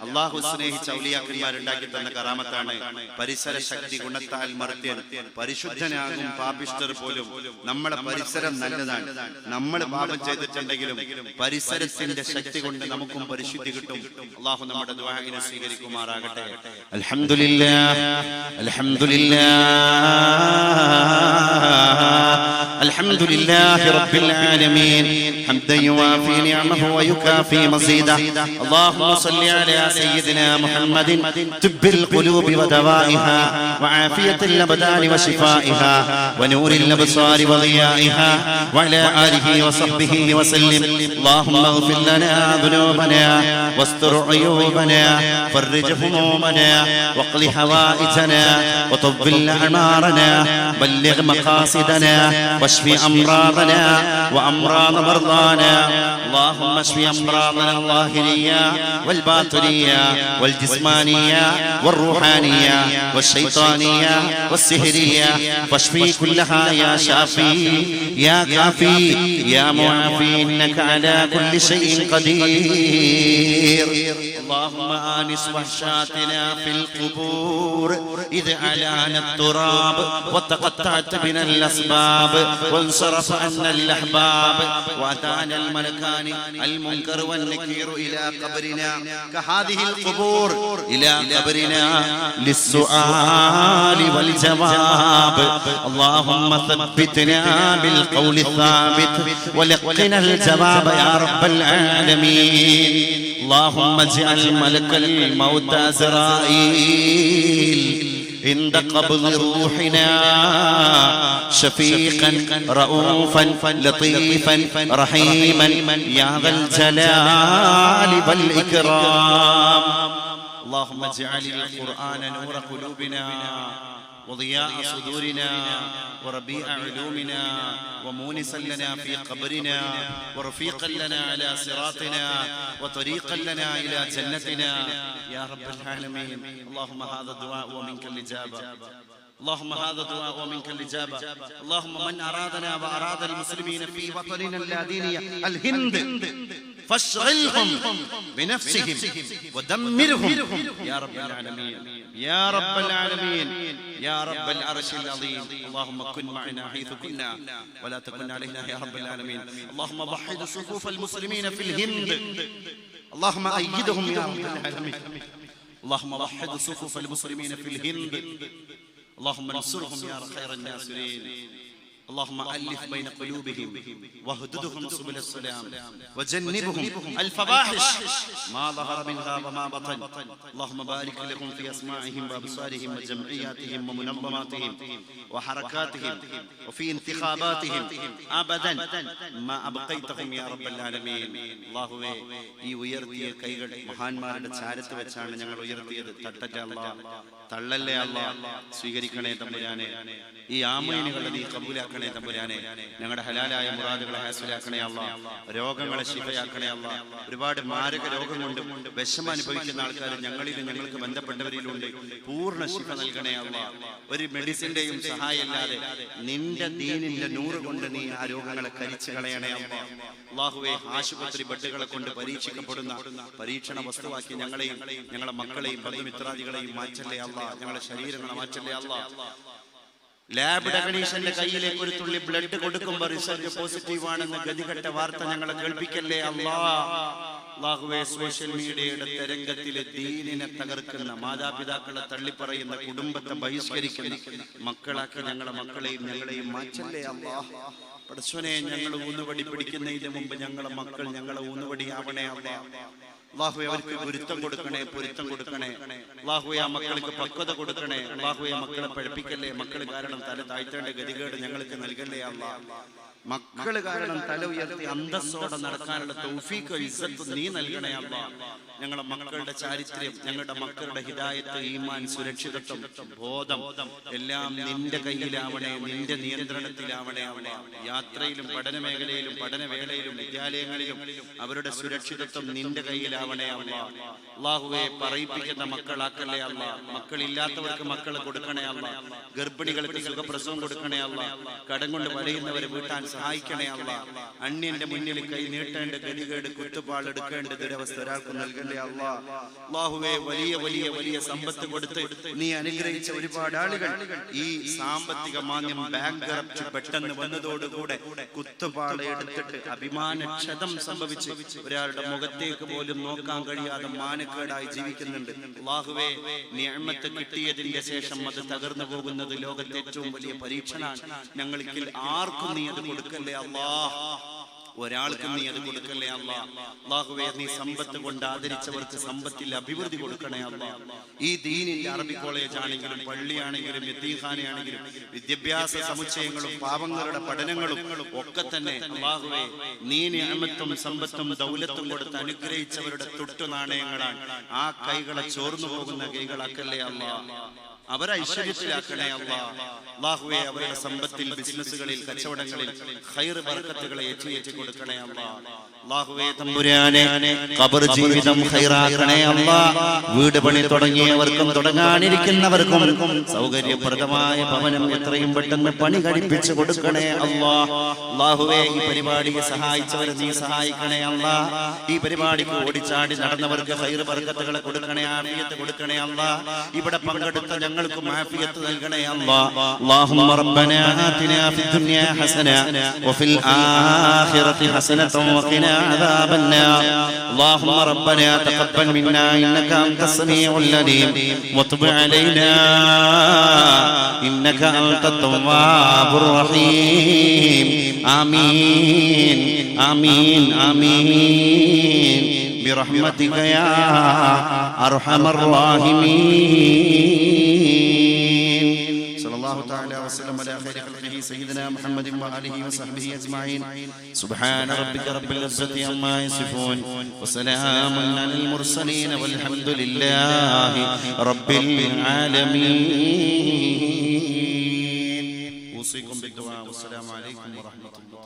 അല്ലാഹു സ്നേഹിച്ച ഔലിയാക്കന്മാരുണ്ടാക്കി തന്ന കറാമത്താണ്. പരിസര ശക്തി ഗുണത്താൽ മർത്യൻ പരിശുദ്ധനാകും പാപിഷ്ഠർ പോലും. നമ്മളെ പരിസരം നല്ലതാണ്. നമ്മൾ പാപം ചെയ്തിട്ടുണ്ടെങ്കിലും പരിസരത്തിന്റെ ശക്തി കൊണ്ട് നമുക്കും പരിശുദ്ധി കിട്ടും. അല്ലാഹു നമ്മുടെ ദുആഇനെ സ്വീകരിക്കുമാറാകട്ടെ. അൽഹംദുലില്ലാഹ് അൽഹംദുലില്ലാഹ് الحمد لله رب العالمين حمدا يوافي نعمه ويكافي مزيدا. اللهم صل على سيدنا محمد طب القلوب ودوائها وعافية الأبدان وشفائها ونور الأبصار وضيائها وعلى آله وصحبه وسلم. اللهم اغفر لنا ذنوبنا واستر عيوبنا فرج همومنا واقض حوائجنا وطول أعمارنا بلغ مقاصدنا واشف أمراضنا وأمراض مرضانا. اللهم اشف أمراضنا الظاهرية والباطنية والجسمانية والروحانية والشيطانية والسحرية واشفي كلها يا شافي يا كافي يا معافي إنك على كل شيء قدير. اللهم آنس وحشاتنا في القبور إذ أعلانا التراب وتقطعت بنا الأسباب وانصرف عنا الأحباب وأتانا الملكان المنكر والنكير إلى قبرنا كهذه القبور إلى قبرنا للسؤال والجواب. اللهم ثبتنا بالقول الثابت ولقنا الجواب يا رب العالمين. اللهم اجعل ملك الموت عزرائيل عند قبض روحنا شفيقا رؤوفا لطيفا رحيما يا ذا الجلال والإكرام. اللهم اجعل القرآن نور قلوبنا وضياء صدورنا وربيع علومنا ومونسا لنا في قبرنا ورفيقا لنا على صراطنا وطريقا لنا إلى جنتنا يا رب العالمين. اللهم هذا الدعاء ومنك الإجابة. اللهم هذا دعاء ومنك الإجابة. اللهم من أرادنا وأراد المسلمين في وطننا الذين الهند فاشغلهم بنفسهم ودمرهم يا رب العالمين يا رب العالمين يا رب العرش العظيم. اللهم كن معنا حيث كنا ولا تكن علينا يا رب العالمين. اللهم وحد صفوف المسلمين في الهند. اللهم أيدهم يا رب العالمين. اللهم وحد صفوف المسلمين في الهند. اللهم انصرهم يا خير الناصرين. اللهم ألف بين قلوبهم واهددهم سبل السلام وجنبهم الفواحش ما ظهر منها وما بطن. اللهم بارك لهم في أسماعهم وأبصارهم وجمعياتهم ومنظماتهم وحركاتهم وفي انتخاباتهم أبدا ما أبقيتهم يا رب العالمين. അല്ലാഹുവേ, ഈ ഉയർത്തിയ കൈകൾ മഹാന്മാരുടെ ചാരത്ത് വെച്ചാണ് ഞങ്ങൾ ഉയർത്തിയത്. തട്ടല്ലേ അല്ലാഹ്, തള്ളല്ലേ അല്ലാഹ്. സ്വീകരിക്കണേ തമ്പുരാനെ. ഈ ആമീനുകളെ നീ കബൂലാക്കണേ തമ്പുരാനെ. ഞങ്ങളുടെ ഹലാലായ മുറാദുകളെ ഹാസിലാക്കണേ അല്ലാഹ്. രോഗങ്ങളെ ശിഫയാക്കണേ അല്ലാഹ്. ഒരുപാട് മാരക രോഗം കൊണ്ട് വിഷമം അനുഭവിക്കുന്ന ആൾക്കാർ ഞങ്ങളിലും ഞങ്ങൾക്ക് ബന്ധപ്പെട്ടവരിലുണ്ട്. പൂർണ്ണ ശിഫ നൽകണേ അല്ലാഹ്. ഒരു മെഡിസിന്റെയും സഹായമില്ലാതെ നിന്റെ ദീനിന്റെ നൂറ് കൊണ്ട് നീ ആ രോഗങ്ങളെ കരിച്ചു കളയണേ അല്ലാഹ്. അല്ലാഹുവേ, ആശുപത്രി ബെഡുകളെ കൊണ്ട് പരീക്ഷിക്കപ്പെടുന്ന പരീക്ഷണ വസ്തുവാക്കി ഞങ്ങളെയും ഞങ്ങളുടെ മക്കളെയും ബന്ധുമിത്രാദികളെയും മാറ്റല്ലേ അല്ലാഹ്. ഞങ്ങളുടെ ശരീരങ്ങളെ മാറ്റല്ലേ അല്ലാഹ്. ലാബ് ടെക്നീഷ്യന്റെ കയ്യിലേക്ക് ഒരു തുള്ളി ബ്ലഡ് കൊടുക്കുമ്പോൾ റിസൾട്ട് പോസിറ്റീവ് ആണെന്ന് ഗതികെട്ട വാർത്ത ഞങ്ങളെ കേൾപ്പിക്കല്ലേ അല്ലാഹ്. അല്ലാഹുവേ, സോഷ്യൽ മീഡിയയുടെ തരംഗത്തിലെ ദീനിനെ തകർക്കുന്ന, മാതാപിതാക്കളെ തള്ളിപ്പറയുന്ന, കുടുംബത്തെ ബഹിഷ്കരിക്കുന്ന മക്കളാക്കി ഞങ്ങളുടെ മക്കളെയും ഞങ്ങളെയും മാറ്റല്ലേ അല്ലാഹ്. പടച്ചോനെ, ഞങ്ങൾ ഊന്നുവടി പിടിക്കുന്നതിന് മുമ്പ് ഞങ്ങളെ മക്കൾ ഞങ്ങളെ ഊന്നുവടിയാവണേ അല്ലാഹ്. അല്ലാഹുവേ, അവർക്ക് പൊരുത്തം കൊടുക്കണേ, പൊരുത്തം കൊടുക്കണേ. അല്ലാഹുവേ, ആ മക്കൾക്ക് പക്വത കൊടുക്കണേ. അല്ലാഹുവേ, മക്കളെ പഠിപ്പിക്കല്ലേ. മക്കൾ കാരണം തല താഴ്ത്തേണ്ട ഗതികേട് ഞങ്ങൾക്ക് നൽകല്ലേ അല്ലാഹ്. മക്കള് കാരണം തല ഉയർത്തി അന്തസ്സോടെ നടക്കാനുള്ള തൗഫീഖ് ഇസ്സത്ത് നീ നൽകണേ അല്ലാഹ്. ഞങ്ങളുടെ മക്കളുടെ ചാരിത്രം, ഞങ്ങളുടെ മക്കളുടെ ഹിദായത്ത്, ഈമാൻ, സുരക്ഷിതത്വം, ബോധം എല്ലാം നിന്റെ കയ്യിലാവണേ, നിന്റെ നിയന്ത്രണത്തിലാവണേ അല്ലാഹ്. യാത്രയിലും പഠന മേഖലയിലും പഠനവേളയിലും വിദ്യാലയങ്ങളിലും അവരുടെ സുരക്ഷിതത്വം നിന്റെ കയ്യിലാവണേ അല്ലാഹ്. അല്ലാഹുവേ, പറയിപ്പിക്കുന്ന മക്കളാക്കല്ലേ അല്ലാഹ്. മക്കളില്ലാത്തവർക്ക് മക്കളെ കൊടുക്കണേ അല്ലാഹ്. ഗർഭിണികൾക്ക് സുഖപ്രസവം കൊടുക്കണേ അല്ലാഹ്. കടം കൊണ്ട് വലയുന്നവരെ വീട്ടാൻ സഹായിക്കണേ അല്ലാഹ്. അന്യന്റെ മുന്നിൽ കൈ നീട്ടേണ്ട ഗതികേട്, കുത്തുപാളെടുക്കേണ്ട ദുരവസ്ഥ ഒരാൾക്ക് നൽകല്ലേ അല്ലാഹ്. അല്ലാഹുവേ, വലിയ വലിയ വലിയ സമ്പത്ത് കൊടുത്ത് നീ അനുഗ്രഹിച്ച ഒരുപാട് ആളുകൾ ഈ സാമ്പത്തിക മാന്ദ്യം, ബാങ്ക്റപ്റ്റ് പെട്ടെന്ന് വന്നതോടുകൂടെ കുത്തുപാള എടുത്തിട്ട് അഭിമാനക്ഷതം സംഭവിച്ച് ഒരാളുടെ മുഖത്തേക്ക് പോലും നോക്കാൻ കഴിയാതെ മാനക്കേടായി ജീവിക്കുന്നുണ്ട്. അല്ലാഹുവേ, നിഅമത്ത് കിട്ടിയതിന്റെ ശേഷം അത് തകർന്നു പോകുന്നത് ലോകത്തെ ഏറ്റവും വലിയ പരീക്ഷണമാണ്. ഞങ്ങൾക്ക് ആർക്കും നീ അത് കൊടുക്കല്ലേ അല്ലാഹ്. ഒരാൾക്കും നീ അത് കൊടുക്കല്ലേ അല്ലാഹ്. അല്ലാഹുവേ, നീ സമ്പത്ത് കൊണ്ട് ആദരിച്ചവർക്ക് സമ്പത്തിൽ അഭിവൃദ്ധി കൊടുക്കണേ അല്ലാഹ്. ഈ ദീനിന്റെ അറബി കോളേജ് ആണെങ്കിലും പള്ളിയാണെങ്കിലും യതീഖാനയാണെങ്കിലും വിദ്യാഭ്യാസ സമുച്ചയങ്ങളും പാവങ്ങളുടെ പഠനങ്ങളും ഒക്കെ തന്നെ അല്ലാഹുവേ, നീ നിഅമത്തും സമ്പത്തും ദൗലത്തും കൊടുത്ത് അനുഗ്രഹിച്ചവരുടെ തൊട്ടു നാണയങ്ങളാണ്. ആ കൈകളെ ചോർന്നു പോകുന്ന കൈകളാക്കല്ലേ അല്ലാഹ്. അവരെ ഐശ്വര്യത്തിലാക്കണേ അല്ലാഹ്. അല്ലാഹുവേ, അവരുടെ സമ്പത്തിൽ, ബിസിനസ്സുകളിൽ, കച്ചവടങ്ങളിൽ ഖൈർ ബർക്കത്തുകളെ ഏറ്റി കൊടുക്കണേ അല്ലാഹ്. അല്ലാഹുവേ തമ്പുരാനെ, ഖബർ ജീവിതം ഖൈറാക്കണേ അല്ലാഹ്. വീട് പണി തുടങ്ങിയവർക്കും തുടങ്ങാനിരിക്കുന്നവർക്കും സൗകര്യപ്രദമായ ഭവനം എത്രയും പെട്ടെന്ന് പണി കഴിപ്പിച്ചു കൊടുക്കണേ അല്ലാഹ്. അല്ലാഹുവേ, ഈ പരിപാടിയെ സഹായിച്ചവരെ നീ സഹായിക്കണേ അല്ലാഹ്. ഈ പരിപാടിക്ക് ഓടിച്ചാടി നടന്നവർക്ക് ഖൈർ ബർക്കത്തുകളെ കൊടുക്കണേ, ആഫിയത്ത് കൊടുക്കണേ അല്ലാഹ്. ഇവിടെ പങ്കെടുത്ത ഞങ്ങൾക്കും ആഫിയത്ത് നൽകണേ അല്ലാഹ്. اللهم ربنا آتنا في الدنيا حسنة وفي الآخرة حسنة وقنا عذاب النار. اللهم ربنا تقبل منا إنك أنت السميع العليم وتب علينا إنك أنت التواب الرحيم. آمين آمين آمين برحمتك يا أرحم الراحمين. صلى الله تعالى وسلم على خير خلقه سيدنا محمد وآله وصحبه أجمعين. سبحان ربك رب العزة عما يصفون وسلام على المرسلين والحمد لله رب العالمين. أوصيكم بالدعاء والسلام عليكم ورحمة الله.